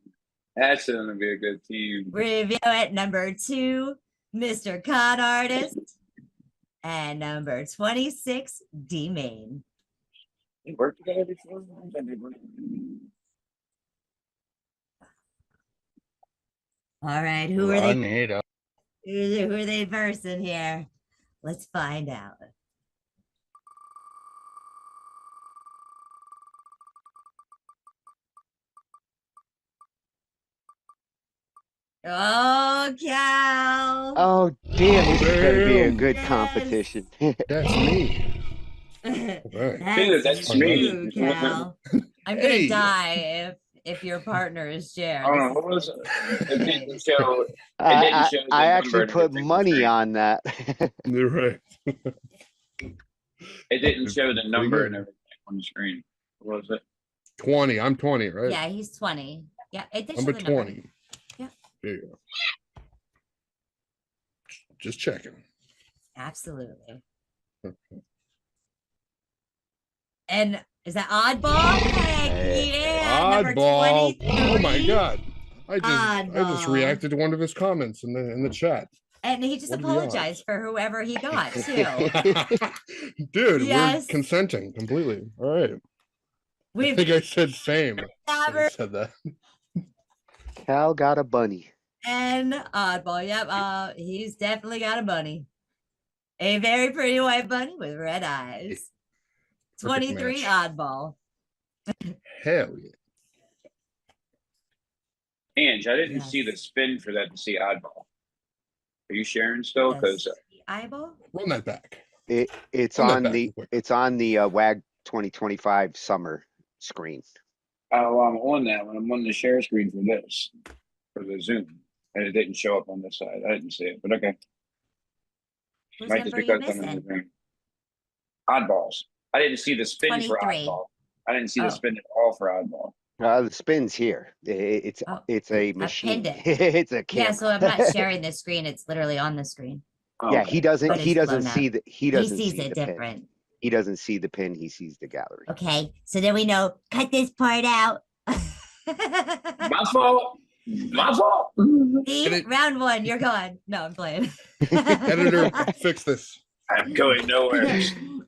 that's gonna be a good team. review it. Number 2, Mr. Con Artist. And number 26, D-Main. They worked together before. All right, who are Run they? it up. Who are they versing here? Let's find out. Oh, Cal. Oh, damn, this is going to be a good competition. That's me. Dude, that's me. you, Cal. I'm Hey. gonna die if your partner is Jer. Oh, This no, is what was it? It great. didn't show. It I didn't show the I number actually and put everything on the money screen. on that. You're right. It didn't show the Pretty number and good. everything on the screen. What was it? 20. I'm 20, right? Yeah, he's 20. Yeah, it did show Number the number. 20. Yeah. There you go. Just checking. Absolutely. And is that oddball? Heck yeah, number Oddball. 23. Oh my god. I just Oddball. reacted to one of his comments in the chat. And he just What are the odds? apologized for whoever he got too. Dude, Yes. we're consenting completely. All right. I We've think I said same when I never said that. Cal got a bunny. and oddball. Yep. He's definitely got a bunny. A very pretty white bunny with red eyes. Perfect 23 match. oddball. Hell yeah. Ange, I didn't see the spin for that to see oddball. Are you sharing still? Because Eyeball? Run that back. It's Run that on back the real quick. WAG 2025 summer screen. oh, I'm on that one. I'm on the share screen for this, for the Zoom, and it didn't show up on this side. I didn't see it, but okay. Whose Might just number are you because I'm in the missing? Zoom. Oddballs. I didn't see the spin for 23. oddball. I didn't see the Oh. spin at all for oddball. The spin's here. It's Oh, a I machine. pinned it. It's a Yeah, camera. so I'm not sharing the screen. It's literally on the screen. Oh, Yeah, okay. he doesn't. But He it's doesn't blown see up. the. He He doesn't sees see it the pin. different. He doesn't see the pin. He sees the gallery. Okay, so then we know, cut this part out. My fault. My fault. See, round one, you're gone. No, I'm playing. Editor, fix this. I'm going nowhere.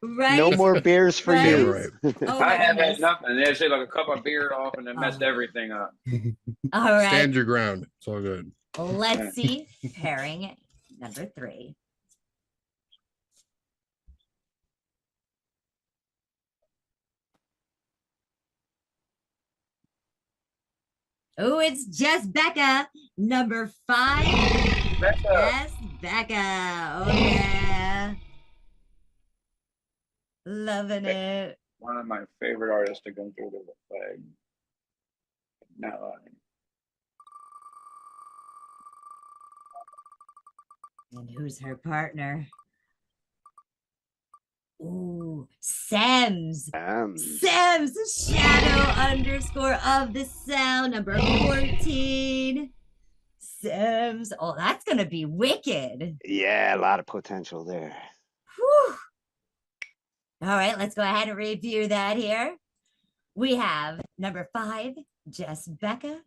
Right? No more beers for Right? you. Right. Oh I my have had goodness. nothing. They say like a cup of beer off and it messed everything up. All right. Stand your ground. It's all good. Let's see pairing number 3. Oh, it's just Becca, number 5. Becca. Yes, Becca. Oh yeah. Loving it. One of my favorite artists to go through the flag. Not lying. And who's her partner? Ooh, Sems. Sems, shadow underscore of the sound, number 14. Sems. Oh, that's gonna be wicked. Yeah, a lot of potential there. Whew. All right, let's go ahead and review that here. We have number 5, just Becca.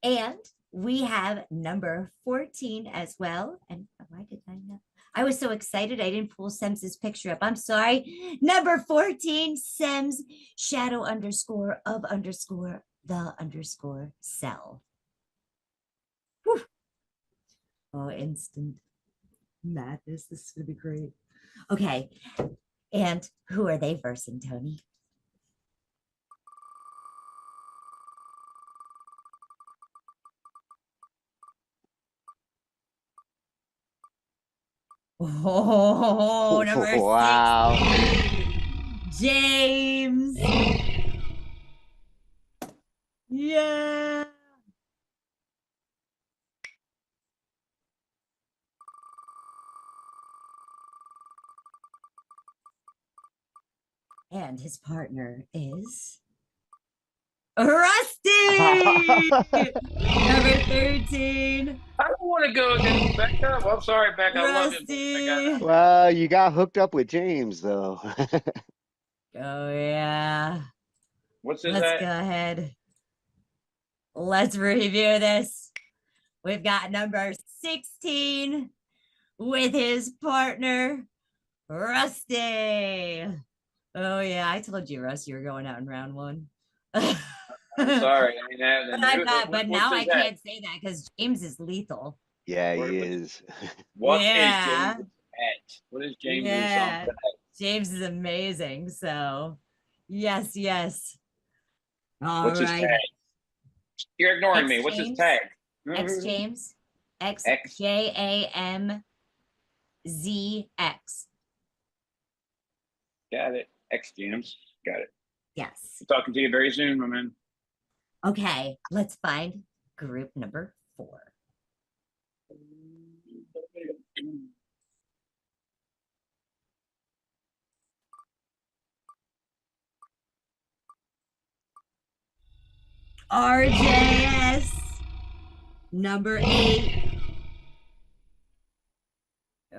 And we have number 14 as well. And why did I not? I was so excited I didn't pull Sems's picture up. I'm sorry. Number 14, Sems, shadow underscore of underscore the underscore cell. Whew. Oh, instant madness. This is going to be great. Okay. And who are they versing, Tony? Oh, number Wow. 16. James. Yeah. And his partner is Rusty. Number 13. I don't want to go against Becca. Well, I'm sorry, Becca. I love you. Rusty. Well, you got hooked up with James, though. Oh, yeah. What's his Let's at? go ahead. Let's review this. We've got number 16 with his partner, Rusty. Oh, yeah. I told you, Russ, you were going out in round 1. I'm sorry. I mean, But I'm not. But now I his at? can't say that because James is lethal. Yeah, he is. What is Yeah. James at? What is James' Yeah. song? James is amazing. So, yes, yes. All What's his right. tag? You're ignoring me. X What's his James? tag? X James. X. XJAMZX. Got it. X James. Got it. Yes. Talking to you very soon, my man. Okay, let's find group number 4. RJS number 8.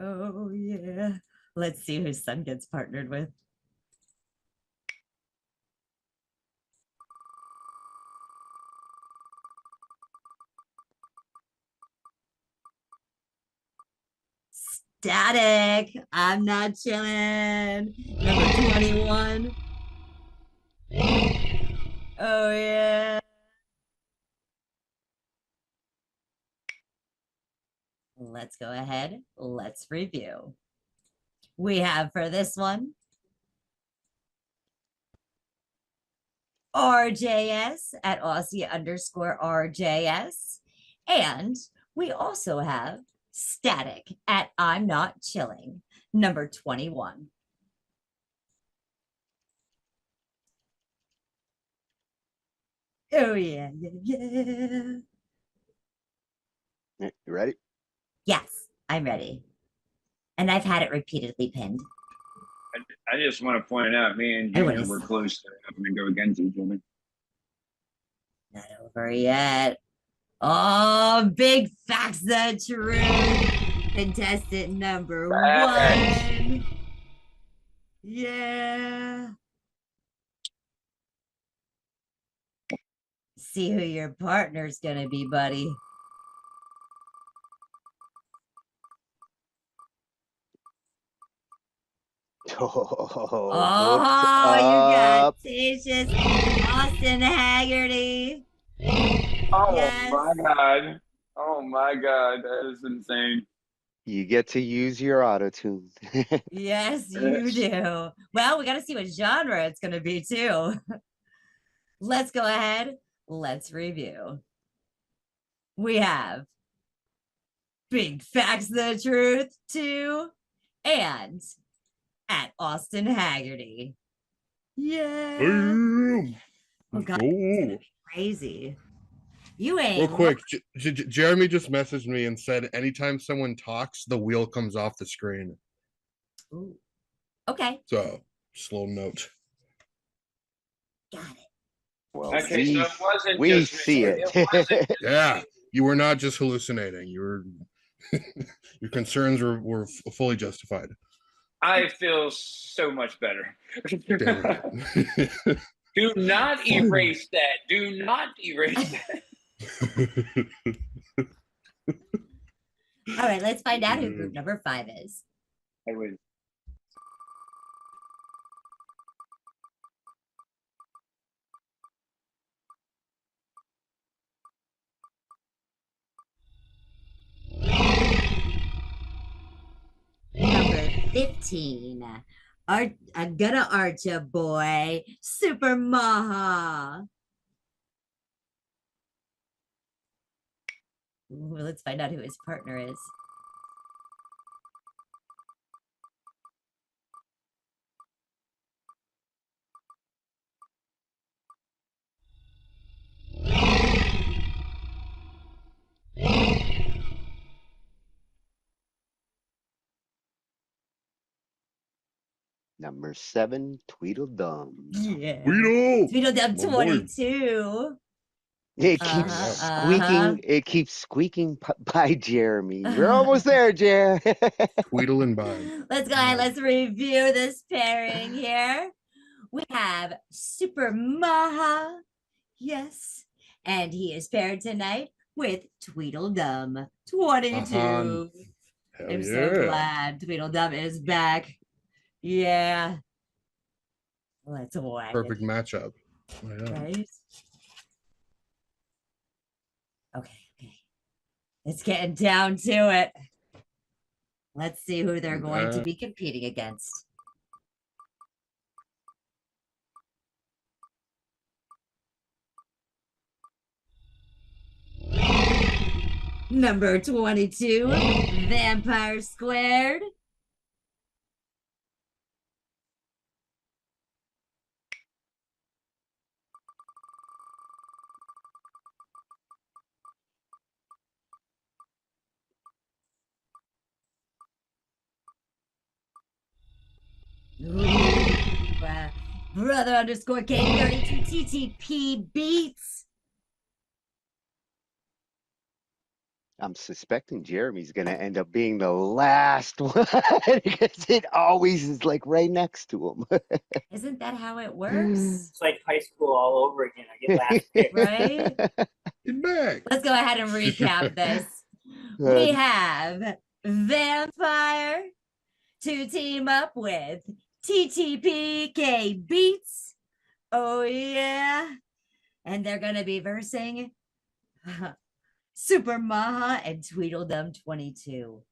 Oh yeah. Let's see who Sun gets partnered with. Static. I'm not chilling. Number 21. Oh yeah. Let's go ahead. Let's review. We have for this one RJS at Aussie_RJS. And we also have Static at I'm Not Chilling, number 21. Oh, yeah, yeah. You ready? Yes, I'm ready. And I've had it repeatedly pinned. I just want to point out, me and Junior were close to having to go against each other. Not over yet. Oh, big facts, the truth. Contestant number 1. Yeah. See who your partner's gonna be, buddy. Oh, you got up. Tatius Austin Haggerty. Oh Yes. my God. Oh my God. That is insane. You get to use your auto tune. Yes, you do. Well, we got to see what genre it's going to be, too. Let's go ahead. Let's review. We have Big Facts, the Truth 2 and at Austin Haggerty. Yeah. Boom. Oh, God. Go. It's gonna be crazy. You ain't. Real quick, Jeremy just messaged me and said anytime someone talks, the wheel comes off the screen. Ooh. Okay. So, slow note. Got it. Well, Okay, so it wasn't we just see me. it. wasn't just Yeah, you were not just hallucinating. You were your concerns were fully justified. I feel so much better. Damn right. Do not erase that. Do not erase that. All right, let's find out who group number 5 is. I win. Number 15. I'm gonna arch a boy. Super Maha. Ooh, let's find out who his partner is. Number 7, Tweedledum. Yeah. Tweedle. Tweedledum My boy. 22. It keeps squeaking. It keeps squeaking by Jeremy. We're almost there, Jer. Tweedling by. Let's go ahead. Let's review this pairing here. We have Super Maha. Yes. And he is paired tonight with Tweedledum 22. Hell I'm yeah. so glad Tweedledum is back. Yeah. Let's wag Perfect it. matchup. Oh, yeah. Right? Okay. It's getting down to it. Let's see who they're going to be competing against. Number 22, Vampire Squared. Ooh, brother underscore K32 TTP beats. I'm suspecting Jeremy's gonna end up being the last one because it always is like right next to him. Isn't that how it works? It's like high school all over again. I get last pick. Right? Get back. Let's go ahead and recap this. We have Vampire to team up with TTPK Beats. Oh, yeah. And they're going to be versing Super Maha and Tweedledum 22.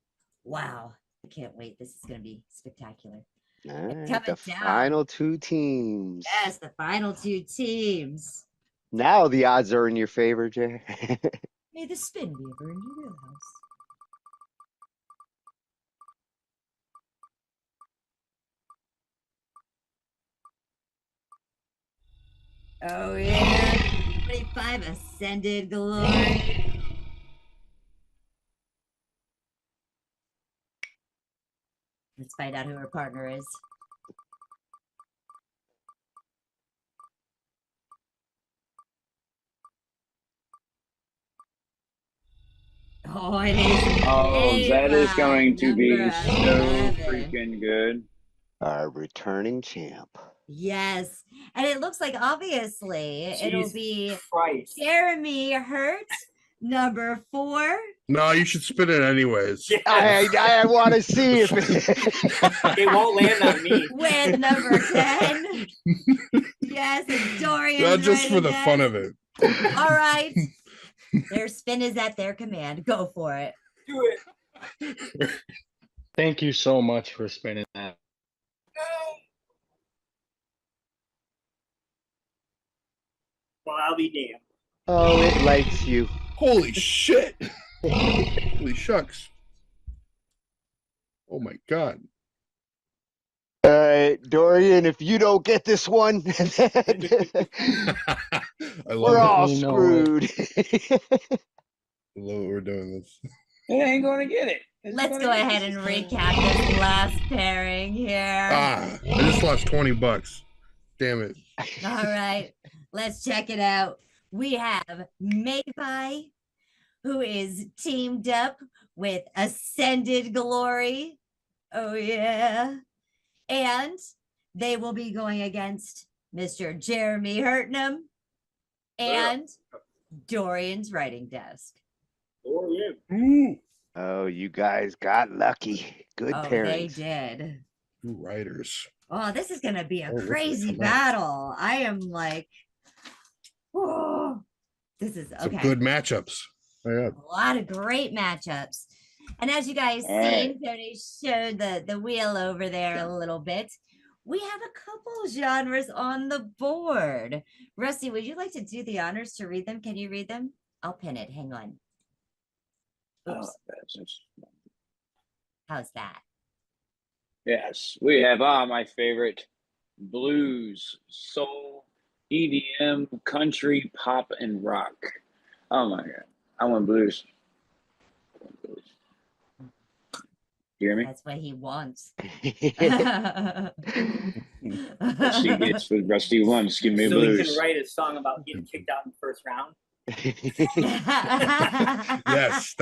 Wow. I can't wait. This is going to be spectacular. All right, Coming the down. final two teams. Yes, the final two teams. Now the odds are in your favor, Jer. May the spin be ever in your wheelhouse. Oh yeah, 25 Ascended Glory. Let's find out who her partner is. Oh, it is. Oh, that is going to be number so 11. freaking good. Our returning champ. Yes, and it looks like obviously it'll Jesus be Christ. Jeremy Hurt, number 4. No, you should spin it anyways. I want to see if It won't land on me. With number 10. Yes, and Dorian. Not just for the fun of it. All right. Their spin is at their command. Go for it. Do it. Thank you so much for spinning that. Well, I'll be damned. Oh, it likes you. Holy shit. Holy shucks. Oh my God. All right, Dorian, if you don't get this one, I love we're it. all You know screwed. I love it. We're doing this. It ain't going to get it. It's Let's gonna go get ahead it. and recap this last pairing here. Ah, I just lost $20. Damn it. All right, let's check it out. We have Maypie, who is teamed up with Ascended Glory. Oh, yeah. And they will be going against Mr. Jeremy Hurtnam and Dorian's writing desk. Ooh. Oh, you guys got lucky. Good Oh, pairings. they did. Two writers. Oh, this is going to be a Oh, look at crazy that. battle. I am like, oh, this is Some okay. good matchups. Oh, yeah. A lot of great matchups. And as you guys All seen, right. Tony showed the wheel over there a little bit. We have a couple genres on the board. Rusty, would you like to do the honors to read them? Can you read them? I'll pin it. Hang on. Oops. That's just- How's that? Yes, we have my favorite blues, soul, EDM, country, pop, and rock. Oh my God, I want blues. You hear me? That's what he wants. Rusty gets what Rusty wants. Give me So he blues. can write a song about getting kicked out in the first round. Yes,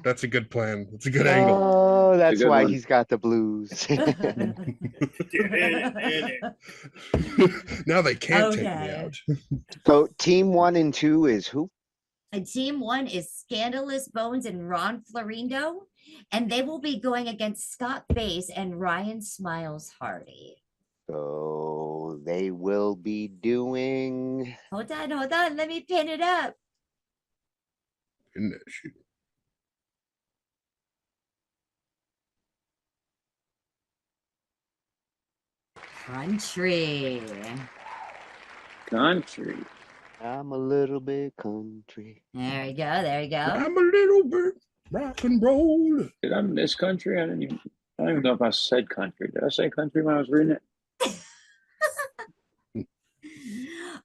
that's a good plan. It's a good angle. Oh, that's good why one. he's got the blues. Now they can't take me Okay. out. So team 1 and 2 is who? And team 1 is Scandalous Bones and Ron Florindo, and they will be going against Scott Bass and Ryan Smiles Hardy. So they will be doing. Hold on, let me pin it up. In that shit. Country. Country. I'm a little bit country. There you go, there you go. I'm a little bit rock and roll. Did I miss country? I don't even know if I said country. Did I say country when I was reading it?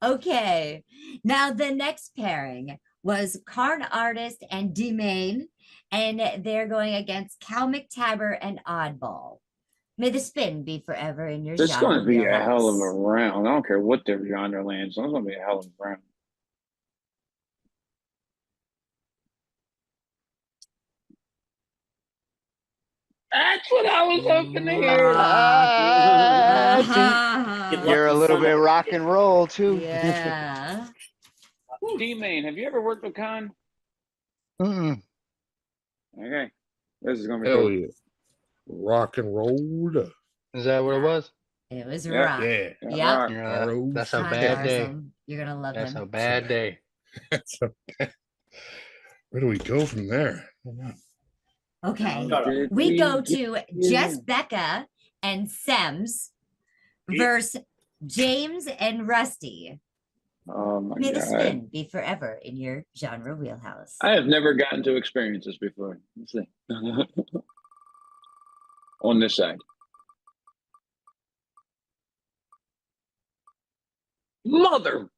Okay, now the next pairing was Carn Artist and D-Main, and they're going against Cal McTaber and Oddball. May the spin be forever in your This is going genre to be a hell of a wheelhouse. round. I don't care what their genre lands. It's going to be a hell of a round. That's what I was hoping to hear. See, you're a little bit rock and roll too. Yeah. D-Main, have you ever worked with Khan? Mm-mm. Okay. This is going to be Hell cool. yeah. Rock and roll. Is that what it was? It was Yeah. rock. Yeah. Yep. Yeah, that's a Khan's bad day. awesome. You're gonna love That's him. a bad day. That's a Where do we go from there? Okay. How did We go get to here? Jess Becca and Sems versus James and Rusty. Oh my May the God. spin be forever in your genre wheelhouse. I have never gotten to experience this before. Let's see. On this side. Mother.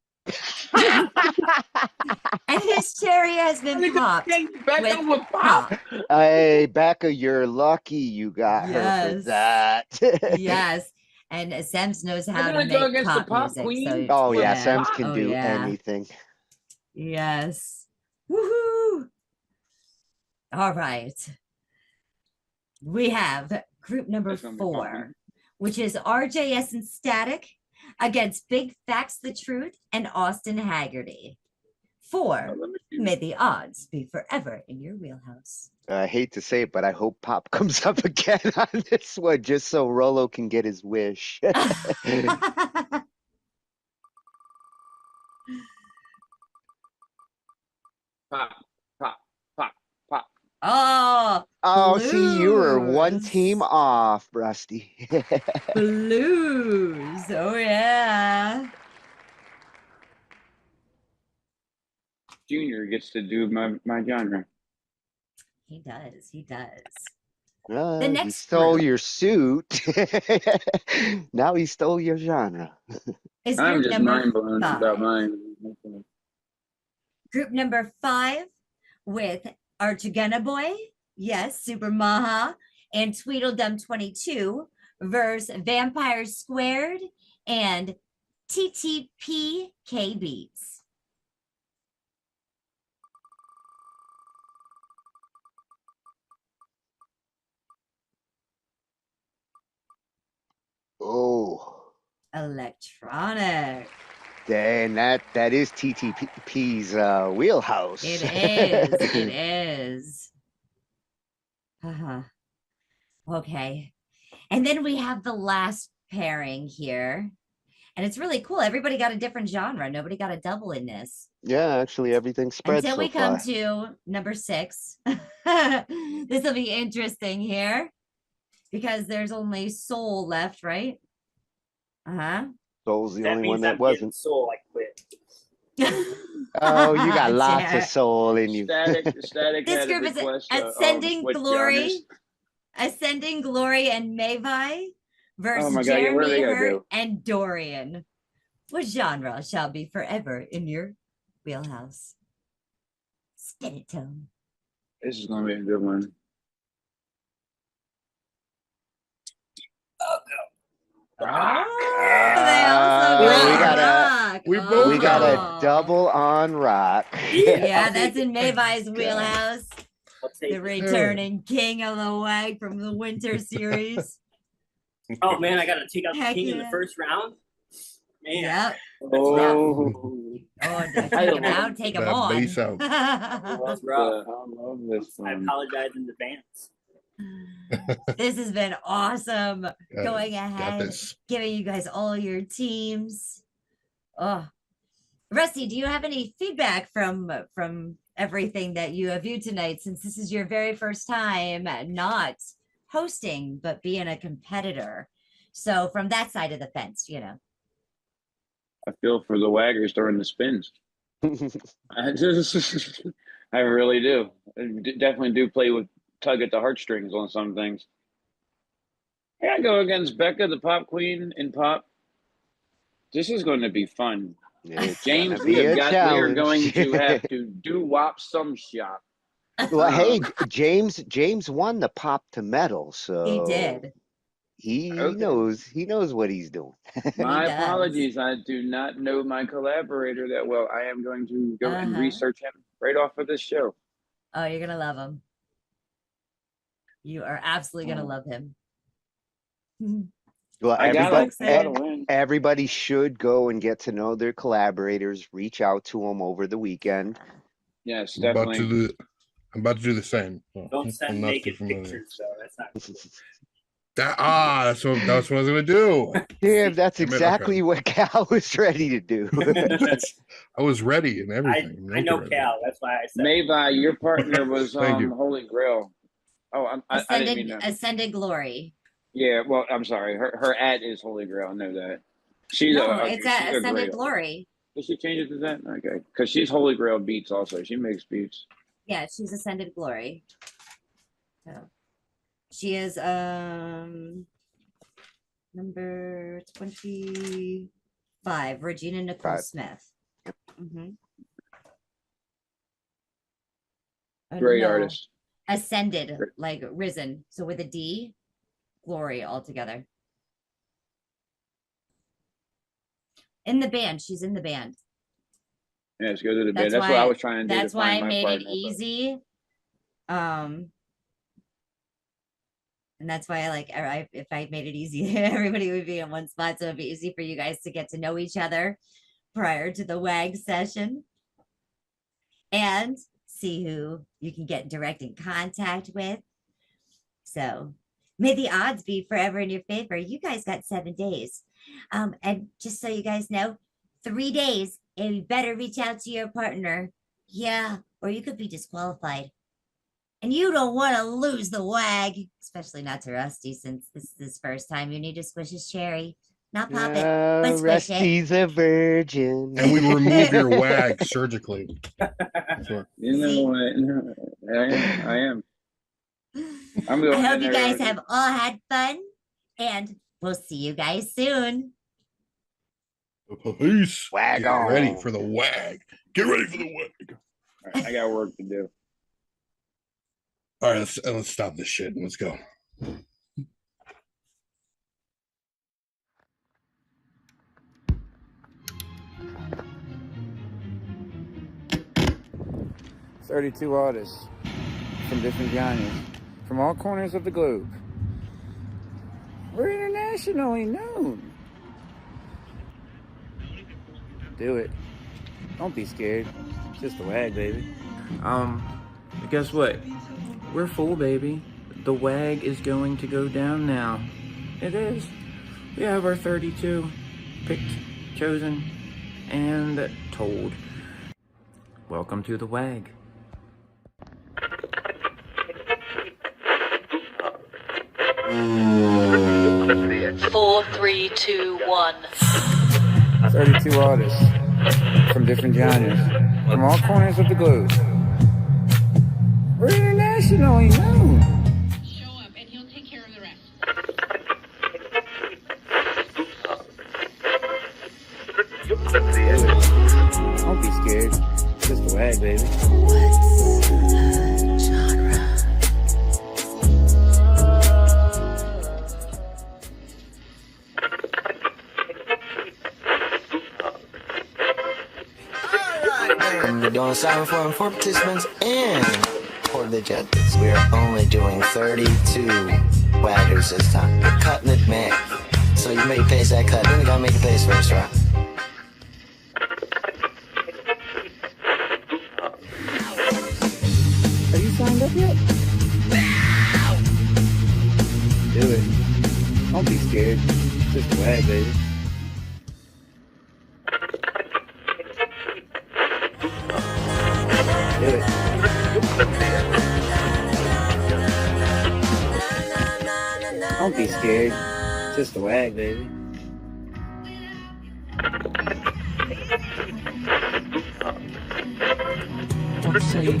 And his cherry has been popped with pop. Hey, Becca, you're lucky you got her for Yes. that. Yes. And Sems knows how I'm to gonna go make against the pop pop music. queen. So Oh yeah, yeah. Sems can Oh, do yeah. anything. Yes. Woohoo. All right. We have group number That's gonna be 4, fun. which is RJS and Static against Big Facts the Truth and Austin Haggerty. 4, may the odds be forever in your wheelhouse. I hate to say it, but I hope Pop comes up again on this one just so Rolo can get his wish. Pop, pop, pop, pop. Oh, Oh, see, you were one blues. team off, Rusty. Blues. Oh, yeah. Junior gets to do my genre. He does. He does. The he next stole group. your suit. Now he stole your genre. Is I'm group just number mind blown 5. about mine. Group number 5 with Archagena Boy, yes, Super Maha, and Tweedledum 22 versus Vampires Squared and TTPK Beats. Oh, Electronic. dang, that is TTP's wheelhouse. It is. It is. Okay. And then we have the last pairing here. And it's really cool. Everybody got a different genre. Nobody got a double in this. Yeah, actually, everything spreads Until so we come far. to number 6. This will be interesting here because there's only Soul left, right? Soul's the That only one means that I'm getting wasn't. soul. I quit. Oh, you got lots of Jared. soul in you. Static This had a group is request Ascending switch Glory, genres. Ascending Glory and Mavi versus Oh my God, yeah, what are Jeremy they gonna Hurt do? and Dorian. What genre shall be forever in your wheelhouse? Spin it, Tone. This is gonna be a good one. We got a double on rock. Yeah, that's in Mavi's wheelhouse. The returning king of the WAG from the winter series. Oh man, I gotta take out the Heck king in yeah. the first round. Man. Yep. Oh, take him out, take him That on. bass out. That's rough. I love this I one. apologize in advance. This has been awesome. Going got ahead, this. giving you guys all your teams. Oh, Rusty, do you have any feedback from everything that you have viewed tonight? Since this is your very first time not hosting, but being a competitor. So from that side of the fence, you know. I feel for the waggers during the spins. I really do. Definitely do play with tug at the heartstrings on some things. Yeah, I go against Becca, the pop queen in pop. This is going to be fun. It's James, gonna we be a are going challenge. to have to do wop some shop. Well, hey, James won the pop to metal, so He did. He Okay. knows what he's doing. My He does. apologies. I do not know my collaborator that well. I am going to go and Uh-huh. research him right off of this show. Oh, you're gonna love him. You are absolutely gonna love him. Well, I got so him. I excited. gotta win. everybody should go and get to know their collaborators. Reach out to them over the weekend. Yes, I'm about to definitely. do the same. So Don't I'm send not too naked familiar. pictures, though. That's not cool. That's what I was gonna do. Damn, that's Damn it, exactly what Cal was ready to do. I was ready and everything. I know naked Cal. That's why I said. Mayvi, your partner was Thank you. Holy Grail. Oh, I didn't mean that. Ascended Glory. Yeah, well, I'm sorry. Her ad is Holy Grail. I know that. She's No, a it's she's a a Ascended great. Glory. Did she change it to that? Okay, because she's Holy Grail beats also. She makes beats. Yeah, she's Ascended Glory. So she is number 25, Regina Nicole 5. Smith. Mm-hmm. Great artist. Ascended, like risen. So with a D, Glory altogether. In the band, she's in the band. Yeah, let's go to the bed. That's what I was trying to do. That's to why find I my made partner, it easy. And that's why if I made it easy, everybody would be in one spot. So it'd be easy for you guys to get to know each other prior to the WAG session and see who you can get direct in contact with. So may the odds be forever in your favor. You guys got 7 days. And just so you guys know, 3 days, and you better reach out to your partner. Yeah, or you could be disqualified. And you don't want to lose the WAG, especially not to Rusty, since this is his first time. You need to squish his cherry. Not pop it, but squish Rusty's a virgin. And we remove your WAG surgically. Sure. You know what? I am. I'm going I hope in you there. guys have all had fun, and we'll see you guys soon. Peace. WAG Get on. ready for the WAG. Get ready for the WAG. All right, I got work to do. All right, let's stop this shit and let's go. "32 artists from different genres, from all corners of the globe. We're internationally known. Do it. Don't be scared. It's just a WAG, baby." Guess what? We're full, baby. The WAG is going to go down now. It is. We have our 32 picked, chosen, and told. Welcome to the WAG. Four, three, two, one. 32 artists from different genres, from all corners of the globe. We're internationally known. Show up and he'll take care of the rest. Don't be scared. It's just a WAG, baby. We're doing Cyberform for participants and for the judges. We are only doing 32 waggers this time. We're cutting it, man. So you make pace that cut, then you gotta make a pace first, right? Are you signed up yet? Do it. Don't be scared. It's just a WAG, baby. Do it. Don't be scared. It's just a WAG, baby. What say you?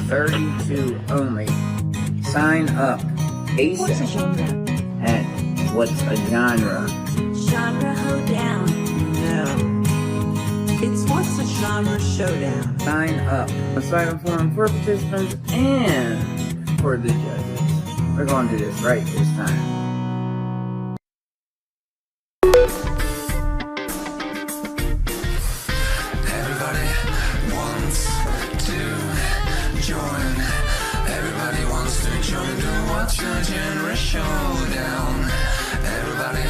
32 only. Sign up ASAP at What's a Genre? Genre hoedown. No. It's What's a Genre showdown. Sign up. A Cyberform for participants and for the judges. We're gonna do this right this time. Everybody wants to join. Everybody wants to join to watch the genre showdown. Everybody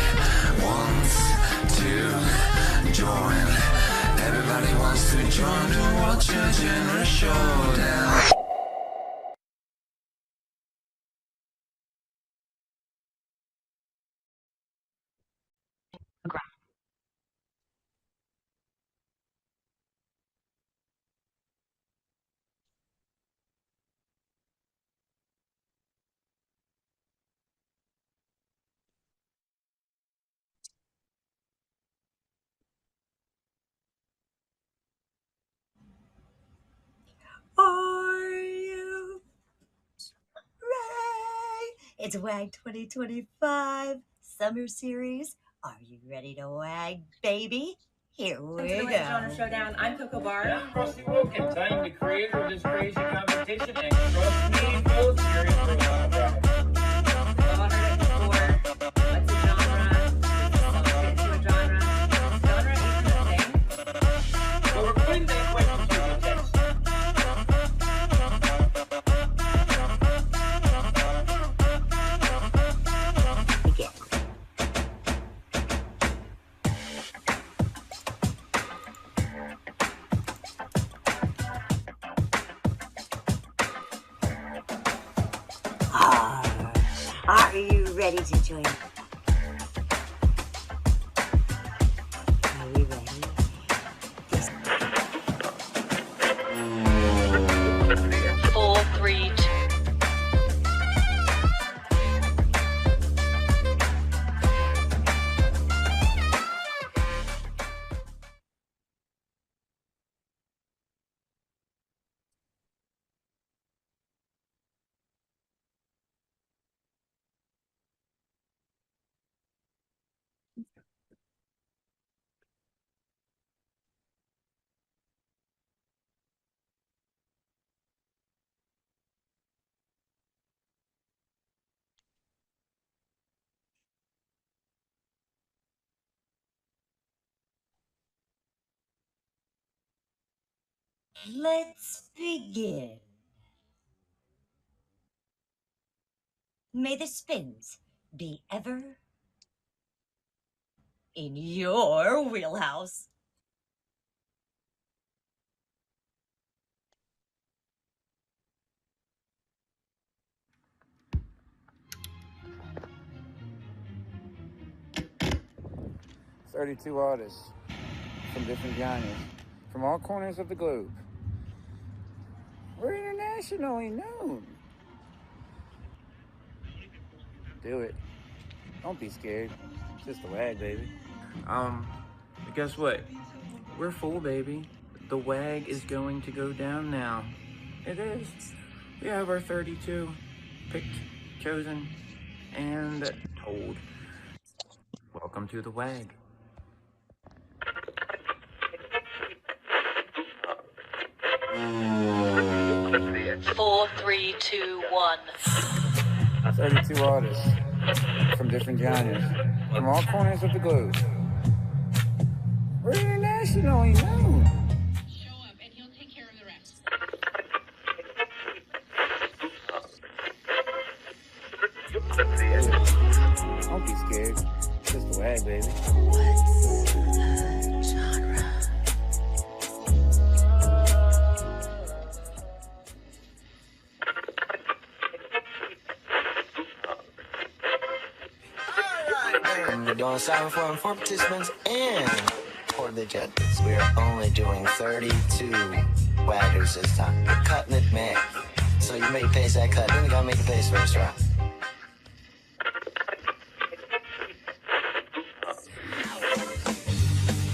wants to join. Everybody wants to join to watch the genre showdown. Are you ready? It's WAG 2025 Summer Series. Are you ready to WAG, baby? Here we Welcome to the go. Wizard Genre Showdown. I'm Coco Bar. I'm Rusty Wilkins. I am the creator of this crazy competition, and trust me, folks, you're in for a lot of ride. We've all heard it before. What's a genre? Does a song fit into a genre? Genre isn't a thing. Well, we're putting that question to the test. Are you ready to join? Are we ready? 4, 3, 2. Let's begin. May the spins be ever in your wheelhouse. "32 artists from different genres, from all corners of the globe. We're internationally known. Do it. Don't be scared. It's just the WAG, baby." But guess what? We're full, baby. The WAG is going to go down now. It is. We have our 32 picked, chosen, and told. Welcome to the WAG. Four, 3, 2, 1. 32 artists from different genres, from all corners of the globe. We're internationally known. Show up and he'll take care of the rest. Don't be scared. It's just the WAG, baby. What's the genre? We're doing 7 for participants and for the judges. We're only doing 32 waggers this time. We're cutting it mad. So you make pace that cut, then you gotta make the pace first round.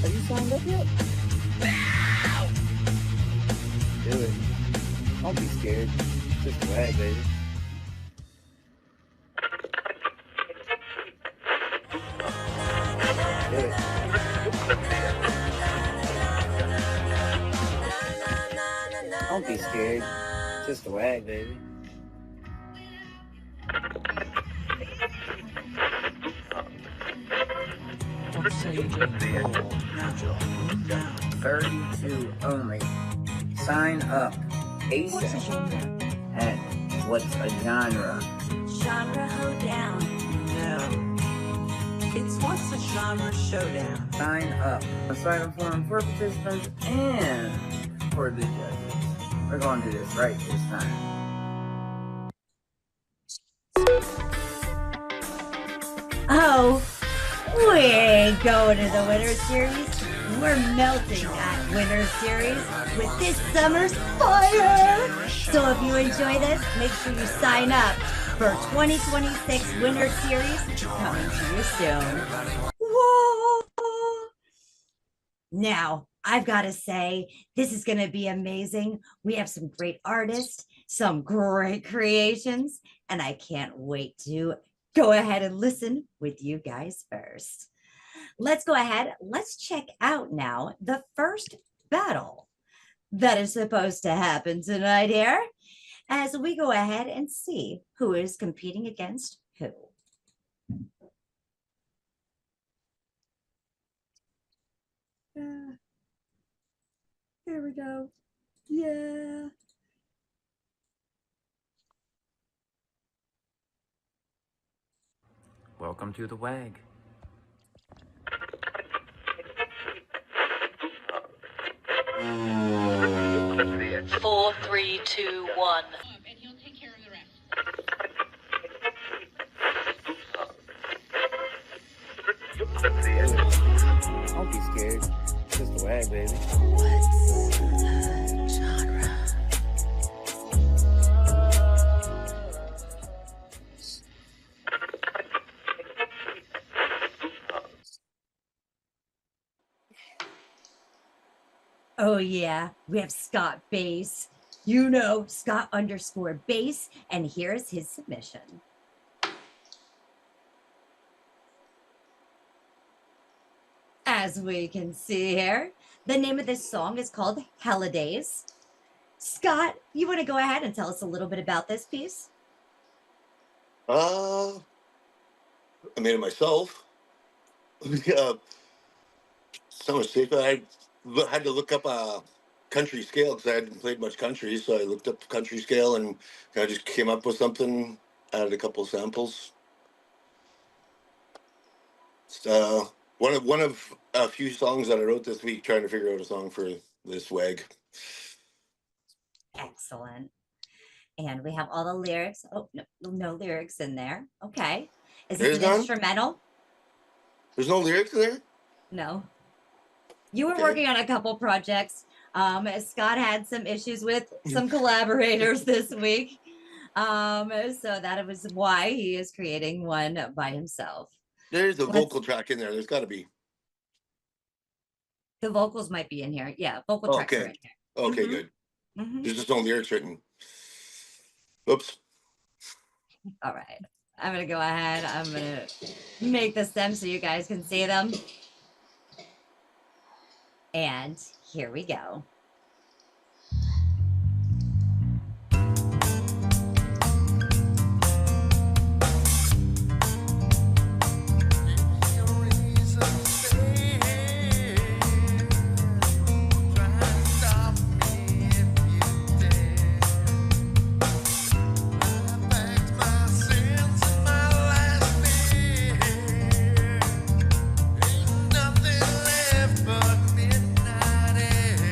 Have you signed up yet? Do it. Don't be scared. It's just the WAG, baby. Do it. Don't be scared. It's just the WAG, baby. 32 only. Sign up ASAP. And what's a genre? Genre hoedown. No. It's what's a genre showdown. Sign up. A sign-up form for participants and for the judges. We're going to do this right this time. Oh, we ain't going to the Winter Series. We're melting that Winter Series with this summer's fire. So if you enjoy this, make sure you sign up for 2026 Winter Series coming to you soon. Whoa! Now, I've got to say, this is going to be amazing. We have some great artists, some great creations, and I can't wait to go ahead and listen with you guys first. Let's go ahead. Let's check out now the first battle that is supposed to happen tonight here as we go ahead and see who is competing against who. Here we go. Yeah. Welcome to the WAG. Four, three, two, one. And he'll take care of the rest. Don't be scared. It's just the WAG, baby. What's a genre? Oh yeah, we have Scott Bass. You know, Scott_Bass, and here's his submission. As we can see here, the name of this song is called HELLIDAZE. Scott, you want to go ahead and tell us a little bit about this piece? I made it myself. So much safer. I had to look up a country scale because I hadn't played much country, so I looked up the country scale and I just came up with something. Added a couple of samples. It's, one of a few songs that I wrote this week, trying to figure out a song for this WAG. Excellent. And we have all the lyrics. Oh, no lyrics in there. Okay. Is There's this an none? instrumental? There's no lyrics in there? No. You were Okay. working on a couple projects. Scott had some issues with some collaborators this week. So that was why he is creating one by himself. There's a vocal track in there. There's got to be. The vocals might be in here. Yeah, vocal tracks are Okay. in here. Okay, Mhm. good. Mhm. There's just no lyrics written. Oops. All right. I'm going to go ahead. I'm going to make the stems so you guys can see them. And here we go. Nothing left but midnight air.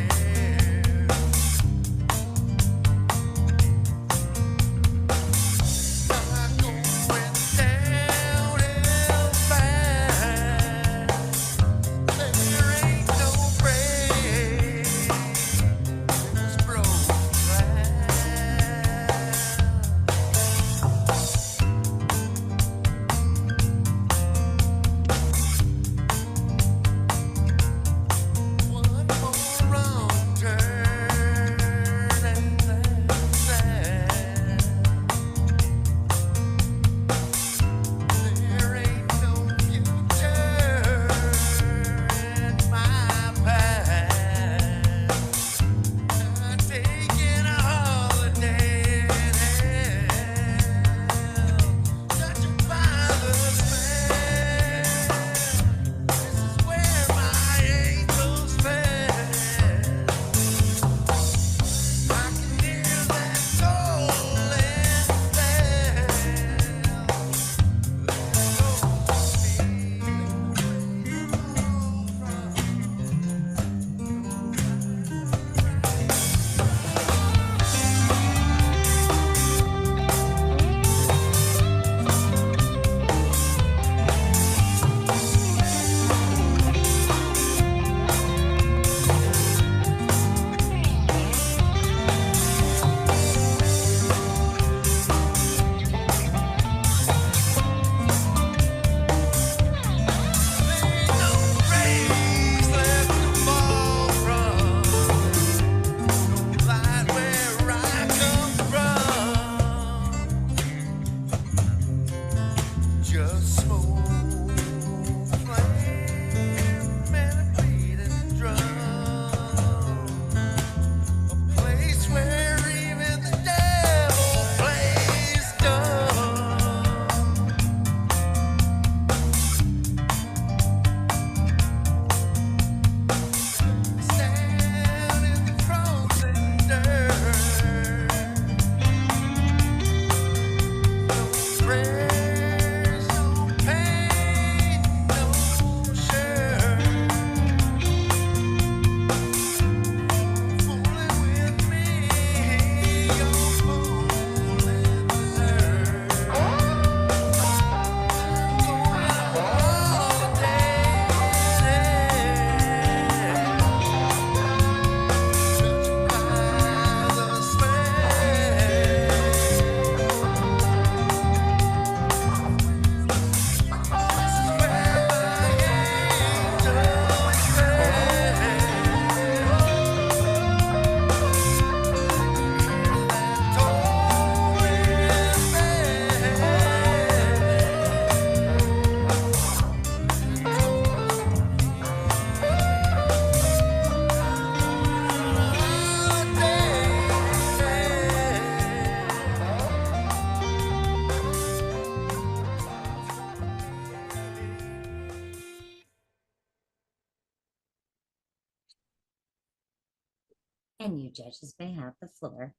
And you judges may have the floor.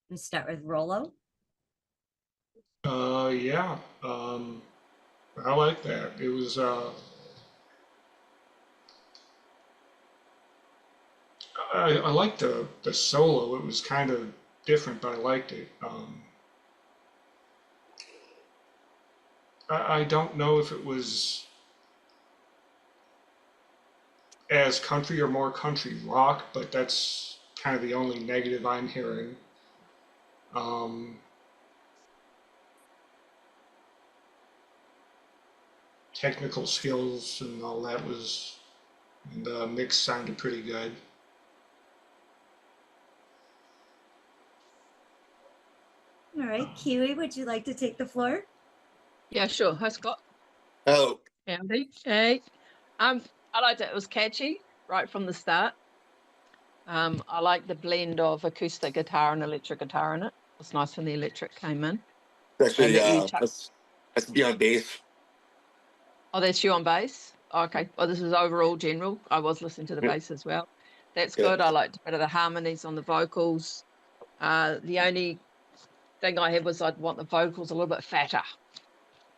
We start with Rolo. Yeah. I like that. It was I liked the solo. It was kind of different, but I liked it. I don't know if it was as country or more country rock, but that's kind of the only negative I'm hearing. Technical skills and all that was, and the mix sounded pretty good. All right, Kiwi, would you like to take the floor? Yeah, sure. Hi, Scott. Hello. Howdy. Hey. I liked it. It was catchy right from the start. I like the blend of acoustic guitar and electric guitar in it. It was nice when the electric came in. Actually, And that that's me on bass. Oh, that's you on bass? Okay. Well, this is overall general. I was listening to the Yeah. bass as well. That's Yeah. good. I liked a bit of the harmonies on the vocals. The only thing I had was I'd want the vocals a little bit fatter.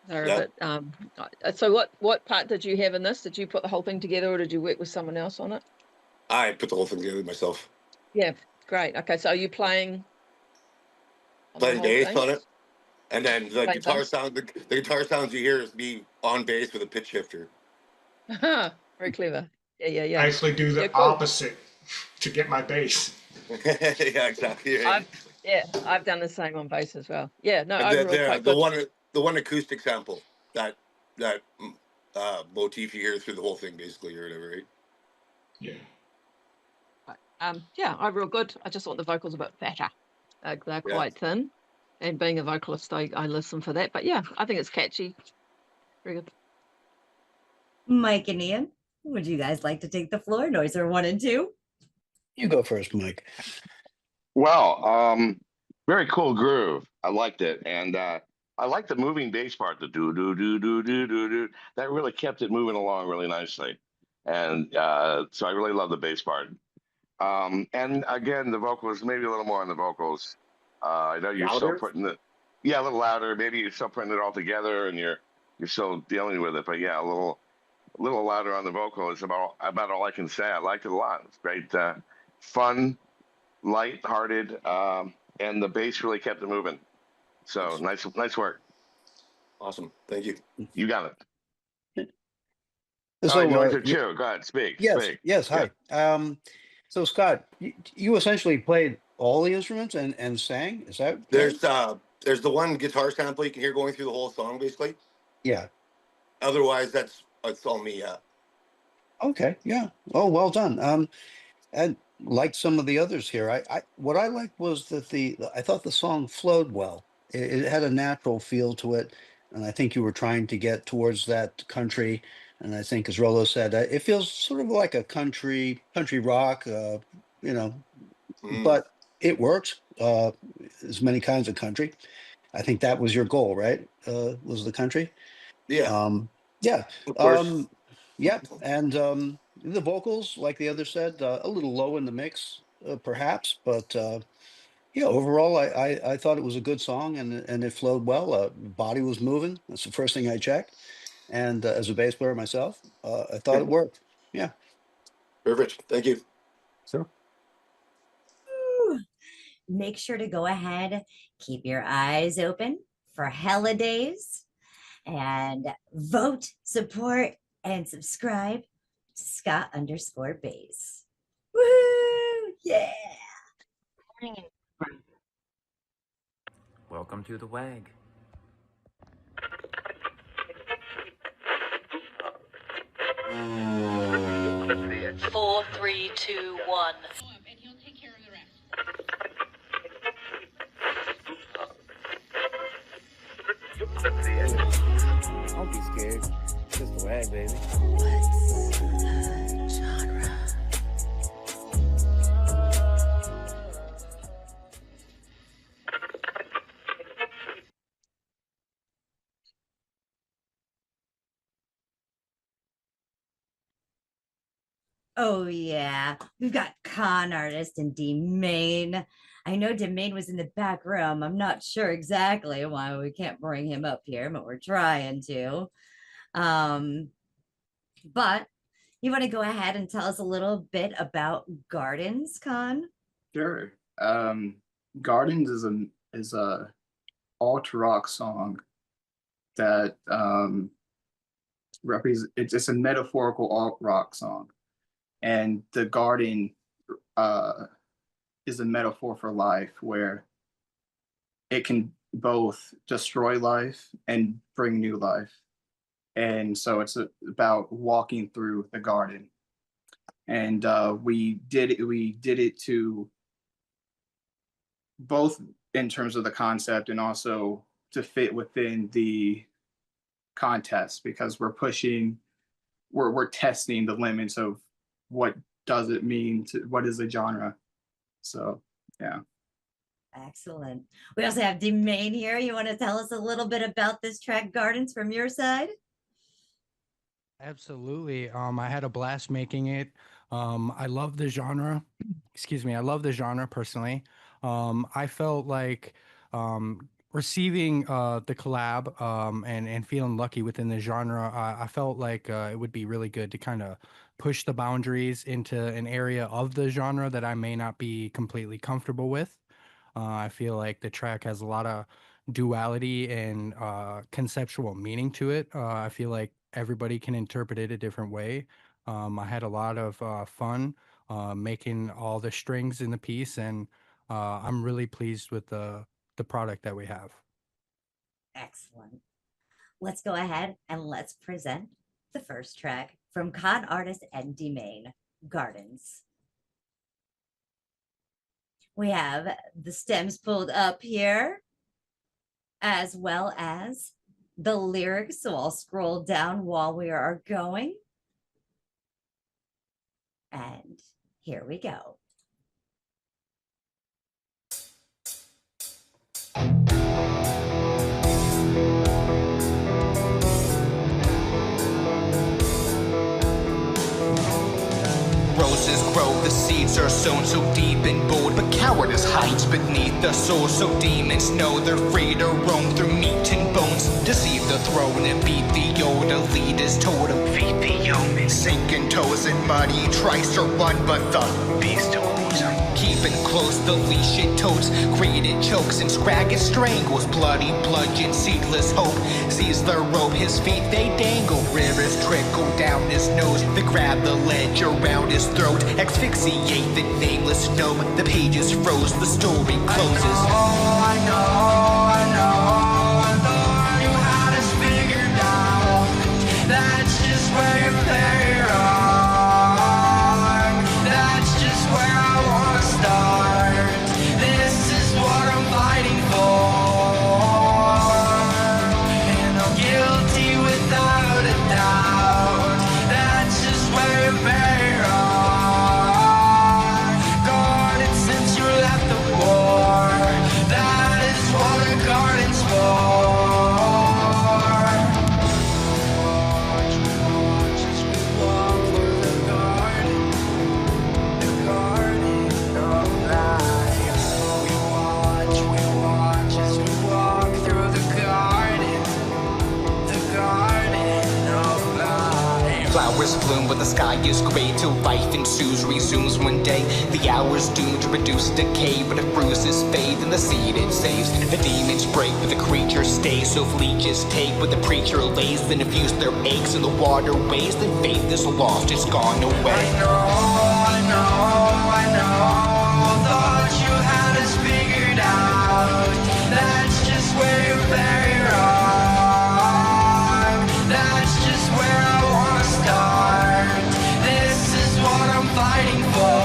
They're Yeah. a bit so what part did you have in this? Did you put the whole thing together or did you work with someone else on it? I put the whole thing together myself. Yeah, great. Okay, so are you playing on the Playing whole bass thing? on it, and then the Playing guitar bass? sound. The guitar sounds you hear is me on bass with a pitch shifter. Very clever. Yeah. I actually do Yeah, the cool. opposite to get my bass. Yeah, exactly. Right. I've done the same on bass as well. Yeah, no, And overall quite the good. one acoustic sample that motif you hear through the whole thing basically or whatever, right? Yeah. Yeah, overall good. I just want the vocals a bit fatter. They're Yeah. quite thin. And being a vocalist, I listen for that. But yeah, I think it's catchy. Very good. Mike and Ian, would you guys like to take the floor? Noiser 1 and 2. You go first, Mike. Well, very cool groove. I liked it, and I like the moving bass part. The do do do do do do do. That really kept it moving along really nicely, and so I really love the bass part. And again, the vocals, maybe a little more on the vocals. I know you're still Louder? putting it, yeah, a little louder. Maybe you're still putting it all together, and you're still dealing with it. But yeah, a little louder on the vocal is about all I can say. I liked it a lot. It's great, fun, light-hearted, and the bass really kept it moving. So nice work. Awesome. Thank you. You got it. So, All right, Noise 2. Go ahead, speak. Yes, Speak. yes. Hi. So Scott, you essentially played all the instruments and sang. Is that right? There's the one guitar sample you can hear going through the whole song basically. Yeah. Otherwise, that's all me. Yeah. Okay. Yeah. Oh, well done. And like some of the others here, what I liked was that I thought the song flowed well. It had a natural feel to it, and I think you were trying to get towards that country. And I think, as Rolo said, it feels sort of like a country rock, but it works. There's many kinds of country. I think that was your goal, right? Was the country? Yeah. Yeah. Of course. Yeah. And the vocals, like the other said, a little low in the mix, perhaps, but yeah, overall, I thought it was a good song and it flowed well. Body was moving. That's the first thing I checked. And as a bass player myself, I thought it worked. Yeah. Perfect. Thank you. Sure. Make sure to go ahead, keep your eyes open for HELLIDAZE, and vote, support, and subscribe to Scott_Bass. Woo! Yeah! Welcome to the WAG. Four, three, two, one. Don't be scared. It's just the WAG, baby. Oh yeah, we've got con artist and D-Main. I know D-Main was in the back room. I'm not sure exactly why we can't bring him up here, but we're trying to. Um, but you want to go ahead and tell us a little bit about Gardens, Con? Sure. Gardens is a alt rock song that it's a metaphorical alt rock song, and the garden is a metaphor for life, where it can both destroy life and bring new life. And so it's about walking through the garden. And we did it to both in terms of the concept and also to fit within the contest, because we're testing the limits of what does it mean to what is a genre. So yeah. Excellent. We also have D-Main here. You want to tell us a little bit about this track Gardens from your side? Absolutely. I had a blast making it. I love the genre. Excuse me. I love the genre personally. I felt like receiving the collab and feeling lucky within the genre. I felt like it would be really good to kind of push the boundaries into an area of the genre that I may not be completely comfortable with. I feel like the track has a lot of duality and conceptual meaning to it. I feel like everybody can interpret it a different way. I had a lot of fun making all the strings in the piece, and I'm really pleased with the product that we have. Excellent. Let's go ahead and let's present the first track from con artist and D-Main, Gardens. We have the stems pulled up here, as well as the lyrics. So I'll scroll down while we are going. And here we go. Roses grow, the seeds are sown so deep and bold, but cowardice hides beneath the soul. So demons know they're free to roam through meat and bones, deceive the throne and beat the old elitist totem. Feed the omens, sinking toes in muddy tries to run, but the beast holds them. Keeping close, the leash it totes, created chokes and scragged strangles. Bloody bludgeon, seedless hope sees the rope, his feet they dangle. Rivers trickle down his nose, they grab the ledge around his throat, asphyxiate the nameless gnome. The pages froze, the story closes. I thought you had us figured out. That's just where you're very wrong. That's just where I wanna start. This is what I'm fighting for, and I'm guilty without a doubt. That's just where you're very wrong. Guarded since you left the war. That is what a garden's for. Watch as we walk through the garden of life. We watch as we walk through the garden of life. Flowers bloom, but the sky is gray till life ensues, resumes one day. The hours doomed to produce decay, but if bruises fade, then the seed it saves. The demons break, but the creature stays. So if leeches take what the preacher lays, then infuse their eggs in the waterways, then faith is lost, it's gone away. I know. Thought you had us figured out. That's just where you're very wrong. That's just where I wanna start. This is what I'm fighting for,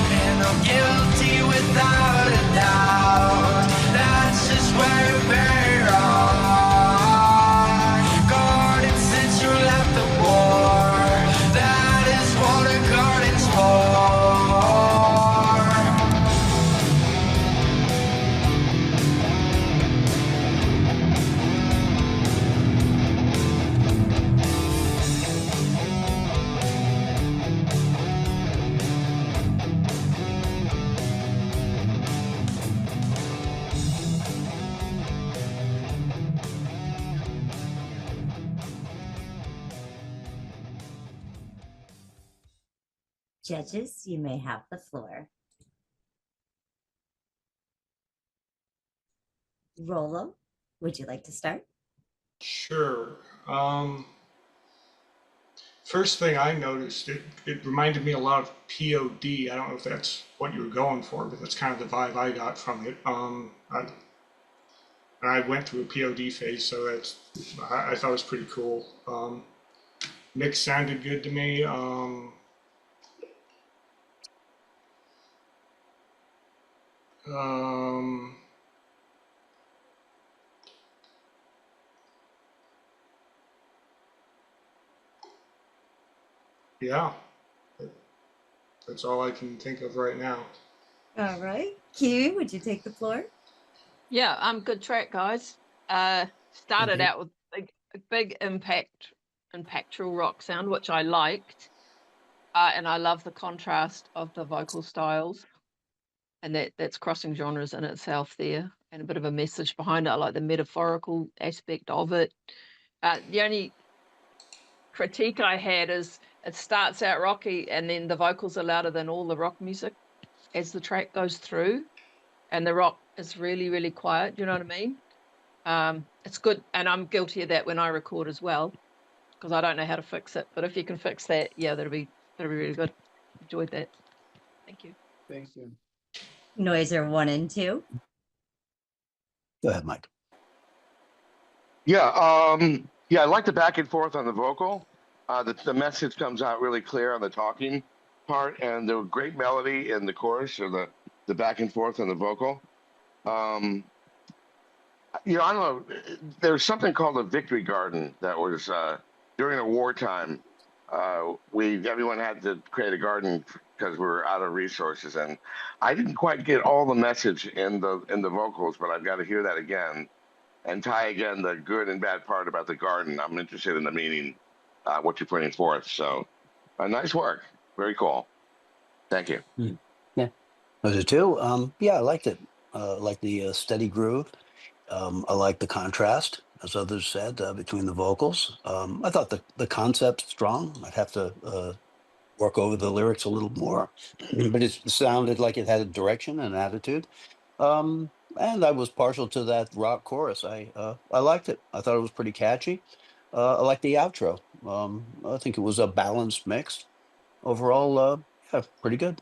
and I'm guilty without a doubt. That's just where you're very wrong. Guarded since you left the war. That is what a garden's for. Judges, you may have the floor. Rolo, would you like to start? Sure. First thing I noticed, it reminded me a lot of POD. I don't know if that's what you were going for, but that's kind of the vibe I got from it. I went through a POD phase, so I thought it was pretty cool. Mix sounded good to me. Yeah, that's all I can think of right now. All right. Q, would you take the floor? Yeah, good track, guys. Started out with a big impactful rock sound, which I liked. And I love the contrast of the vocal styles. And that's crossing genres in itself there. And a bit of a message behind it. I like the metaphorical aspect of it. The only critique I had is it starts out rocky and then the vocals are louder than all the rock music as the track goes through. And the rock is really, really quiet. You know what I mean? It's good. And I'm guilty of that when I record as well, because I don't know how to fix it. But if you can fix that, yeah, that'll be really good. Enjoyed that. Thank you. Thank you. Noiser 1 and 2. Go ahead, Mike. Yeah, I like the back and forth on the vocal. The message comes out really clear on the talking part, and the great melody in the chorus, or the back and forth on the vocal. I don't know. There's something called a victory garden that was during a wartime. Everyone had to create a garden because we were out of resources, and I didn't quite get all the message in the vocals, but I've got to hear that again and tie again the good and bad part about the garden. I'm interested in the meaning, what you're putting forth. So, nice work, very cool. Thank you. Yeah, those are two. I liked it. Like the steady groove. I like the contrast, as others said, between the vocals. I thought the concept's strong. I'd have to work over the lyrics a little more, but it sounded like it had a direction and attitude. And I was partial to that rock chorus. I liked it. I thought it was pretty catchy. I liked the outro. I think it was a balanced mix. Overall, pretty good.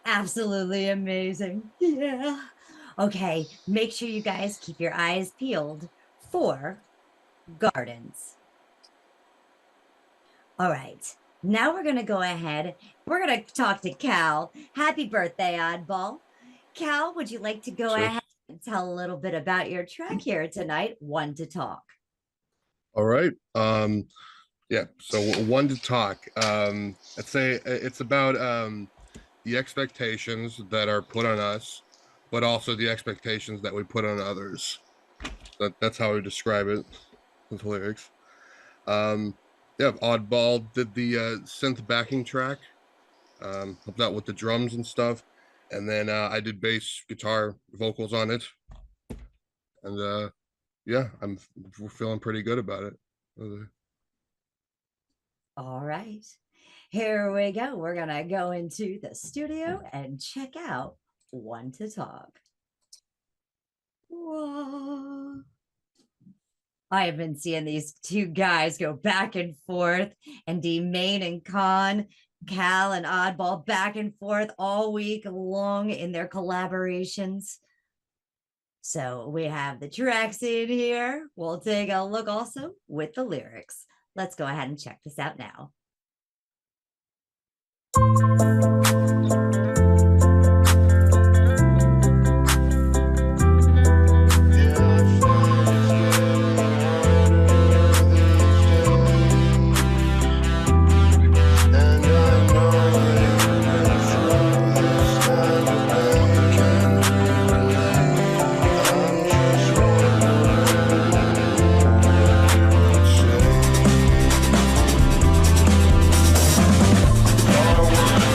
Absolutely amazing. Yeah. Okay, make sure you guys keep your eyes peeled for gardens. All right, now we're going to go ahead. We're going to talk to Cal. Happy birthday, Oddball. Cal, would you like to go ahead and tell a little bit about your track here tonight, One to Talk? All right. Yeah, so One to Talk. I'd say it's about the expectations that are put on us, but also the expectations that we put on others. That's how I describe it with lyrics. Yeah, Oddball did the synth backing track, helped out with the drums and stuff, and then I did bass, guitar, vocals on it, and yeah, we're feeling pretty good about it. All right, here we go. We're gonna go into the studio and check out One to Talk. Whoa. I have been seeing these two guys go back and forth, and D-Main and Cal and Oddball back and forth all week long in their collaborations. So we have the tracks in here. We'll take a look also with the lyrics. Let's go ahead and check this out now. All I wanna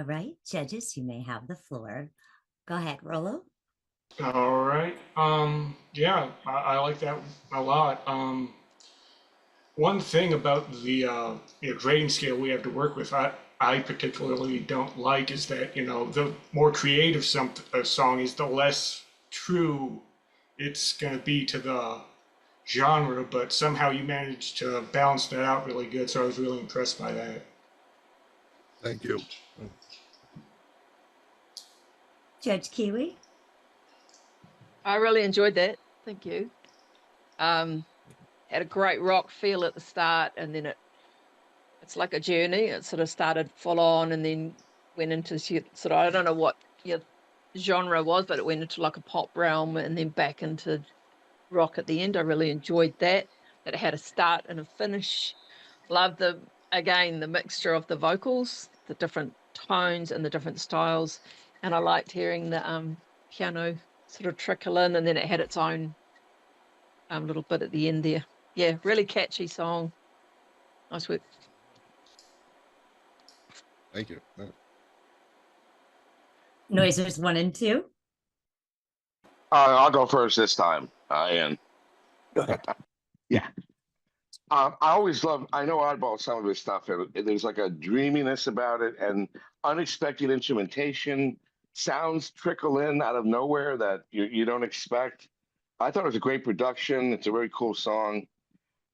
right, judges, you may have the floor. Go ahead, Rolo. All right. Yeah, I like that a lot. One thing about the grading scale we have to work with, I particularly don't like is that the more creative a song is, the less true it's going to be to the genre. But somehow you managed to balance that out really good, so I was really impressed by that. Thank you. Judge Kiwi. I really enjoyed that. Thank you. Had a great rock feel at the start, and then it's like a journey. It sort of started full on, and then went into sort of, I don't know what your genre was, but it went into like a pop realm, and then back into rock at the end. I really enjoyed that. That it had a start and a finish. Love the mixture of the vocals, the different tones and the different styles, and I liked hearing the piano sort of trickle in, and then it had its own little bit at the end there. Yeah, really catchy song. Nice work. Thank you. Noisers 1 and 2. I'll go first this time, Ian. Go ahead. Yeah. I always love, I know Oddball, some of his stuff, and there's like a dreaminess about it and unexpected instrumentation. Sounds trickle in out of nowhere that you don't expect. I thought it was a great production. It's a very cool song.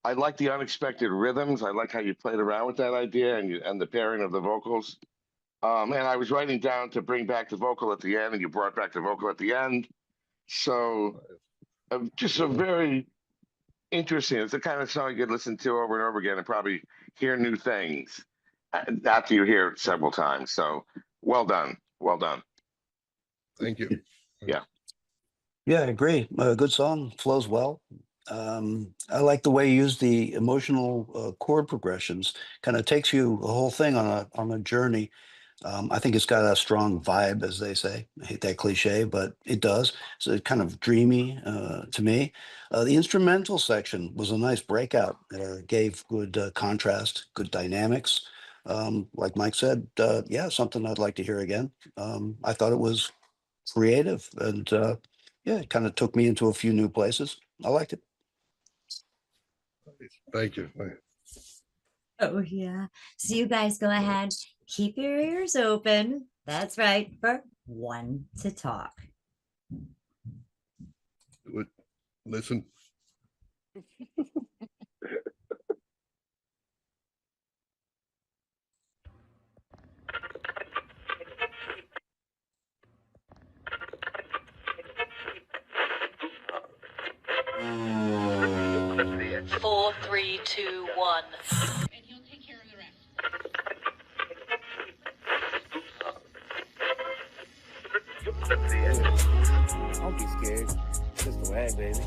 I like the unexpected rhythms. I like how you played around with that idea and the pairing of the vocals. And I was writing down to bring back the vocal at the end, and you brought back the vocal at the end. So just a very interesting. It's the kind of song you could listen to over and over again and probably hear new things after you hear it several times. So well done. Well done. Thank you. Yeah. Yeah, I agree. Good song, flows well. I like the way you use the emotional chord progressions. Kind of takes you the whole thing on a journey. I think it's got a strong vibe, as they say. I hate that cliche, but it does. So it's kind of dreamy to me. The instrumental section was a nice breakout. Gave good contrast, good dynamics. Like Mike said, yeah, something I'd like to hear again. I thought it was creative, and yeah, it kind of took me into a few new places. I liked it. Thank you. Oh, yeah. So you guys go ahead, keep your ears open. That's right, for one to talk. Listen. Four, three, two, one. Don't be scared. It's just the WAG, baby.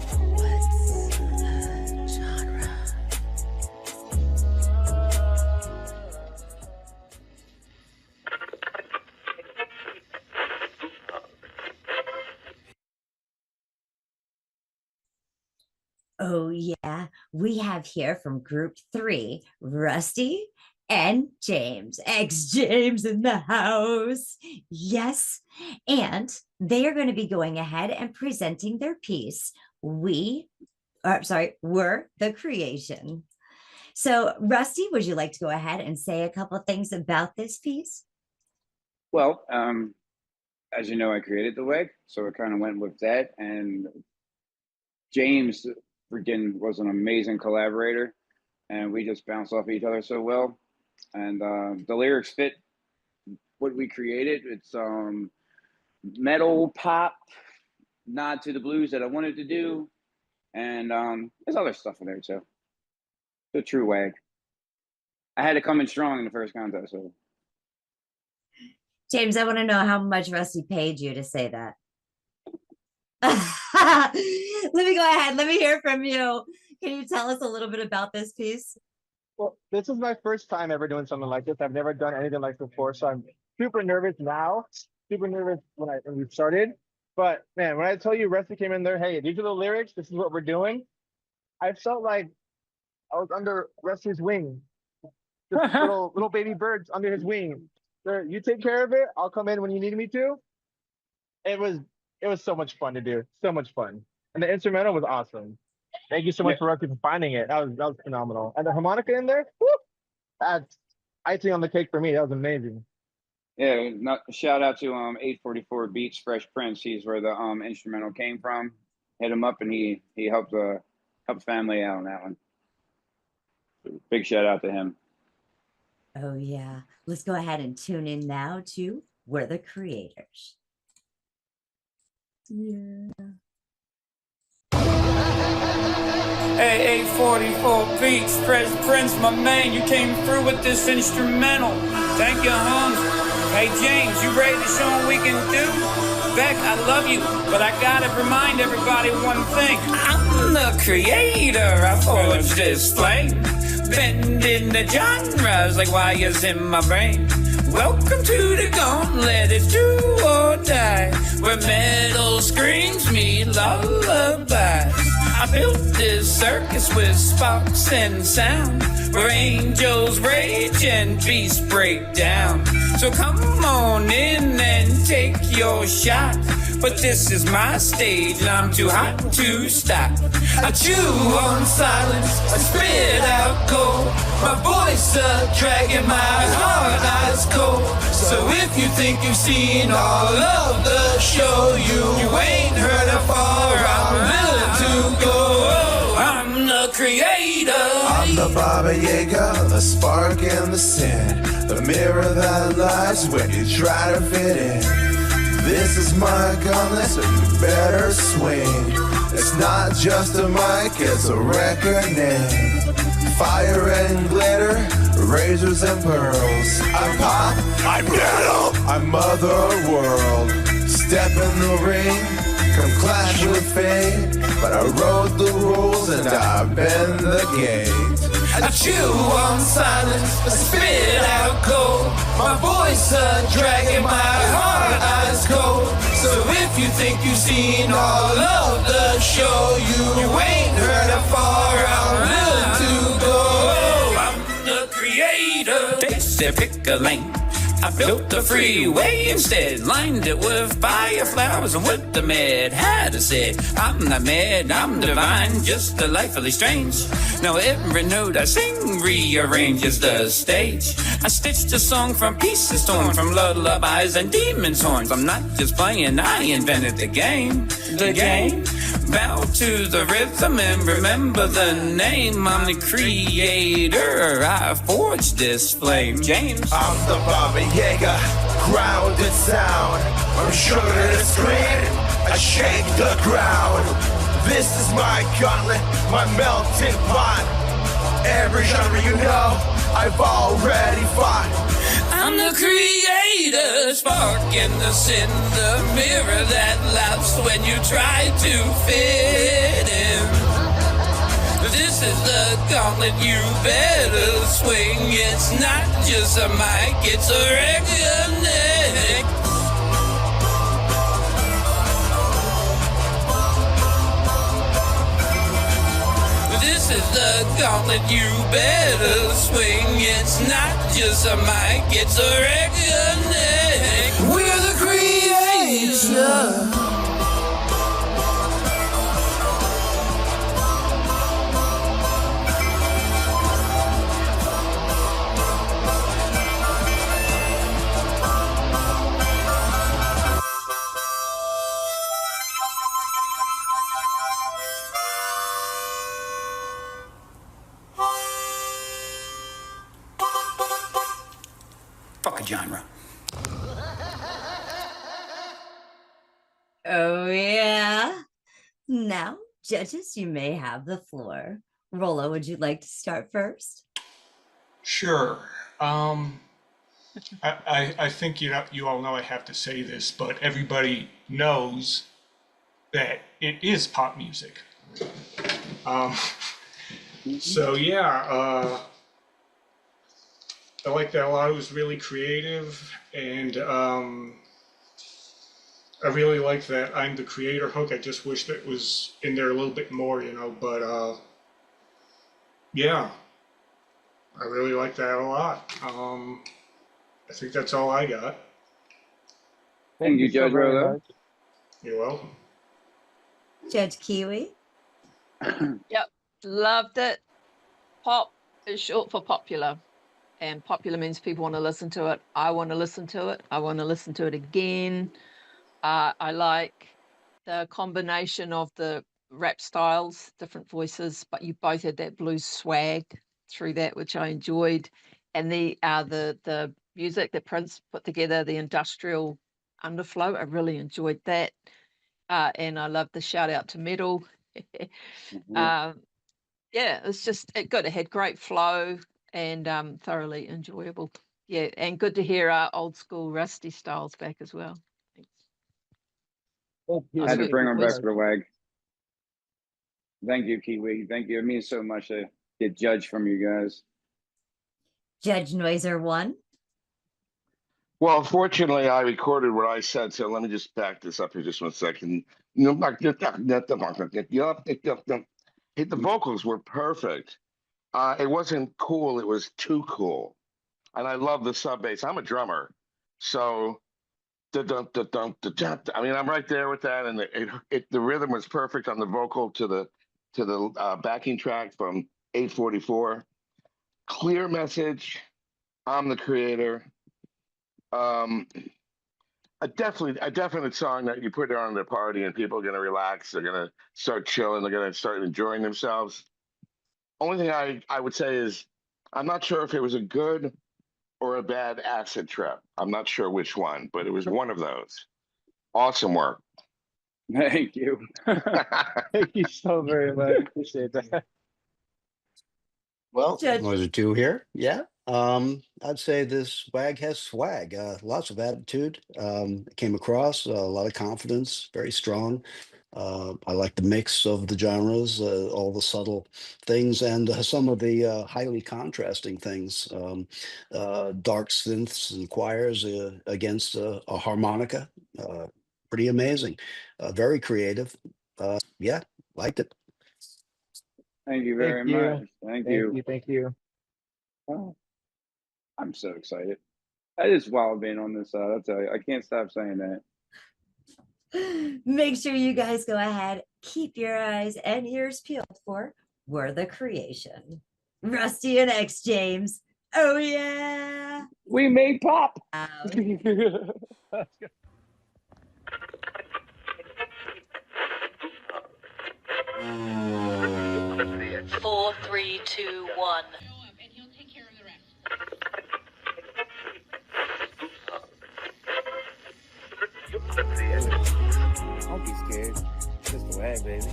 Oh, yeah. We have here from group 3, Rusty and James. James in the house. Yes. And they are going to be going ahead and presenting their piece. We're the creation. So, Rusty, would you like to go ahead and say a couple of things about this piece? Well, as you know, I created the WAG, so I kind of went with that. And James freaking was an amazing collaborator, and we just bounced off each other so well. And the lyrics fit what we created. It's metal pop, nod to the blues that I wanted to do, and there's other stuff in there too. The true WAG. I had to come in strong in the first contest. So, James, I want to know how much Rusty paid you to say that. Let me go ahead. Let me hear from you. Can you tell us a little bit about this piece? Well, this is my first time ever doing something like this. I've never done anything like this before, so I'm super nervous now. Super nervous when we started. But man, when I tell you Rusty came in there, hey, these are the lyrics. This is what we're doing. I felt like I was under Rusty's wing. Just little baby birds under his wing, sir, you take care of it. I'll come in when you need me to. It was so much fun to do. So much fun. And the instrumental was awesome. Thank you so much, Rocky, for finding it. That was phenomenal. And the harmonica in there, whoop, that's icing on the cake for me. That was amazing. Yeah, shout out to 844 Beats Fresh Prince. He's where the instrumental came from. Hit him up and he helped family out on that one. Big shout out to him. Oh yeah. Let's go ahead and tune in now to We're the Creators. Yeah. Hey, 844 Beats, Fresh Prince, my man, you came through with this instrumental. Thank you, Holmes. Hey, James, you ready to show them we can do? Beck, I love you, but I gotta remind everybody one thing. I'm the creator, I forged this flame. Bending the genres like wires in my brain. Welcome to the gauntlet, it's do or die, where metal screams me lullabies. I built this circus with sparks and sound, where angels rage and beasts break down. So come on in and take your shot, but this is my stage and I'm too hot to stop. I chew on silence, I spit out gold, my voice a dragon, my heart ice cold. So if you think you've seen all of the show, you ain't heard how far I'm willing to go. I'm the creator. I'm the Baba Yaga, the spark and the sin, the mirror that lies when you try to fit in. This is my gauntlet, so you better swing. It's not just a mic, it's a record name. Fire and glitter, razors and pearls. I'm pop, I'm metal, I'm mother world. Step in the ring, come clash with fate, but I wrote the rules and I bend the gate. I chew on silence, I spit out cold, my voice a dragon, my heart ice cold. So if you think you've seen all of the show, you ain't heard how far I'm willing to go. I'm the creator. They said pick a lane, I built the freeway instead, lined it with fire flowers and with the Mad Hatter said, I'm not mad, I'm divine, just delightfully strange. Now every note I sing rearranges the stage. I stitched a song from pieces torn from lullabies and demon's horns. I'm not just playing, I invented the game. The game. Bow to the rhythm and remember the name. I'm the creator, I forged this flame. James. I'm the Baba Yaga, grounded sound. From sugar to scream, I shake the ground. This is my gauntlet, my melting pot. Every genre you know, I've already fought. I'm the creator, spark in the sin, the mirror that laughs when you try to fit in. This is the gauntlet, you better swing. It's not just a mic, it's a record neck. This is the gauntlet, you better swing. It's not just a mic, it's a record neck. We're the creators. Fuck a genre. Oh yeah. Now, judges, you may have the floor. Rolo, would you like to start first? Sure. I think you all know I have to say this, but everybody knows that it is pop music. So yeah, I like that a lot. It was really creative, and I really like that I'm the creator hook. I just wish that was in there a little bit more, but yeah, I really like that a lot. I think that's all I got. Thank you, so Judge very Rolo. much. You're welcome. Judge Kiwi. Yep, loved it. Pop is short for popular, and popular means people want to listen to it. I want to listen to it. I want to listen to it again. I like the combination of the rap styles, different voices, but you both had that blues swag through that, which I enjoyed. And the music that Prince put together, the industrial underflow, I really enjoyed that. And I love the shout out to metal. Yeah, it's just good. It had great flow and thoroughly enjoyable. Yeah, and good to hear our old school Rusty Styles back as well. I had to bring them back for the WAG. Thank you, Kiwi. Thank you. It means so much to get judged from you guys. Judge Noiser 1. Well, fortunately, I recorded what I said, so let me just back this up here just 1 second. The vocals were perfect. It wasn't cool, it was too cool. And I love the sub bass. I'm a drummer, so I mean, I'm right there with that, and the rhythm was perfect on the vocal to the backing track from 844. Clear message. I'm the creator. A definite song that you put on at a party and people are gonna relax. They're gonna start chilling. They're gonna start enjoying themselves. Only thing I would say is I'm not sure if it was a good or a bad acid trip. I'm not sure which one, but it was one of those. Awesome work. Thank you. Thank you so very much. Appreciate that. Well, Judge. Noiser 2 here. Yeah. I'd say this WAG has swag, lots of attitude. It came across a lot of confidence, very strong. I like the mix of the genres, all the subtle things, and some of the highly contrasting things. Dark synths and choirs against a harmonica. Pretty amazing. Very creative. Yeah, liked it. Thank you very Thank you. much. Thank you. Thank you. Oh, I'm so excited. That is wild being on this side. I'll tell you, I can't stop saying that. Make sure you guys go ahead, keep your eyes and ears peeled for We're the Creation. Rusty and X James. Oh yeah. We made pop. Let's go. Four, three, two, one. Don't be scared. It's just the WAG, baby.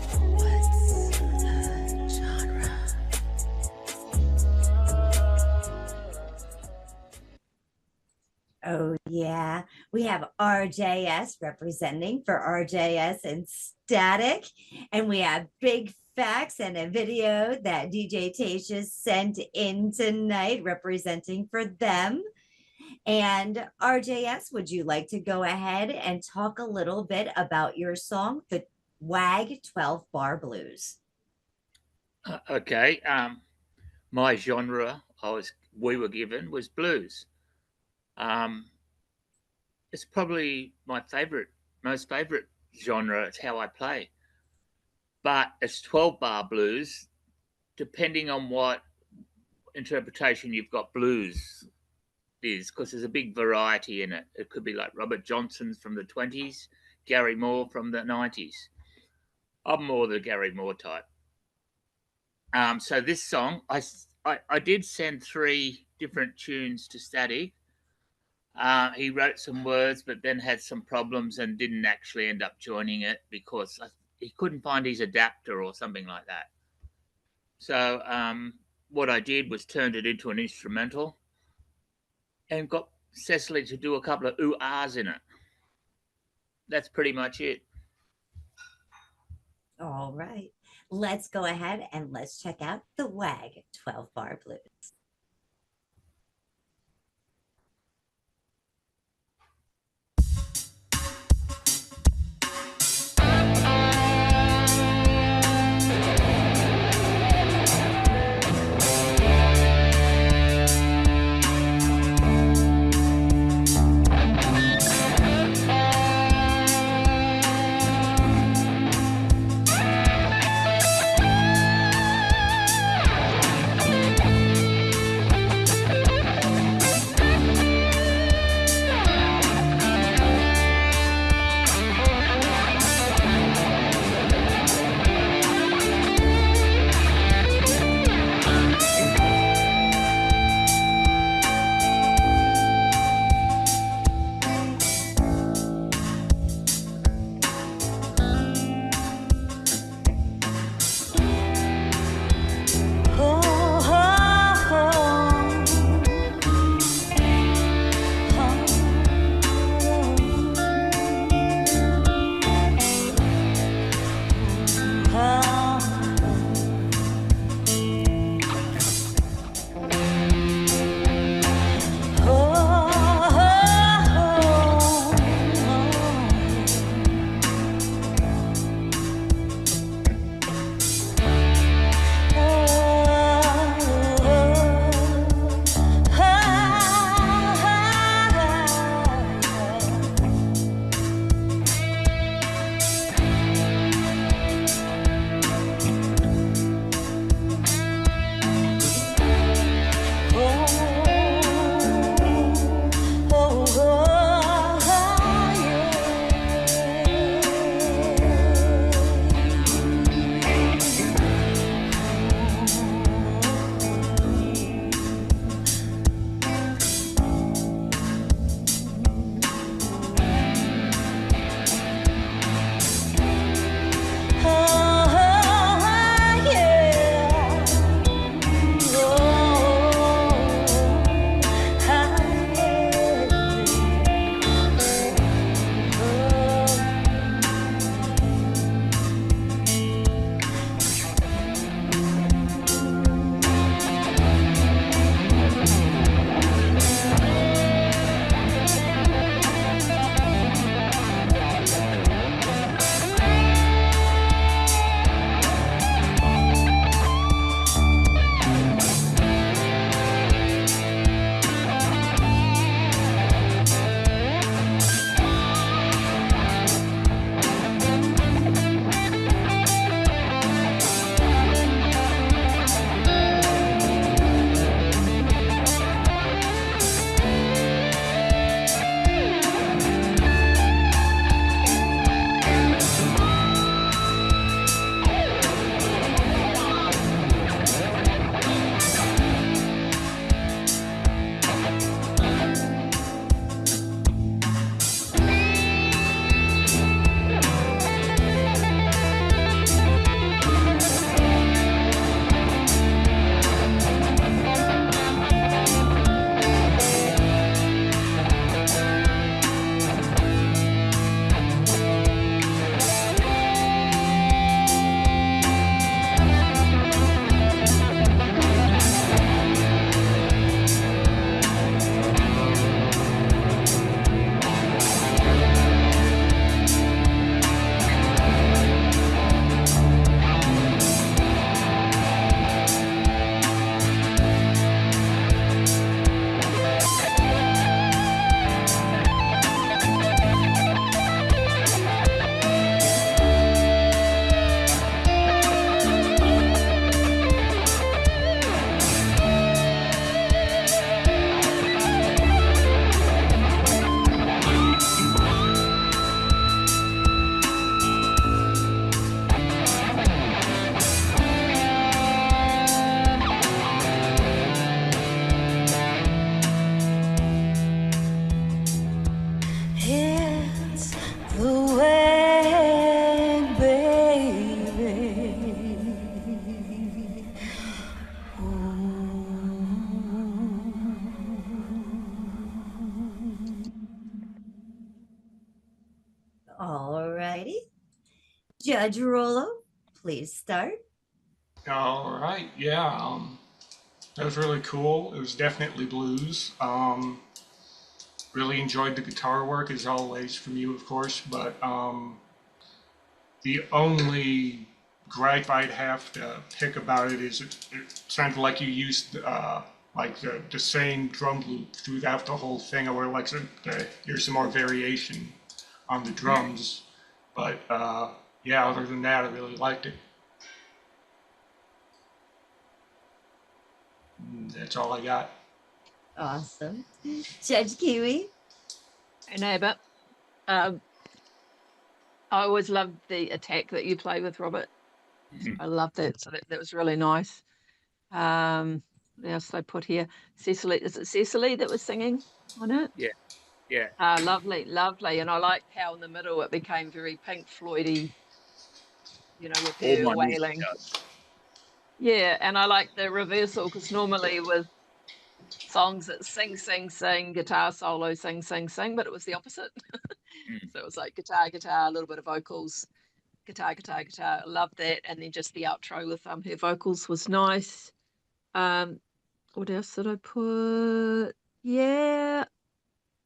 Oh yeah, we have RJS representing for RJS and Static, and we have big facts and a video that DJ Tasha sent in tonight representing for them. And RJS, would you like to go ahead and talk a little bit about your song, the WAG 12 Bar Blues? Okay. My genre we were given was blues. It's probably my most favorite genre. It's how I play. But it's 12 bar blues, depending on what interpretation you've got blues is, because there's a big variety in it. It could be like Robert Johnson's from the 20s, Gary Moore from the 90s. I'm more the Gary Moore type. So this song, I did send 3 different tunes to Static. He wrote some words, but then had some problems and didn't actually end up joining it because he couldn't find his adapter or something like that. So what I did was turned it into an instrumental and got Cecily to do a couple of ooh-ahs in it. That's pretty much it. All right, let's go ahead and let's check out the WAG 12 Bar Blues. Judge Rollo, please start. All right, yeah, that was really cool. It was definitely blues. Really enjoyed the guitar work as always from you, of course, but the only gripe I'd have to pick about it is it sounded like you used like the same drum loop throughout the whole thing. I would like to hear some more variation on the drums, but yeah, other than that, I really liked it. That's all I got. Awesome. Judge Kiwi. Hey, neighbor. I always loved the attack that you play with, Robert. I loved that. So that was really nice. What else did I put here? Cecily, is it Cecily that was singing on it? Yeah, yeah. Lovely, lovely. And I liked how in the middle it became very Pink Floydy, you know, with All her my music wailing. does. Yeah, and I like the reversal because normally with songs that sing, sing, sing, guitar solo, sing, sing, sing, but it was the opposite. So it was like guitar, guitar, a little bit of vocals, guitar, guitar, guitar. I loved that. And then just the outro with her vocals was nice. What else did I put? Yeah,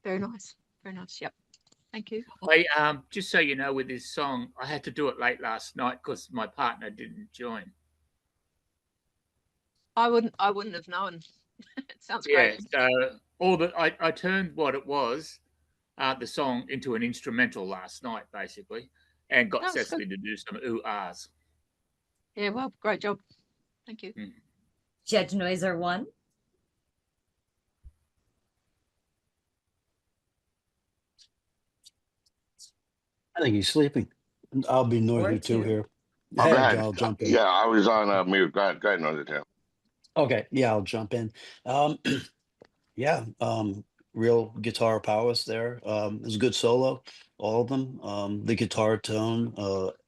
very nice. Very nice. Yep. Thank you. I just so you know, with this song, I had to do it late last night because my partner didn't join. I wouldn't have known. It sounds Yeah, great. so I turned what it was, the song, into an instrumental last night, basically, and got That was Cecily good. to do some ooh-ahs. Yeah, well, great job. Thank you. Judge Noiser 1. I think he's sleeping. I'll be noisy Or too two. here. My Hey, bad. I'll jump in. Yeah, I was on mute. Go ahead, Noisy Tail. Okay, yeah, I'll jump in. Yeah, real guitar prowess there. It was a good solo, all of them. The guitar tone,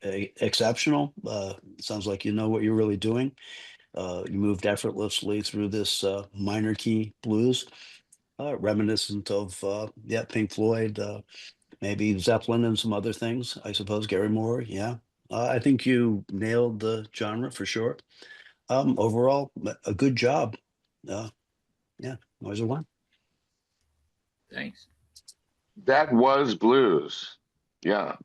exceptional. Sounds like you know what you're really doing. You moved effortlessly through this minor key blues, reminiscent of yeah, Pink Floyd, maybe Zeppelin and some other things, I suppose. Gary Moore, yeah. I think you nailed the genre for sure. Overall, a good job. Yeah, Noiser 1. Thanks. That was blues. Yeah.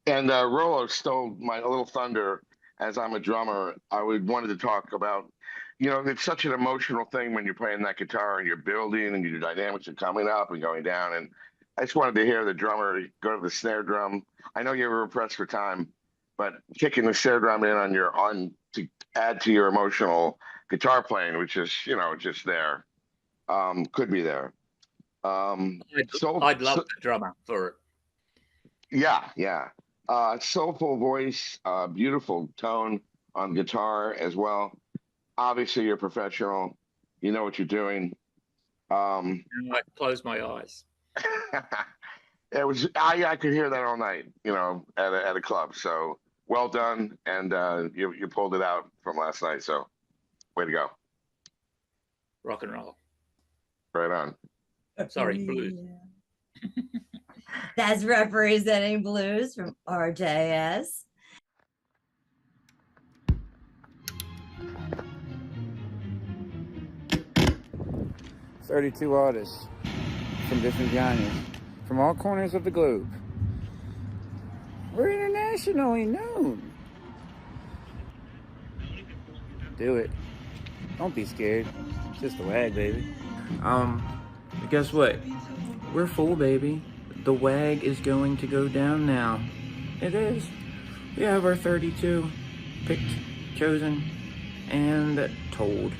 And Rollo stole my little thunder. As I'm a drummer, I wanted to talk about, you know, it's such an emotional thing when you're playing that guitar and you're building and your dynamics are coming up and going down. And I just wanted to hear the drummer go to the snare drum. I know you were pressed for time, but kicking the snare drum in to add to your emotional guitar playing, which is, you know, just there, could be there. I'd love the drummer for it. Yeah. Soulful voice, beautiful tone on guitar as well. Obviously, you're professional. You know what you're doing. I close my eyes. It was. I could hear that all night. You know, at a club. So well done, and you pulled it out from last night. So way to go. Rock and roll. Right on. Sorry, blues. That's representing blues from RJS. "32 artists from different genres, from all corners of the globe. We're internationally known. Do it. Don't be scared. It's just the WAG, baby." Guess what? We're full, baby. The WAG is going to go down now. It is. We have our 32 picked, chosen, and told.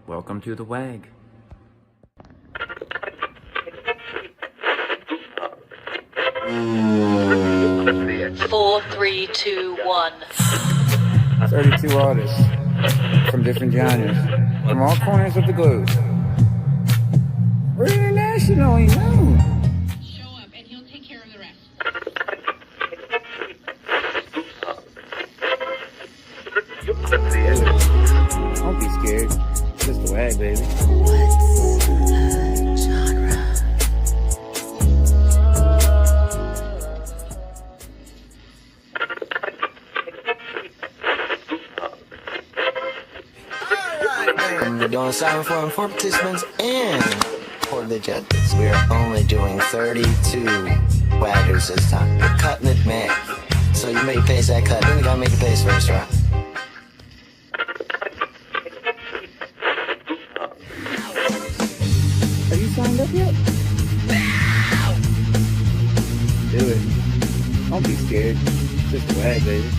Welcome to the WAG. Four, three, two, one. 32 artists from different genres, from all corners of the globe. We're internationally known. Show up and he'll take care of the rest. Don't be scared. It's just the WAG, baby. We're doing silent form for participants and for the judges. We are only doing 32 waggers this time. We're cutting it Mac. So you make pace that cut, then you gotta make a pace first, right? Are you signed up yet? Do it. Don't be scared. Just WAG, baby.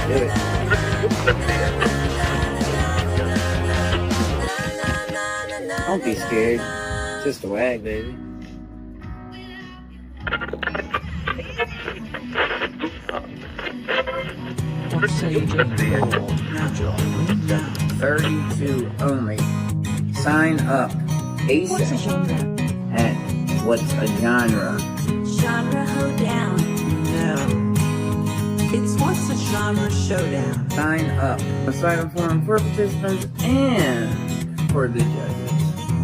Do it. Don't be scared. Just WAG, baby. Natural. 32 only. Sign up. ASAP. What's a genre? And what's a genre? Genre hoedown. No. It's what's a genre showdown. Sign up. A silent forum for participants and for the judges.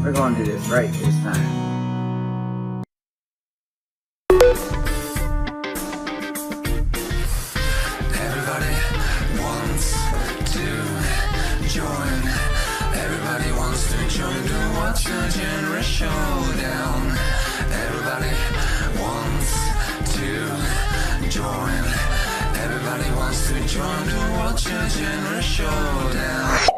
We're going to do this right this time. Everybody wants to join. Everybody wants to join to watch a genre showdown. Everybody wants to join. Everybody wants to join to watch a genre showdown.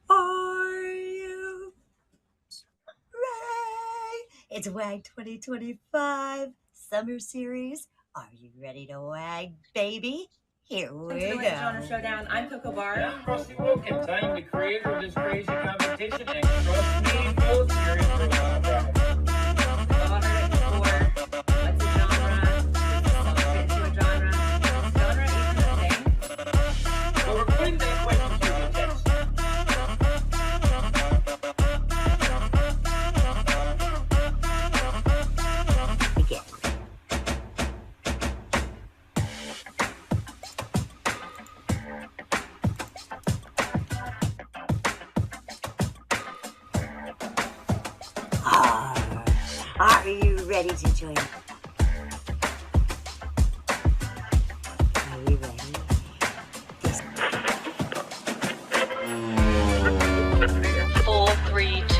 Are you ready? It's WAG 2025 Summer Series. Are you ready to WAG, baby? Here we Welcome to go. the Genre Showdown. I'm Coco Bar. I'm Rusty Wilkins. I am the creator of this crazy competition, and trust me, folks, you're in for a wild ride. We've all heard it before. What's a genre? Does a song fit into a genre? Genre isn't a thing. So we're putting that question to the test. Are you ready to join? Are you ready? 4, 3, 2.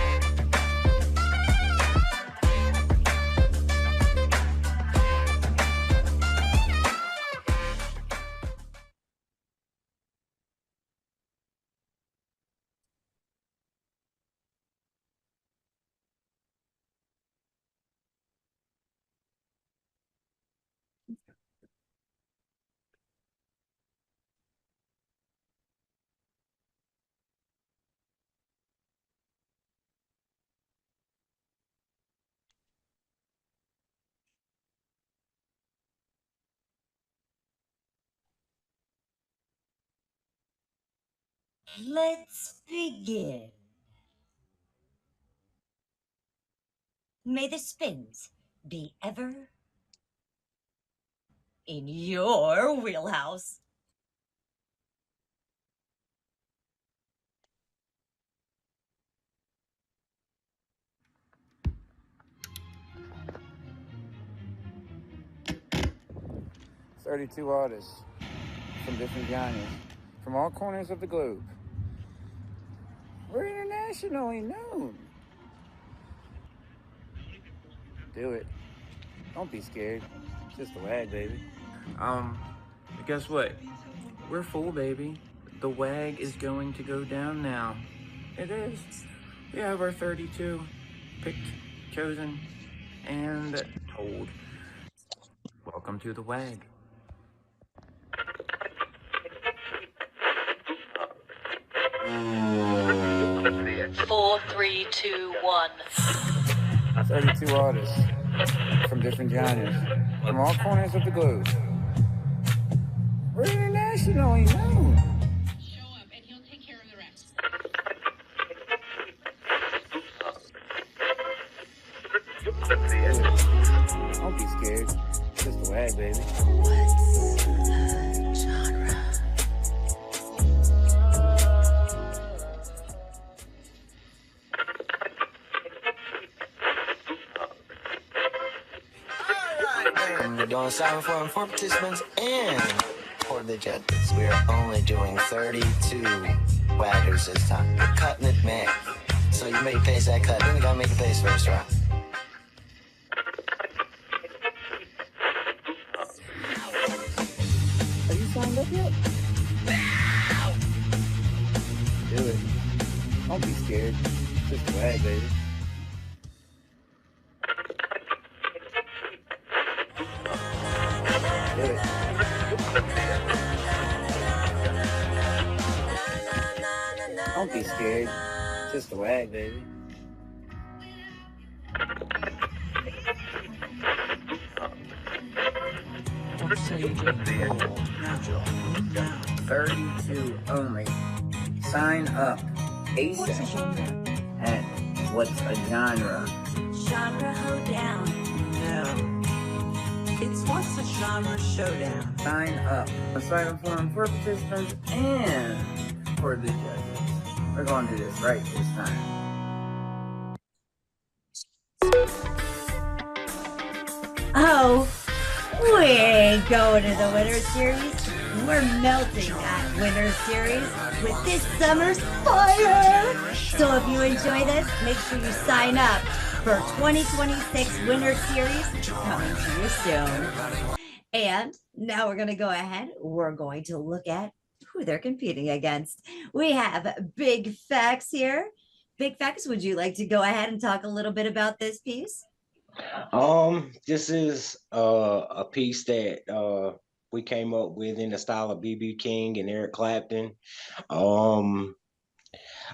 Let's begin. May the spins be ever in your wheelhouse. "32 artists from different genres, from all corners of the globe. We're internationally known. Do it. Don't be scared. Just WAG, baby." Guess what? We're full, baby. The WAG is going to go down now. It is. We have our 32 picked, chosen, and told. Welcome to the WAG. Four, 3, 2, 1. 32 artists from different genres, from all corners of the globe. We're internationally known. doing styrofoam for participants and for the judges. We are only doing 32 waggers this time. We're cutting it, man. So you make pace that cut. Then you gotta make a pace first, right? Are you signed up yet? Do it. Don't be scared. Just wag, baby. Do it. Don't be scared. Just a wag, baby. $32 only. Sign up ASAP. And what's a genre? Genre hoedown. No. It's what's a genre showdown. Sign up. A styrofoam for participants and for the judges. We're going to do this right this time. Oh, we ain't going to the Winter Series. We're melting that Winter Series with this summer's fire. So if you enjoy this, make sure you sign up for 2026 Winter Series coming to you soon. And now we're going to go ahead. We're going to look at who they're competing against. We have Big Facts here. Big Facts, would you like to go ahead and talk a little bit about this piece? This is a piece that we came up with in the style of BB King and Eric Clapton.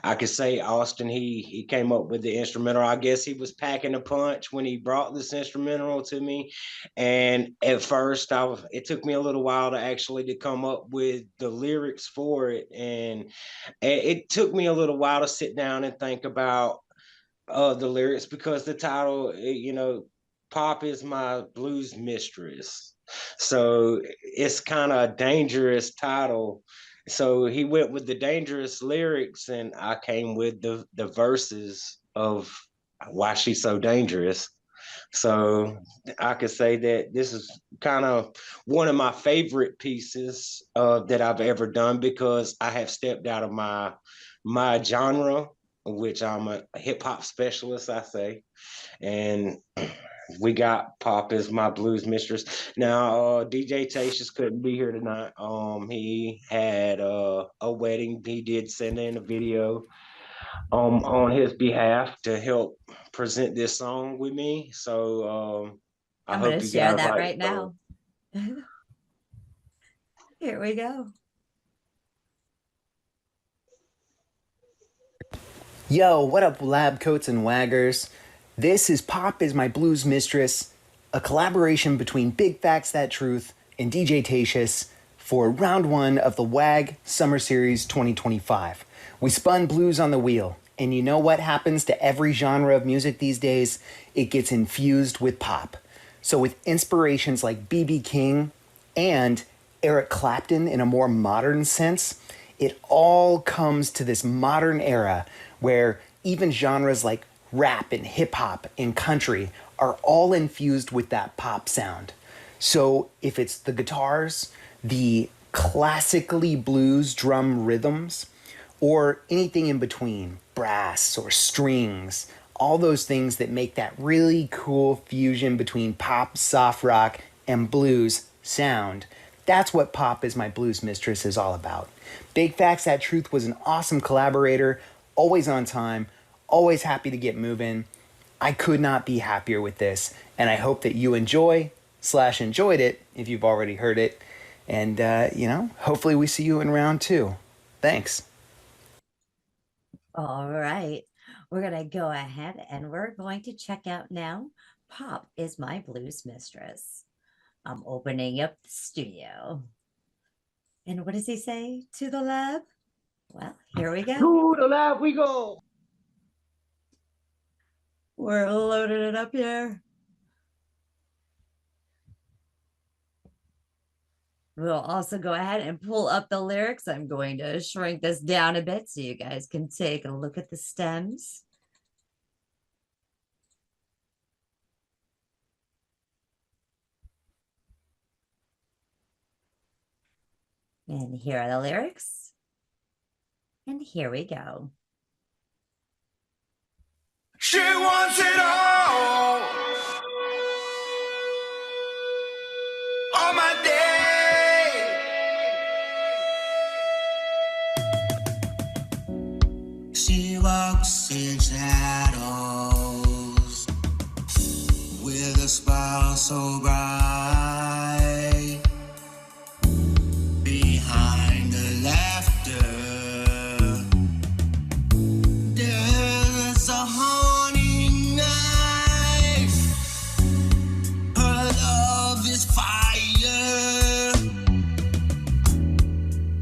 I could say Austin, he came up with the instrumental. I guess he was packing a punch when he brought this instrumental to me. And at first it took me a little while to actually to come up with the lyrics for it. And it took me a little while to sit down and think about the lyrics, because the title, Pop Is My Blues Mistress. So it's kind of a dangerous title. So he went with the dangerous lyrics, and I came with the verses of why she's so dangerous. So I could say that this is kind of one of my favorite pieces that I've ever done, because I have stepped out of my genre, which I'm a hip hop specialist, I say. And we got Pop Is My Blues Mistress. Now, DJ Tatius couldn't be here tonight. He had a wedding. He did send in a video on his behalf to help present this song with me. So I I'm hope going to you share guys that like right now. Here we go. Yo, what up, lab coats and waggers? This is Pop Is My Blues Mistress, a collaboration between Big Facts That Truth and DJ Tatius for round one of the WAG Summer Series 2025. We spun blues on the wheel, and you know what happens to every genre of music these days? It gets infused with pop. So with inspirations like B.B. King and Eric Clapton in a more modern sense, it all comes to this modern era where even genres like rap and hip hop and country are all infused with that pop sound. So if it's the guitars, the classically blues drum rhythms, or anything in between, brass or strings, all those things that make that really cool fusion between pop, soft rock, and blues sound, that's what Pop Is My Blues Mistress is all about. Big Facts That Truth was an awesome collaborator, always on time, always happy to get moving. I could not be happier with this, and I hope that you enjoyed it if you've already heard it. And, hopefully we see you in round two. Thanks. All right. We're going to go ahead and we're going to check out now. Pop Is My Blues Mistress. I'm opening up the studio. And what does he say? To the lab? Well, here we go. To the lab we go. We're loading it up here. We'll also go ahead and pull up the lyrics. I'm going to shrink this down a bit so you guys can take a look at the stems. And here are the lyrics. And here we go. She wants it all. On my day. She walks in shadows with a smile so bright. Behind the laughter, there's a haunting night. Her love is fire,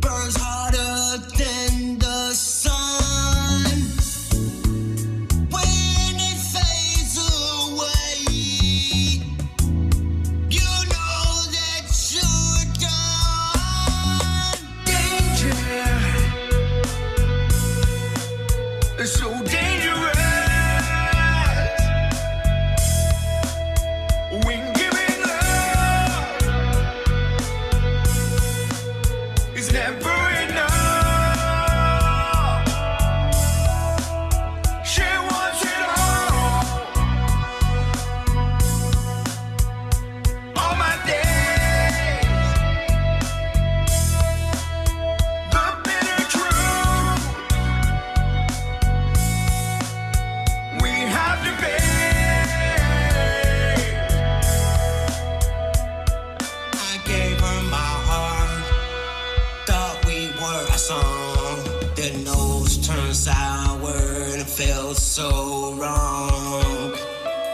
burns harder than the sun. When it fades away, you know that you're done. Danger, it's so dangerous. When giving love is never enough. She wants it all. On my days, the bitter truth we have to face. I gave her my heart, thought we were a song. The nose turned sour and it felt so wrong.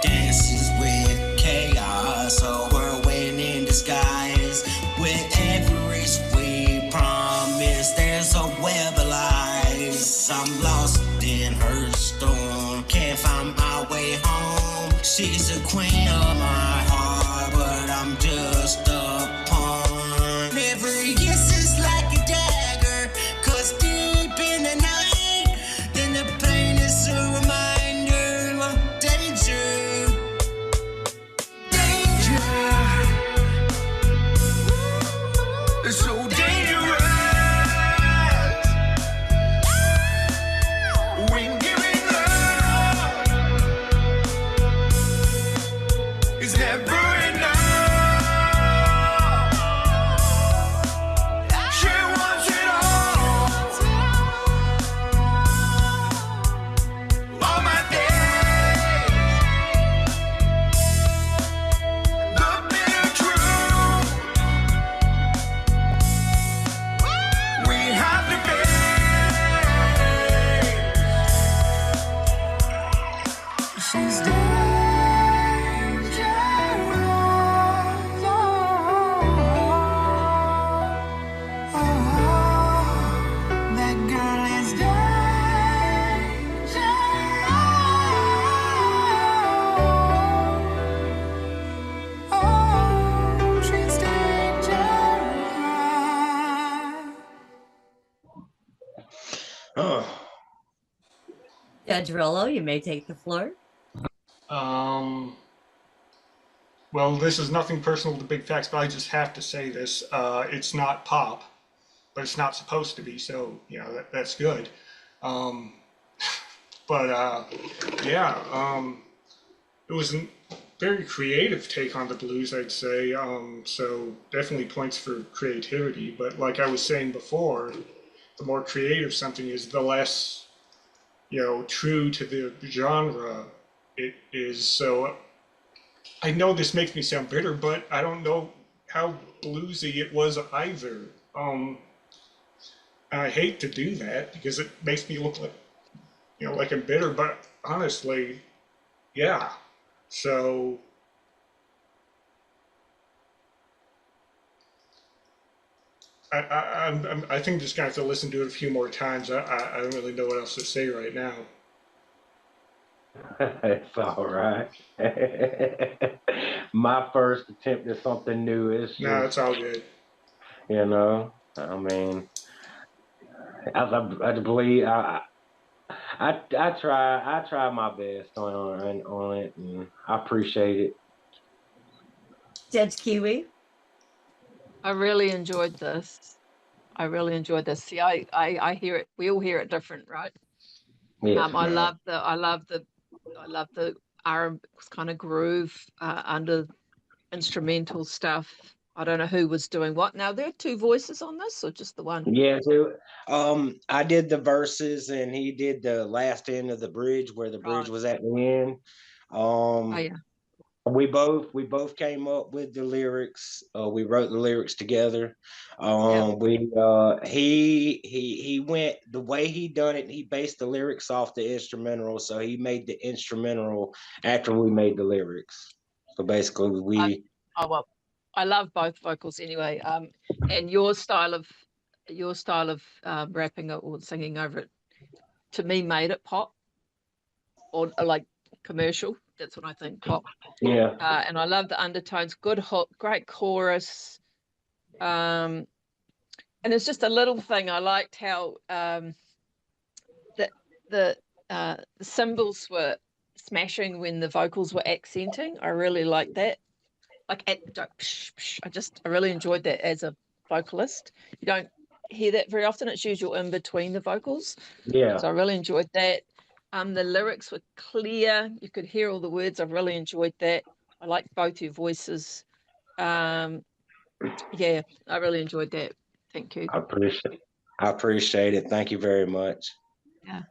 Dances with chaos, a whirlwind in disguise. With every sweet promise, there's a web of lies. I'm lost in her storm, can't find my way home. She's a queen of my heart, but I'm just a pawn. Every kiss is like a dagger, 'cause deep in the night, then the pain is a reminder of danger. Danger, it's so dangerous. When giving love is never enough. She wants it all. On my days, the bitter truth we have to face. She's that girl is dangerous. Oh, she's dangerous. Judge Rollo, you may take the floor. Well, this is nothing personal to Big Facts, but I just have to say this. It's not pop, but it's not supposed to be, so, you know, that's good. It was a very creative take on the blues, I'd say. So definitely points for creativity. But like I was saying before, the more creative something is, the less, you know, true to the genre it is. So I know this makes me sound bitter, but I don't know how bluesy it was either. I hate to do that because it makes me look like, you know, like I'm bitter, but honestly, yeah. So I think I'm just gonna have to listen to it a few more times. I don't really know what else to say right now. It's all right. My first attempt at something new is No, it's all good. You know, I mean, I believe I try my best on it, and I appreciate it. Judge Kiwi. I really enjoyed this. I really enjoyed this. See, I hear it. We all hear it different, right? Yes, I ma'am. love the R kind of groove under instrumental stuff. I don't know who was doing what. Now, there are two voices on this, or just the one? Yeah, so I did the verses and he did the last end of the bridge where the bridge Right. was at the end. Oh yeah. We both came up with the lyrics. We wrote the lyrics together. Yeah. He went the way he done it. He based the lyrics off the instrumental, so he made the instrumental after we made the lyrics. So basically, Oh well, I love both vocals anyway. And your style of rapping it or singing over it, to me, made it pop or like commercial. That's what I think, pop. Yeah. And I love the undertones. Good hook, great chorus. And it's just a little thing. I liked how the cymbals were smashing when the vocals were accenting. I really liked that. Like I really enjoyed that as a vocalist. You don't hear that very often. It's usually in between the vocals. Yeah. So I really enjoyed that. The lyrics were clear. You could hear all the words. I really enjoyed that. I liked both your voices. Yeah, I really enjoyed that. Thank you. I appreciate it. Thank you very much. Yeah.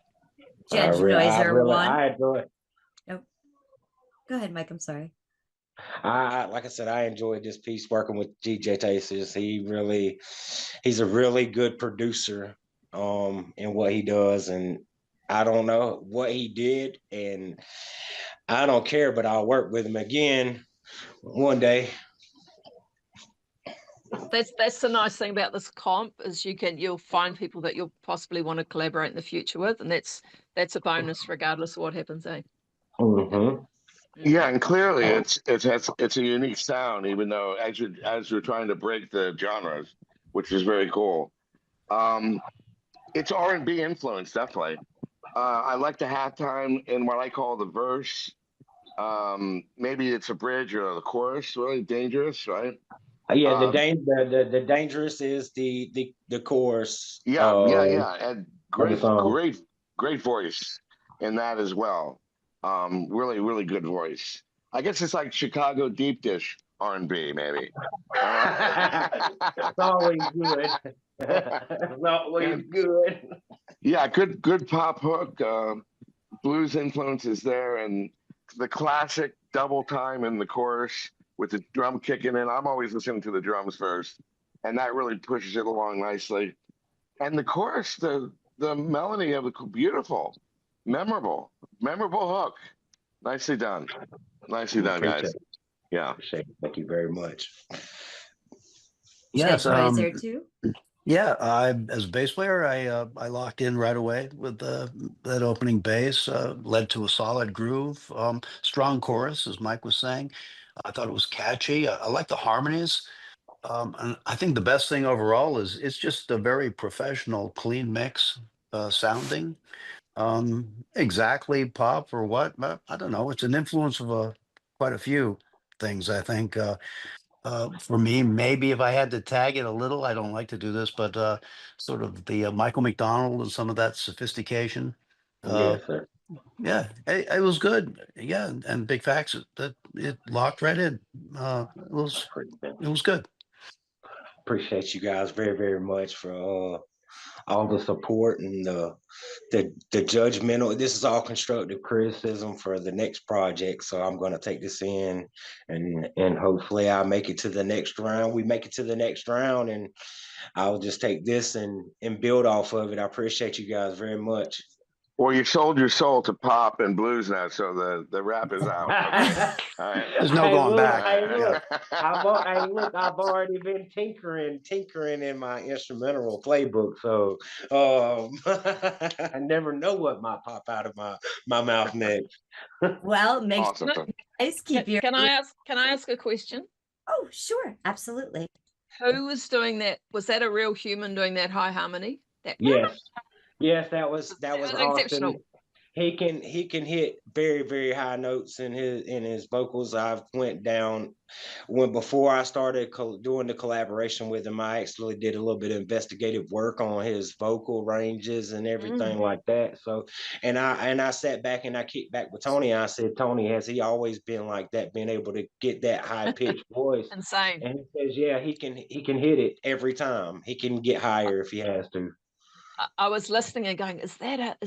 Judge Noiser won. I enjoy it. Oh. Go ahead, Mike. I'm sorry. Like I said, I enjoyed this piece working with DJ Taces. He's a really good producer in what he does, and I don't know what he did, and I don't care, but I'll work with him again one day. That's the nice thing about this comp is you'll find people that you'll possibly want to collaborate in the future with, and that's a bonus regardless of what happens, eh? Mm-hmm. Yeah, and clearly it's a unique sound, even though as you're trying to break the genres, which is very cool. It's R&B influence, definitely. I like the halftime in what I call the verse. Maybe it's a bridge or the chorus, really dangerous, right? Yeah, the dangerous is the chorus. Yeah, and great voice in that as well. Really good voice. I guess it's like Chicago deep dish R&B, maybe. It's always good. It's always good. Yeah, good pop hook. Blues influence is there, and the classic double time in the chorus with the drum kicking in. I'm always listening to the drums first, and that really pushes it along nicely. And the chorus, the melody of the beautiful, memorable hook. Nicely done. Nicely done, guys. Yeah. Thank you very much. Yes. Too? Yeah, as a bass player, I locked in right away with that opening bass. Led to a solid groove, strong chorus, as Mike was saying. I thought it was catchy. I like the harmonies. And I think the best thing overall is it's just a very professional, clean mix sounding. Exactly pop or what? I don't know. It's an influence of quite a few things, I think. For me, maybe if I had to tag it a little, I don't like to do this, but sort of the Michael McDonald and some of that sophistication. Yes, sir. Yeah, it was good. Yeah, and Big Facts that it locked right in. It was good. Appreciate you guys very, very much for all the support and the judgmental. This is all constructive criticism for the next project. So I'm going to take this in and hopefully I'll make it to the next round. We make it to the next round and I'll just take this and build off of it. I appreciate you guys very much. Well, you sold your soul to pop and blues now, so the rap is out. Okay. All right. There's no going back. I've already been tinkering in my instrumental playbook, so I never know what might pop out of my mouth next. Well, make Awesome. sure you guys keep your. Can I ask a question? Oh, sure, absolutely. Who was doing that? Was that a real human doing that high harmony? Yes, that was Austin. exceptional. he can hit very, very high notes in his vocals. I've went down when before I started doing the collaboration with him. I actually did a little bit of investigative work on his vocal ranges and everything like that. So, and I sat back and I kicked back with Tony. I said, Tony, has he always been like that, being able to get that high pitched voice? Insane. And he says, yeah, he can hit it every time. He can get higher if he has to. I was listening and going, is that a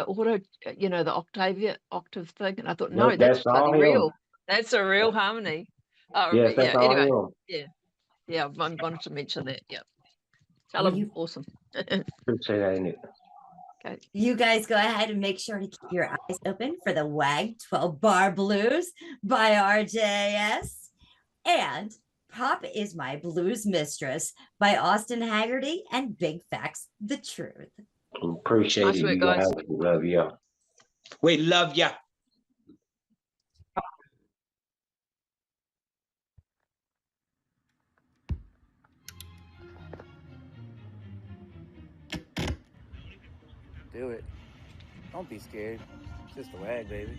auto, the octave thing? And I thought, no, Nope, that's that's all bloody him. real. That's a real harmony. Yes, that's all Anyway, him. yeah, I wanted to mention that. Yeah, tell Well, him, awesome. Appreciate that, Nick. Okay. You guys go ahead and make sure to keep your eyes open for the WAG 12 Bar Blues by RJS and Pop Is My Blues Mistress by Austin Haggerty and Big Facts The Truth. Appreciate Nice it, work, you guys. guys. We love ya. We love ya. Do it. Don't be scared. It's just a WAG, baby.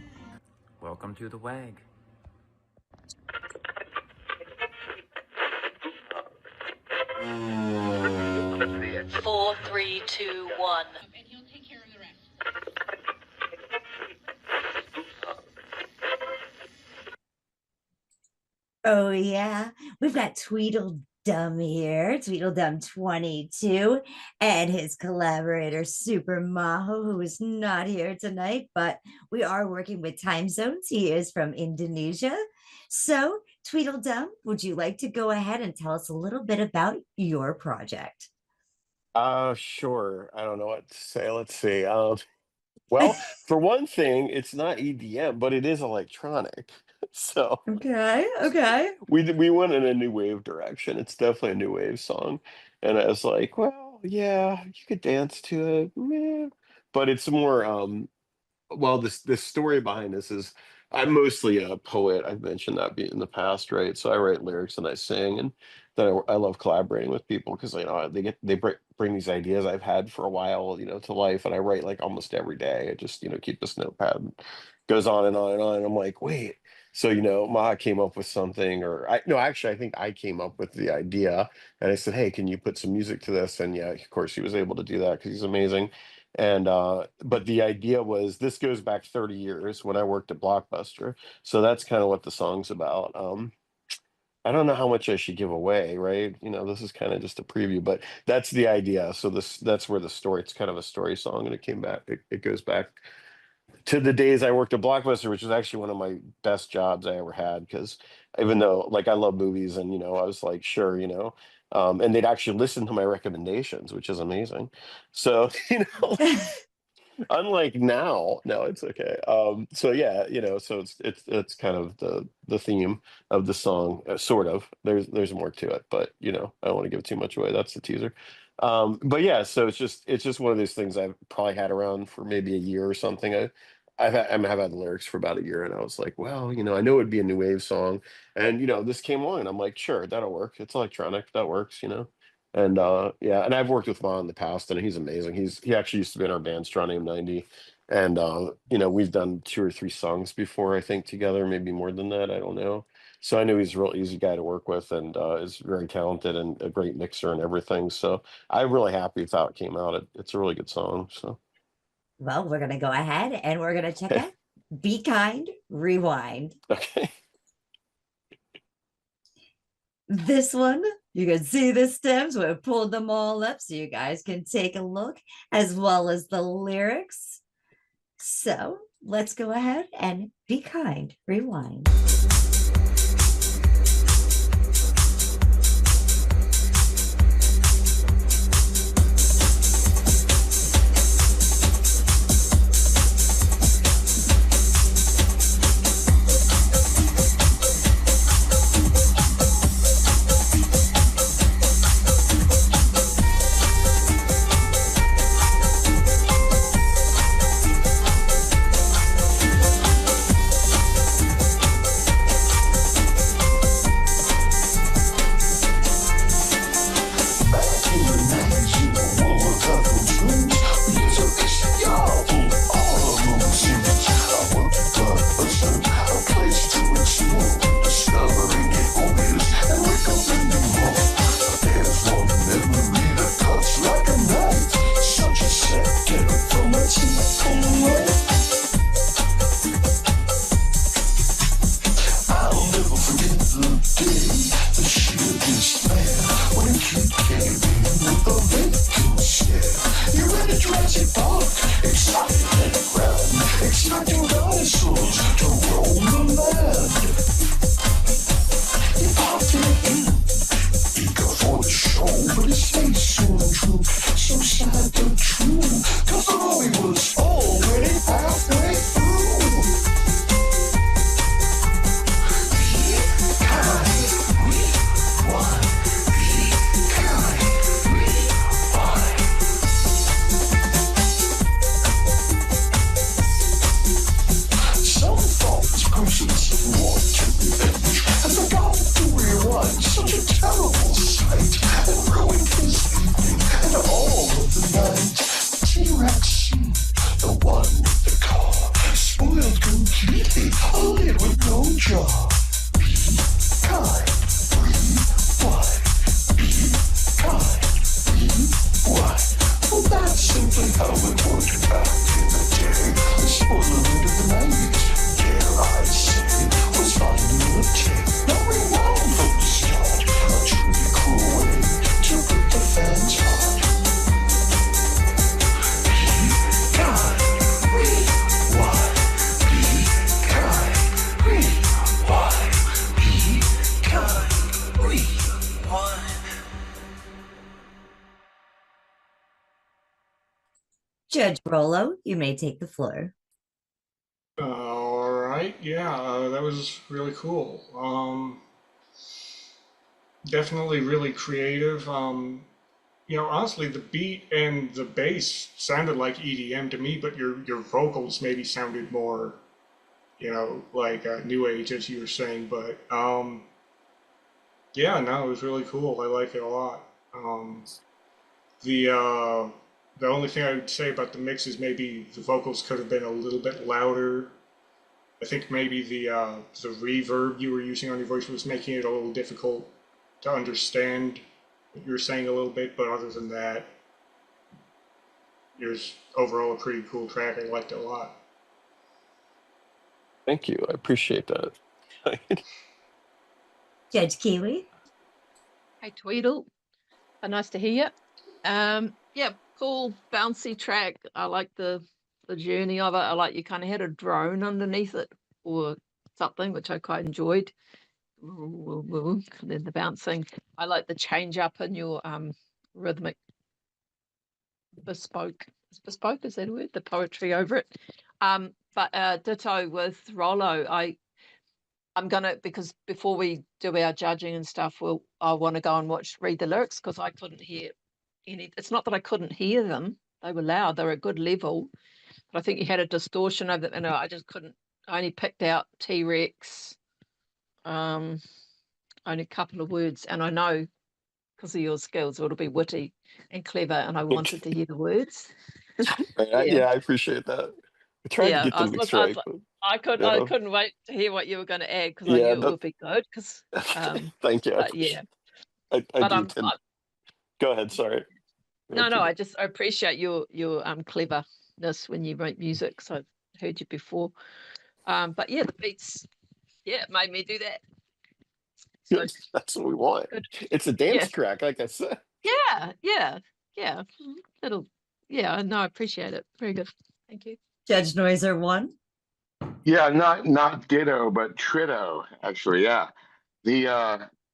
Welcome to the WAG. Four, three, two, one. Oh, yeah. We've got Tweedledum here, Tweedledum 22, and his collaborator, Super Maho, who is not here tonight, but we are working with time zones. He is from Indonesia. So, Tweedledum, would you like to go ahead and tell us a little bit about your project? Sure. I don't know what to say. Let's see. Well, for one thing, it's not EDM, but it is electronic. So Okay. we went in a new wave direction. It's definitely a new wave song. And I was like, well, yeah, you could dance to it. Meh. But it's more well, this story behind this is I'm mostly a poet. I've mentioned that in the past, right? So I write lyrics and I sing, and then I love collaborating with people because they bring these ideas I've had for a while, to life, and I write like almost every day. I just keep this notepad, and goes on and on and on. And I'm like, wait. So Maha came up with something, or I no, actually, I think I came up with the idea, and I said, hey, can you put some music to this? And yeah, of course, he was able to do that because he's amazing. And but the idea was this goes back 30 years when I worked at Blockbuster. So that's kind of what the song's about. I don't know how much I should give away, right? This is kind of just a preview, but that's the idea. So that's where the story, it's kind of a story song, and it goes back to the days I worked at Blockbuster, which was actually one of my best jobs I ever had. Because even though like I love movies, and I was like, sure, and they'd actually listen to my recommendations, which is amazing. So unlike now, no, it's okay. So yeah, so it's kind of the theme of the song, sort of. There's more to it, but I don't want to give too much away. That's the teaser. But yeah, so it's just one of those things I've probably had around for maybe a year or something. I've had the lyrics for about a year, and I was like, well, I know it'd be a new wave song, and this came along, and I'm like, sure, that'll work. It's electronic, that works. And yeah, and I've worked with Vaughn in the past, and he's amazing. He actually used to be in our band Strontium 90, and we've done 2 or 3 songs before, I think, together, maybe more than that, I don't know. So I know he's a real easy guy to work with, and is very talented and a great mixer and everything. So I'm really happy with how it came out. It's a really good song. So Well, we're going to go ahead and we're going to check out Be Kind, Rewind. okay. This one, you can see the stems. We've pulled them all up so you guys can take a look, as well as the lyrics. So let's go ahead and Be Kind, Rewind. Jurassic Park, exciting and grand, expecting dinosaurs to roam the land. He popped it in, eager for the show, but his face soon drew so sad but true, 'cause the movie was already halfway through. Be kind, rewind. Be kind, rewind. Some thought persons want to revenge and forgot to rewind. Such a terrible sight, and ruined his evening and all of the night. T-Rex scene, the one with the car, spoiled completely, a lid with no jaw. Be kind, rewind. Be kind, rewind. Well, that's simply how it worked back in the day. The spoiler lid of the 90s, dare I say, was finally obtained. Now rewind from the start, a truly cruel way to break the fans' heart. Be kind, rewind. Be kind, rewind. Be kind, rewind. Judge Rollo, you may take the floor. All right, yeah, that was really cool. Definitely really creative. Honestly, the beat and the bass sounded like EDM to me, but your vocals maybe sounded more, like new age, as you were saying. But yeah, no, it was really cool. I like it a lot. The only thing I would say about the mix is maybe the vocals could have been a little bit louder. I think maybe the reverb you were using on your voice was making it a little difficult to understand what you were saying a little bit, but other than that, it was overall a pretty cool track. I liked it a lot. Thank you. I appreciate that. Judge Keeley. Hey, Tweedle. Nice to hear you. Yeah, cool, bouncy track. I like the journey of it. I like you kind of had a drone underneath it or something, which I quite enjoyed. And then the bouncing. I like the change up in your rhythmic bespoke. Is that a word? The poetry over it. But ditto with Rollo. I'm gonna, because before we do our judging and stuff, I want to go and read the lyrics, because I couldn't hear any. It's not that I couldn't hear them; they were loud. They were a good level, but I think you had a distortion of them, and I just couldn't. I only picked out T-Rex, only a couple of words, and I know because of your skills, it'll be witty and clever, and I wanted to hear the words. Yeah, I appreciate that. I tried to Yeah, get the mix I right, was, but I yeah, couldn't wait to hear what you were going to add, because I yeah. knew it would be good. Because Thank you. but yeah, I but do tend. Go ahead. Sorry. no, I appreciate your cleverness when you write music. So I've heard you before. But yeah, the beats, it made me do that. So Good. That's what we want. good. It's a dance Yeah. track, like I said. Yeah. It'll. Yeah, no, I appreciate it. Very good. Thank you. Judge Noiser 1. Yeah, not ditto, but tritto, actually. Yeah.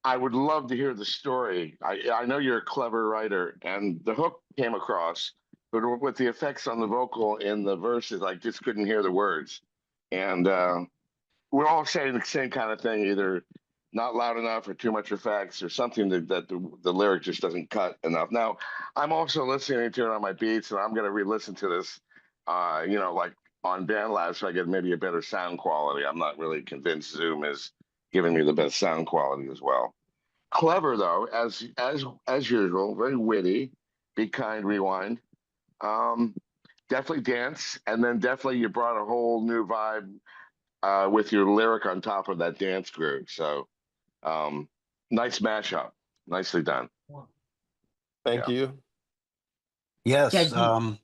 I would love to hear the story. I know you're a clever writer, and the hook came across, but with the effects on the vocal in the verses, I just couldn't hear the words. And we're all saying the same kind of thing, either not loud enough or too much effects or something that the lyric just doesn't cut enough. Now, I'm also listening to it on my beats, and I'm going to re-listen to this, like on BandLab, so I get maybe a better sound quality. I'm not really convinced Zoom is giving me the best sound quality as well. Clever though, as usual, very witty. Be kind, rewind. Definitely dance, and then definitely you brought a whole new vibe with your lyric on top of that dance groove. So nice mashup, nicely done. Thank you. Yes, Judge-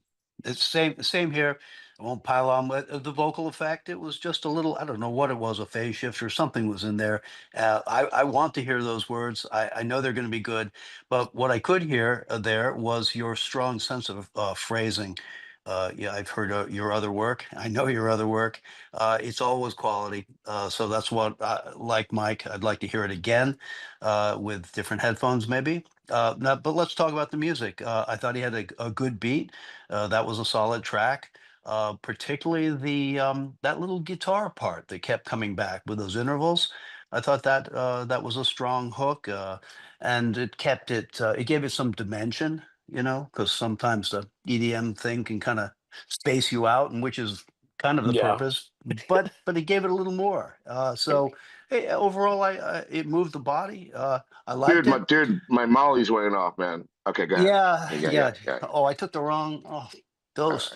it's same here. I won't pile on with the vocal effect. It was just a little, I don't know what it was, a phase shift or something was in there. I want to hear those words. I know they're going to be good, but what I could hear there was your strong sense of phrasing. Yeah, I've heard your other work. I know your other work. It's always quality. So that's what, like Mike, I'd like to hear it again with different headphones, maybe. Now, but let's talk about the music. I thought he had a good beat. That was a solid track. Particularly that little guitar part that kept coming back with those intervals. I thought that that was a strong hook, and it kept it. It gave it some dimension, because sometimes the EDM thing can kind of space you out, and which is kind of the Yeah. purpose. But it gave it a little more. So hey, overall, it moved the body. I liked it. Dude, my Molly's wearing off, man. Okay, go ahead. Yeah, Yeah. yeah. Oh, I took the wrong. Oh, those.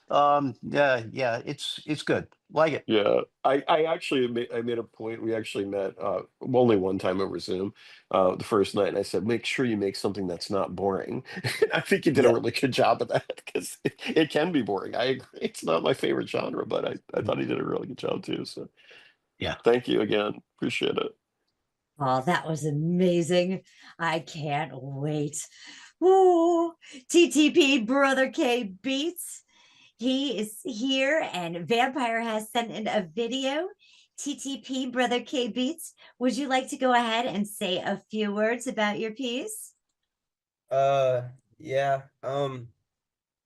Yeah. It's good. Like it. Yeah, I actually I made a point. We actually met only one time over Zoom the first night, and I said, make sure you make something that's not boring. I think you did a Yeah. really good job of that because it can be boring. I agree. It's not my favorite genre, but I thought he did a really good job too. So Yeah. thank you again. Appreciate it. Oh, that was amazing. I can't wait. Ooh, TTP Brother K Beats. He is here and Vampire has sent in a video. TTP Brother K Beats, would you like to go ahead and say a few words about your piece? Yeah.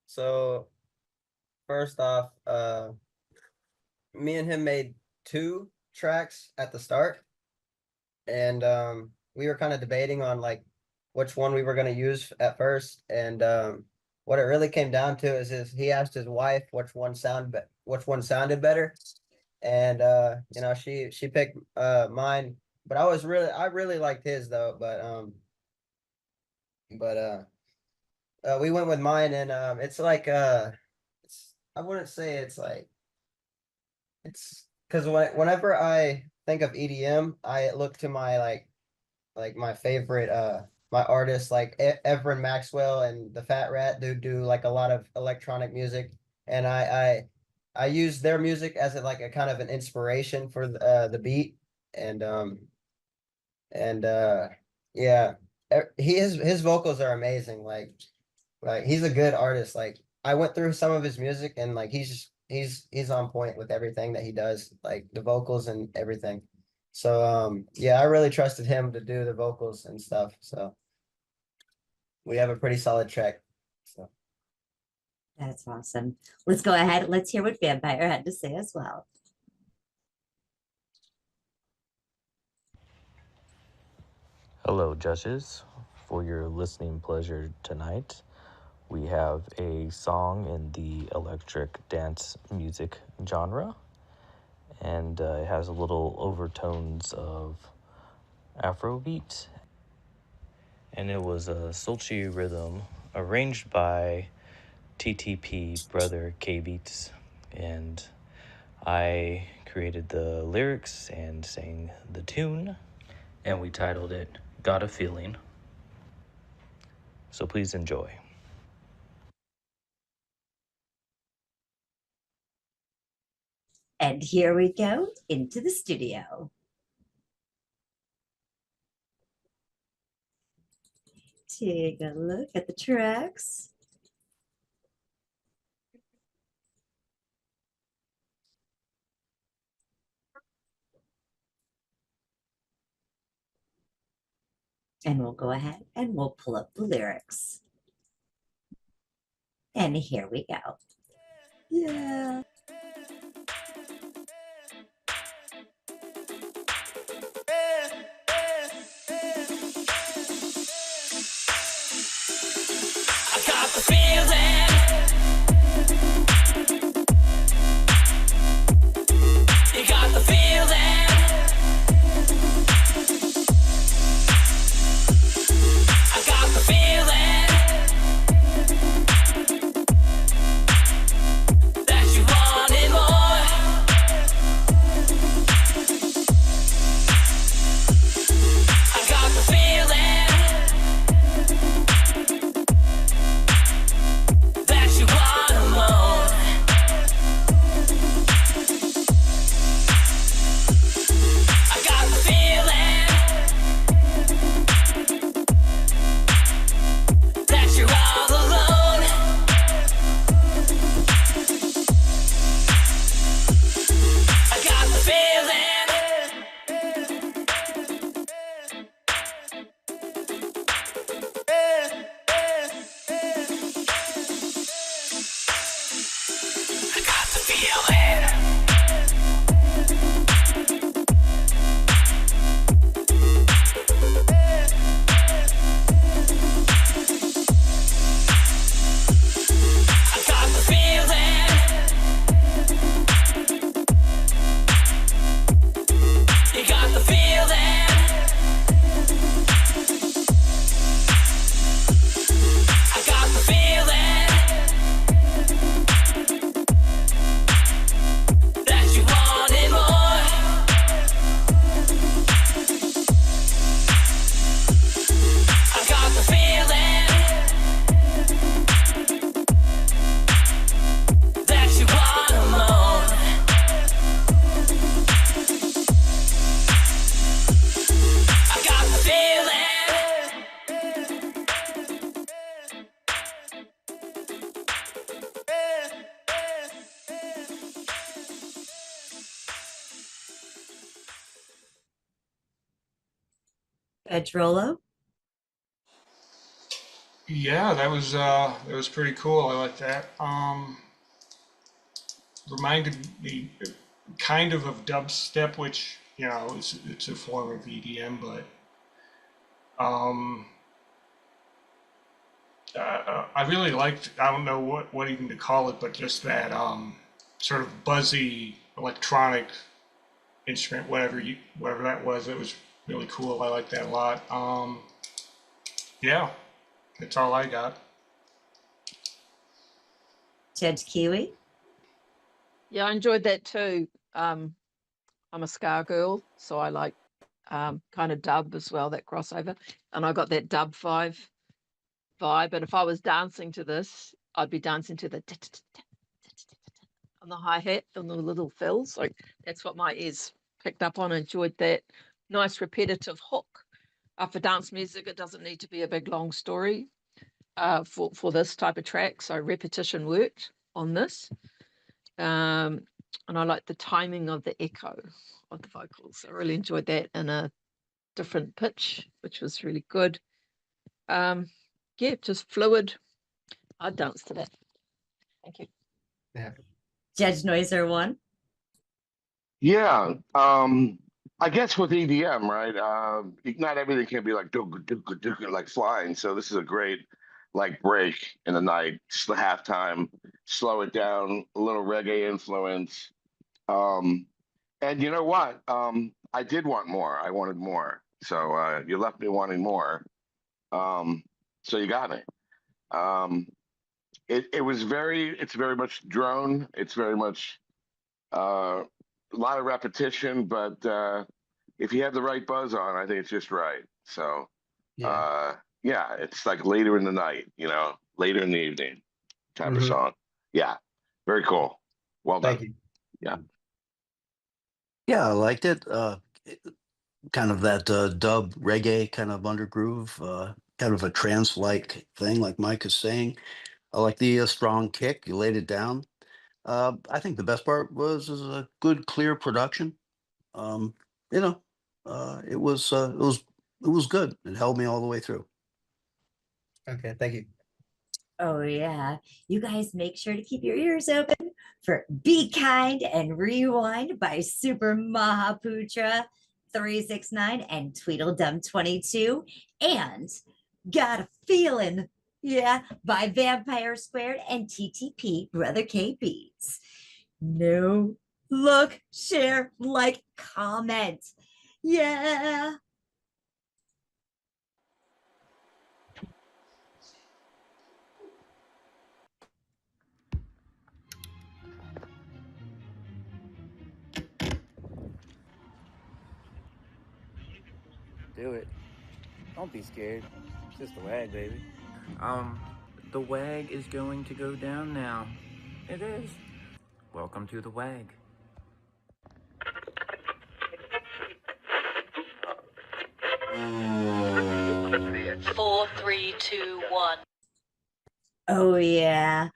So first off, me and him made 2 tracks at the start, and we were kind of debating on like which one we were going to use at first, and what it really came down to is he asked his wife which one sounded better, and she picked mine, but I really liked his though, but we went with mine, and it's like I wouldn't say it's like it's because whenever I think of EDM, I look to my like my favorite my artists like Everin Maxwell and the Fat Rat do like a lot of electronic music, and I use their music as like a kind of an inspiration for the beat, and yeah, his vocals are amazing. Like he's a good artist. Like I went through some of his music, and like he's on point with everything that he does, like the vocals and everything. So yeah, I really trusted him to do the vocals and stuff. So we have a pretty solid track. So That's awesome. Let's go ahead. Let's hear what Vampire had to say as well. Hello, judges. For your listening pleasure tonight, we have a song in the electric dance music genre, and it has a little overtones of Afrobeat, and it was a sultry rhythm arranged by TTP Brother K Beats, and I created the lyrics and sang the tune, and we titled it Got a Feeling. So please enjoy. And here we go into the studio. Take a look at the tracks. And we'll go ahead and we'll pull up the lyrics. And here we go. Yeah. I got the feeling. You got the feeling. I got the feeling that you wanted more. I got the feeling Petrolo. Yeah, that was pretty cool. I like that. Reminded me kind of dubstep, which it's a form of EDM, but um, I really liked. I don't know what even to call it, but just that sort of buzzy electronic instrument, whatever that was. It was really cool. I like that a lot. Yeah, that's all I got. Judge Kiwi. Yeah, I enjoyed that too. I'm a ska girl, so I like kind of dub as well, that crossover. And I got that dub vibe. And if I was dancing to this, I'd be dancing to the on the hi-hat and the little fills. Like that's what my ears picked up on. Enjoyed that nice repetitive hook. For dance music, it doesn't need to be a big long story for this type of track. So repetition worked on this. And I like the timing of the echo of the vocals. I really enjoyed that in a different pitch, which was really good. Yeah, just fluid. I'd dance to that. Thank you. Yeah. Judge Noiser one. Yeah, I guess with EDM, right? Not everything can be like like flying. So this is a great like break in the night, just the halftime, slow it down, a little reggae influence. And you know what? I did want more. I wanted more. So you left me wanting more. So you got me. It's very much drone. It's very much a lot of repetition, but if you have the right buzz on, I think it's just right. So yeah, it's like later in the night, later in the evening type of song. Yeah, very cool. Well done. Thank you. Yeah. Yeah, I liked it. Kind of that dub reggae kind of undergroove, kind of a trance-like thing, like Mike is saying. I like the strong kick. You laid it down. I think the best part is a good, clear production. You know, it was good. It held me all the way through. Okay, thank you. Oh yeah. You guys make sure to keep your ears open for Be Kind and Rewind by Super Mahaputra 369 and Tweedledum 22 and Got a Feeling, yeah, by Vampire Squared and TTP Brother K Beats. No, look, share, like, comment. Yeah. Do it. Don't be scared. It's just the WAG, baby. The WAG is going to go down now. It is. Welcome to the WAG. Four, three, two, one. Oh yeah.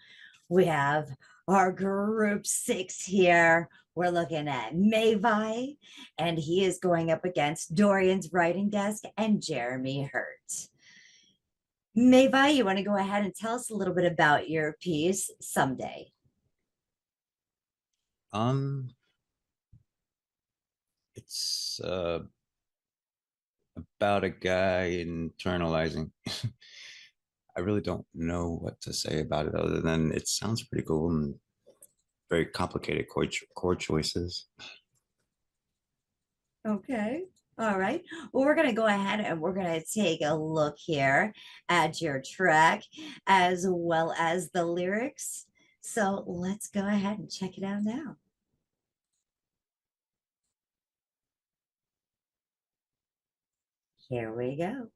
We have our group 6 here. We're looking at Mavi, and he is going up against Dorian's Writing Desk and Jeremy Hurt. Mavi, you want to go ahead and tell us a little bit about your piece, Someday? It's about a guy internalizing. I really don't know what to say about it other than it sounds pretty cool and very complicated chord choices. Okay. All right. Well, we're going to go ahead and we're going to take a look here at your track as well as the lyrics. So let's go ahead and check it out now. Here we go.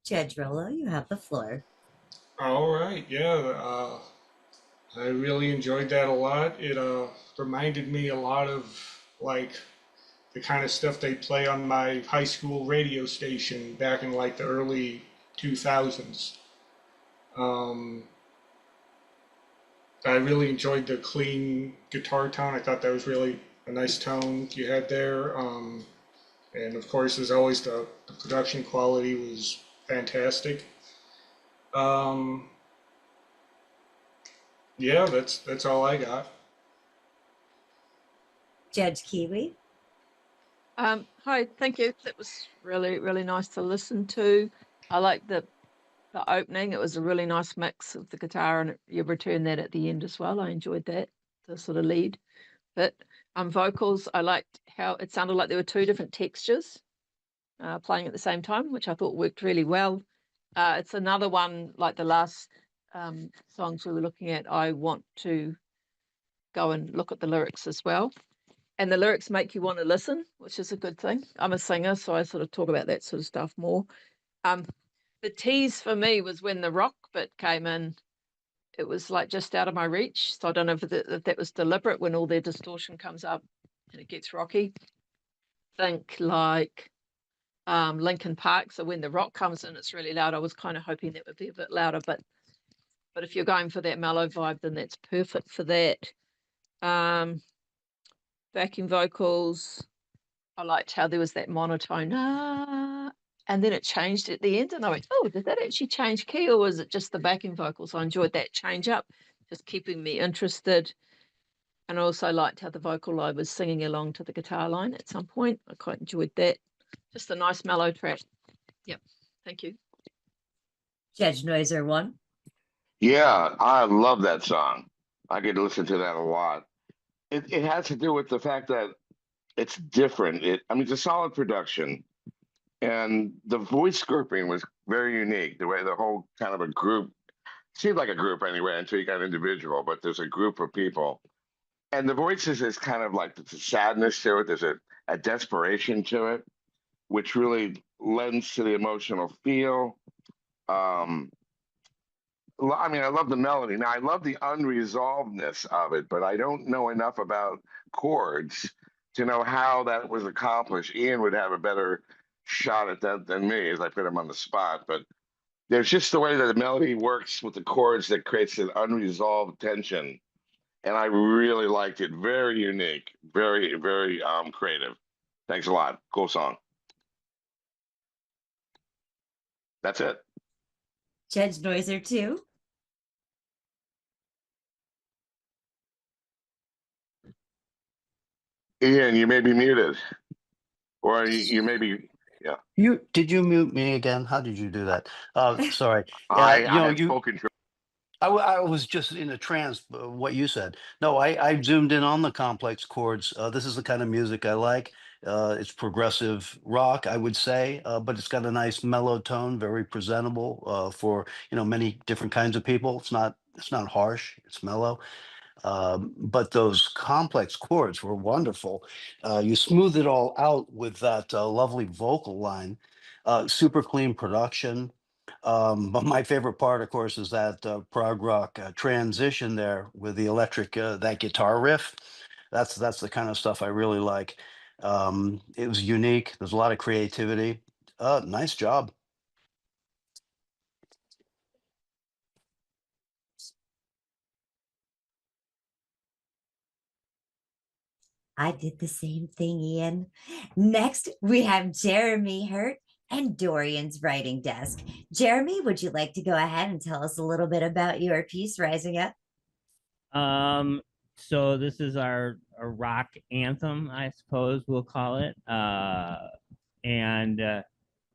Judge Rollo, you have the floor. All right, yeah, I really enjoyed that a lot. It reminded me a lot of like the kind of stuff they play on my high school radio station back in like the early 2000s. Um, I really enjoyed the clean guitar tone. I thought that was really a nice tone you had there. And of course, as always, the production quality was fantastic. Um, yeah, that's all I got. Judge Kiwi. Hi, thank you. That was really, really nice to listen to. I like the opening. It was a really nice mix of the guitar, and you return that at the end as well. I enjoyed that, the sort of lead bit. Vocals, I liked how it sounded like there were two different textures playing at the same time, which I thought worked really well. It's another one like the last songs we were looking at. I want to go and look at the lyrics as well. And the lyrics make you want to listen, which is a good thing. I'm a singer, so I sort of talk about that sort of stuff more. The tease for me was when the rock bit came in. It was like just out of my reach. So I don't know if that was deliberate when all their distortion comes up and it gets rocky. Think like Linkin Park. So when the rock comes in, it's really loud. I was kind of hoping that would be a bit louder, but if you're going for that mellow vibe, then that's perfect for that. Backing vocals, I liked how there was that monotone, and then it changed at the end, and I went, oh, did that actually change key, or was it just the backing vocals? I enjoyed that change up, just keeping me interested. And I also liked how the vocal line was singing along to the guitar line at some point. I quite enjoyed that. Just a nice mellow track. Yep. Thank you. Judge Noiser 1. Yeah, I love that song. I could listen to that a lot. It has to do with the fact that it's different. I mean, it's a solid production, and the voice grouping was very unique. The way the whole kind of a group seemed like a group anyway until you got individual, but there's a group of people, and the voices is kind of like there's a sadness to it. There's a desperation to it, which really lends to the emotional feel. I mean, I love the melody. Now, I love the unresolvedness of it, but I don't know enough about chords to know how that was accomplished. Ian would have a better shot at that than me, as I put him on the spot. But there's just the way that the melody works with the chords that creates an unresolved tension. And I really liked it. Very unique, very, very creative. Thanks a lot. Cool song. That's it. Judge Noiser 2. Ian, you may be muted, or you may be, yeah. Did you mute me again? How did you do that? Sorry. I had full control. I was just in a trance. What you said. No, I zoomed in on the complex chords. This is the kind of music I like. It's progressive rock, I would say, but it's got a nice mellow tone, very presentable for many different kinds of people. It's not harsh. It's mellow. But those complex chords were wonderful. You smooth it all out with that lovely vocal line, super clean production. But my favorite part, of course, is that prog rock transition there with the electric, that guitar riff. That's the kind of stuff I really like. It was unique. There's a lot of creativity. Nice job. I did the same thing, Ian. Next, we have Jeremy Hurt and Dorian's writing desk. Jeremy, would you like to go ahead and tell us a little bit about your piece, Rising Up? So this is our rock anthem, I suppose we'll call it. And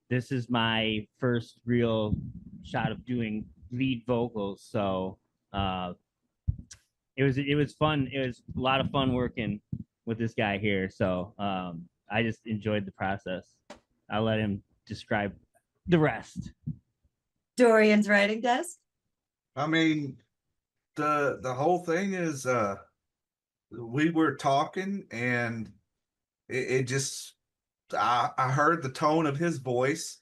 this is my first real shot of doing lead vocals. So it was fun. It was a lot of fun working with this guy here. So I just enjoyed the process. I'll let him describe the rest. Dorian's writing desk. I mean, the whole thing is we were talking and it just I heard the tone of his voice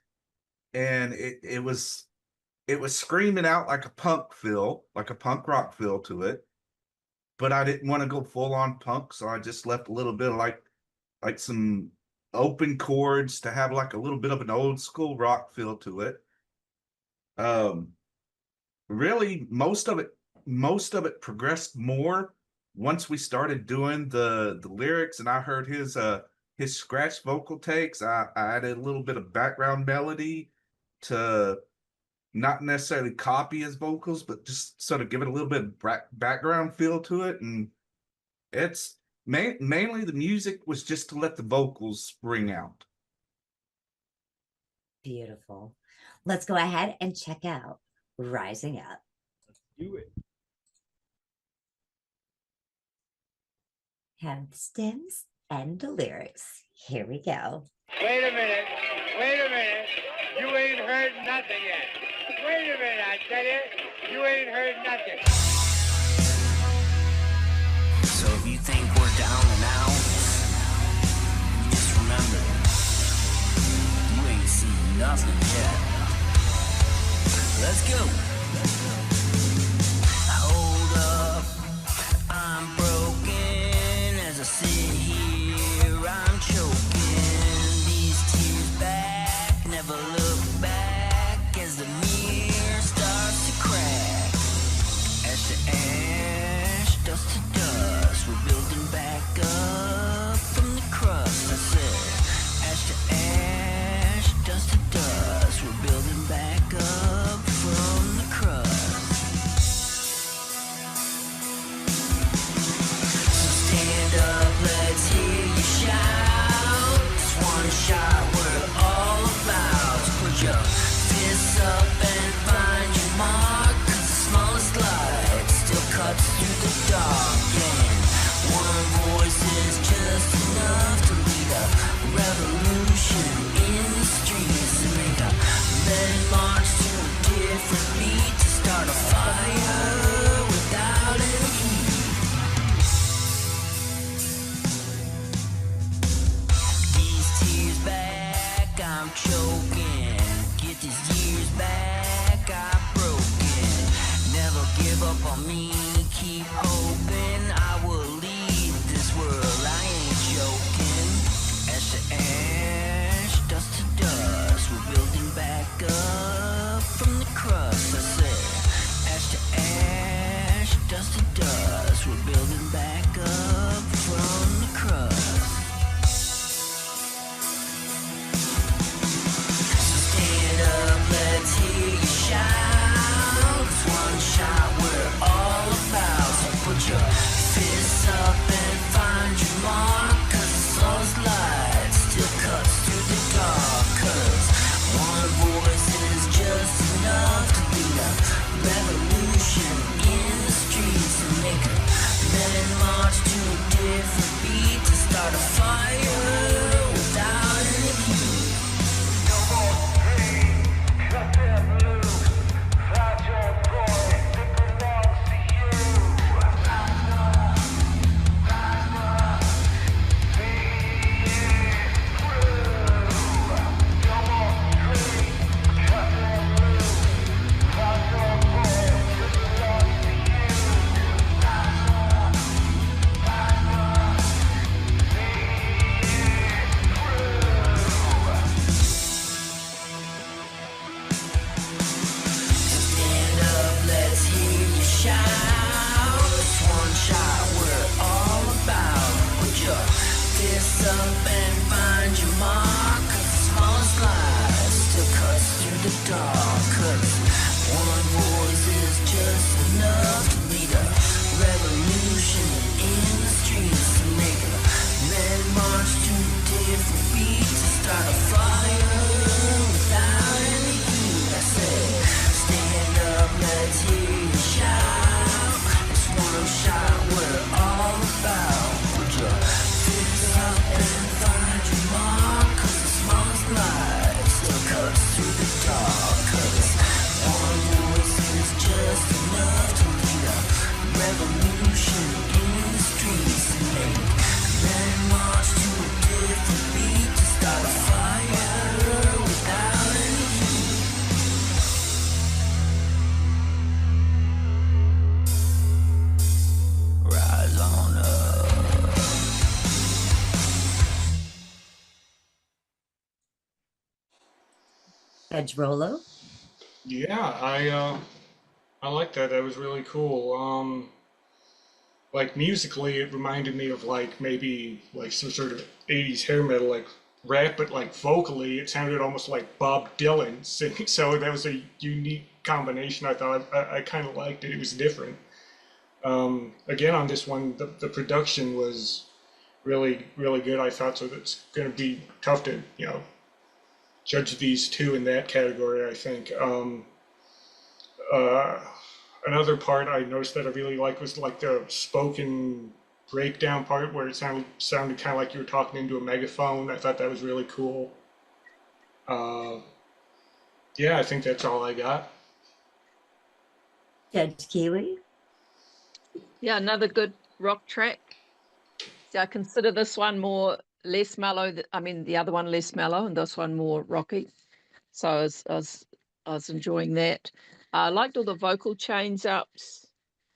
and it was screaming out like a punk feel, like a punk rock feel to it. But I didn't want to go full on punk, so I just left a little bit of like some open chords to have like a little bit of an old school rock feel to it. Really, most of it progressed more once we started doing the lyrics, and I heard his scratch vocal takes. I added a little bit of background melody to not necessarily copy his vocals, but just sort of give it a little bit of background feel to it. And it's mainly the music was just to let the vocals ring out. Beautiful. Let's go ahead and check out Rising Up. Do it. Have the stems and the lyrics. Here we go. Wait a minute. You ain't heard nothing yet. Wait a minute, I tell you. You ain't heard nothing. So if you think we're down and out, just remember, you ain't seen nothing yet. Let's go. Hold up, I'm broken as I sit here, I'm choking. These tears back, never look back as the mirror starts to crack. Ash to ash, dust to dust, we're building back up from the crust. I said, ash to ash, dust to dust, we're building back up from the crust. So stand up, let's hear you shout. It's one shot we're all about. So put your fists up and find your mark, 'cause the smallest light still cuts through the dark. And one voice is just enough to lead a revolution in the streets. To make a men march to a different beat, to start a fire without any heat. These tears back, I'm choking. Get these years back, I'm broken. Never give up on me, keep hoping I will lead this world. I ain't joking. Ash to ash, dust to dust, we're building back up from the crust. I said, ash to ash, dust to dust, we're building back up from the crust. So stand up, let's hear you shout. It's one shot we're all about. So put your fists up and find your mark, 'cause the sun's light still cuts through the dark. 'Cause one voice is just enough to lead a revolution in the streets, and make a men march to a different beat, to start a fire without any heat. No more pain, cut that blue, find your boy, it belongs to you. Rise up, be through. No more pain, cut that blue, find your boy, it belongs to you. Rise up, stand up, let's hear you shout. It's one shot we're all about. Put your fists up and find your mark, 'cause the smallest light still cuts through the dark. 'Cause one voice is just enough to lead a revolution in the streets, to make a men march to a different beat, to start a fire without any heat. I say, stand up, let's hear you shout. It's one shot we're all about. Put your fists up and find your mark, 'cause the smallest light still cuts through the dark. 'Cause one voice is just enough to lead a revolution in the streets, and make men march to a different beat, to start a fire Judge Rolo? Yeah, I like that. That was really cool. Like musically, it reminded me of like maybe like some sort of 80s hair metal, like rap, but like vocally, it sounded almost like Bob Dylan singing. So that was a unique combination. I thought I kind of liked it. It was different. Again, on this one, the production was really, really good. I thought so. That's going to be tough to, judge these two in that category, I think. Uh, Another part I noticed that I really liked was like the spoken breakdown part where it sounded kind of like you were talking into a megaphone. I thought that was really cool. Yeah, I think that's all I got. Judge Keeley? Yeah, another good rock track. So I consider this one less mellow. I mean, the other one less mellow, and this one more rocky. So I was enjoying that. I liked all the vocal change ups.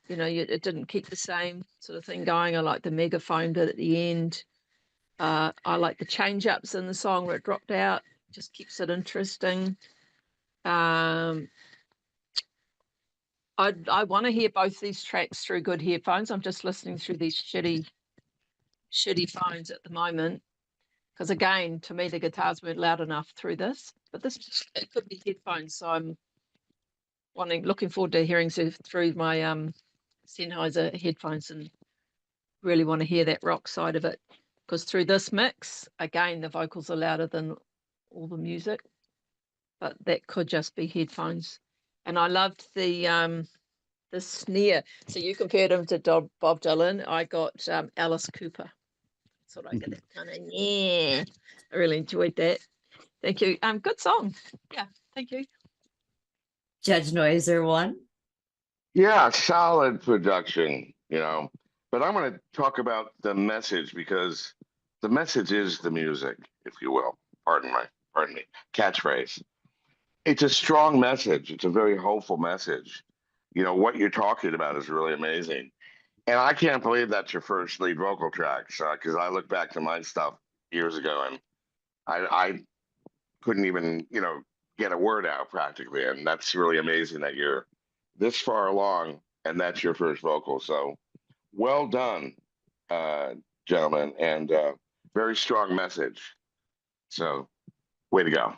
It didn't keep the same sort of thing going. I like the megaphone bit at the end. I like the change ups in the song where it dropped out. Just keeps it interesting. I want to hear both these tracks through good headphones. I'm just listening through these shitty phones at the moment. Because again, to me, the guitars weren't loud enough through this. But it could be headphones, so I'm looking forward to hearing through my Sennheiser headphones and really want to hear that rock side of it. Because through this mix, again, the vocals are louder than all the music, but that could just be headphones. And I loved the snare. So you compared him to Bob Dylan. I got Alice Cooper. That's what I get. That kind of I really enjoyed that. Thank you. Good song. Yeah, thank you. Judge Noiser one. Yeah, solid production, But I'm going to talk about the message because the message is the music, if you will. Pardon me, catchphrase. It's a strong message. It's a very hopeful message. What you're talking about is really amazing. And I can't believe that's your first lead vocal track, because I look back to my stuff years ago and I couldn't even, get a word out practically. And that's really amazing that you're this far along and that's your first vocal. So well done, gentlemen, and very strong message. So way to go.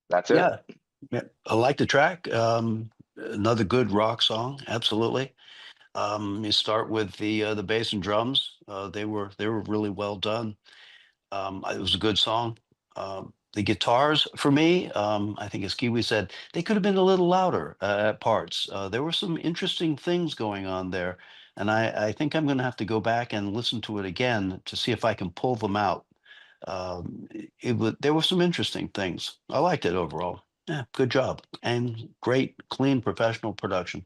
That's it. Yeah, I like the track. Another good rock song, absolutely. You start with the bass and drums. They were really well done. It was a good song. The guitars, for me, I think as Kiwi said, they could have been a little louder at parts. There were some interesting things going on there, and I think I'm going to have to go back and listen to it again to see if I can pull them out. There were some interesting things. I liked it overall. Yeah, good job and great, clean, professional production.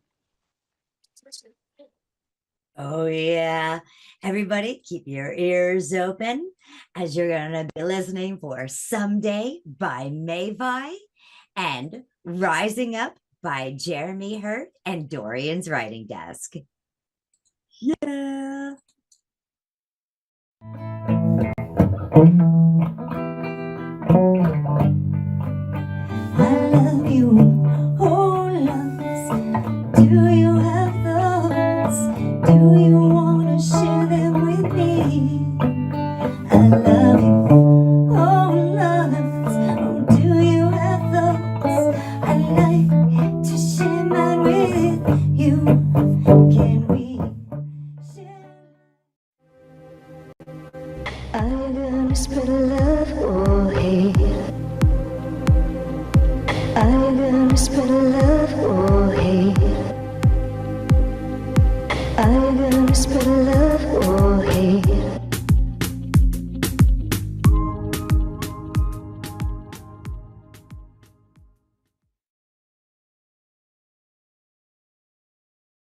Oh, yeah. Everybody, keep your ears open as you're going to be listening for Someday by Mayvi and Rising Up by Jeremy Hurt and Dorian's Writing Desk. Yeah. I love you, oh loves. Do you have those? Do you want to share them with me? I love you, oh loves. Oh, do you have those? I'd like to share mine with you. Can we share? Are you gonna spread love or hate? Are you gonna spread love?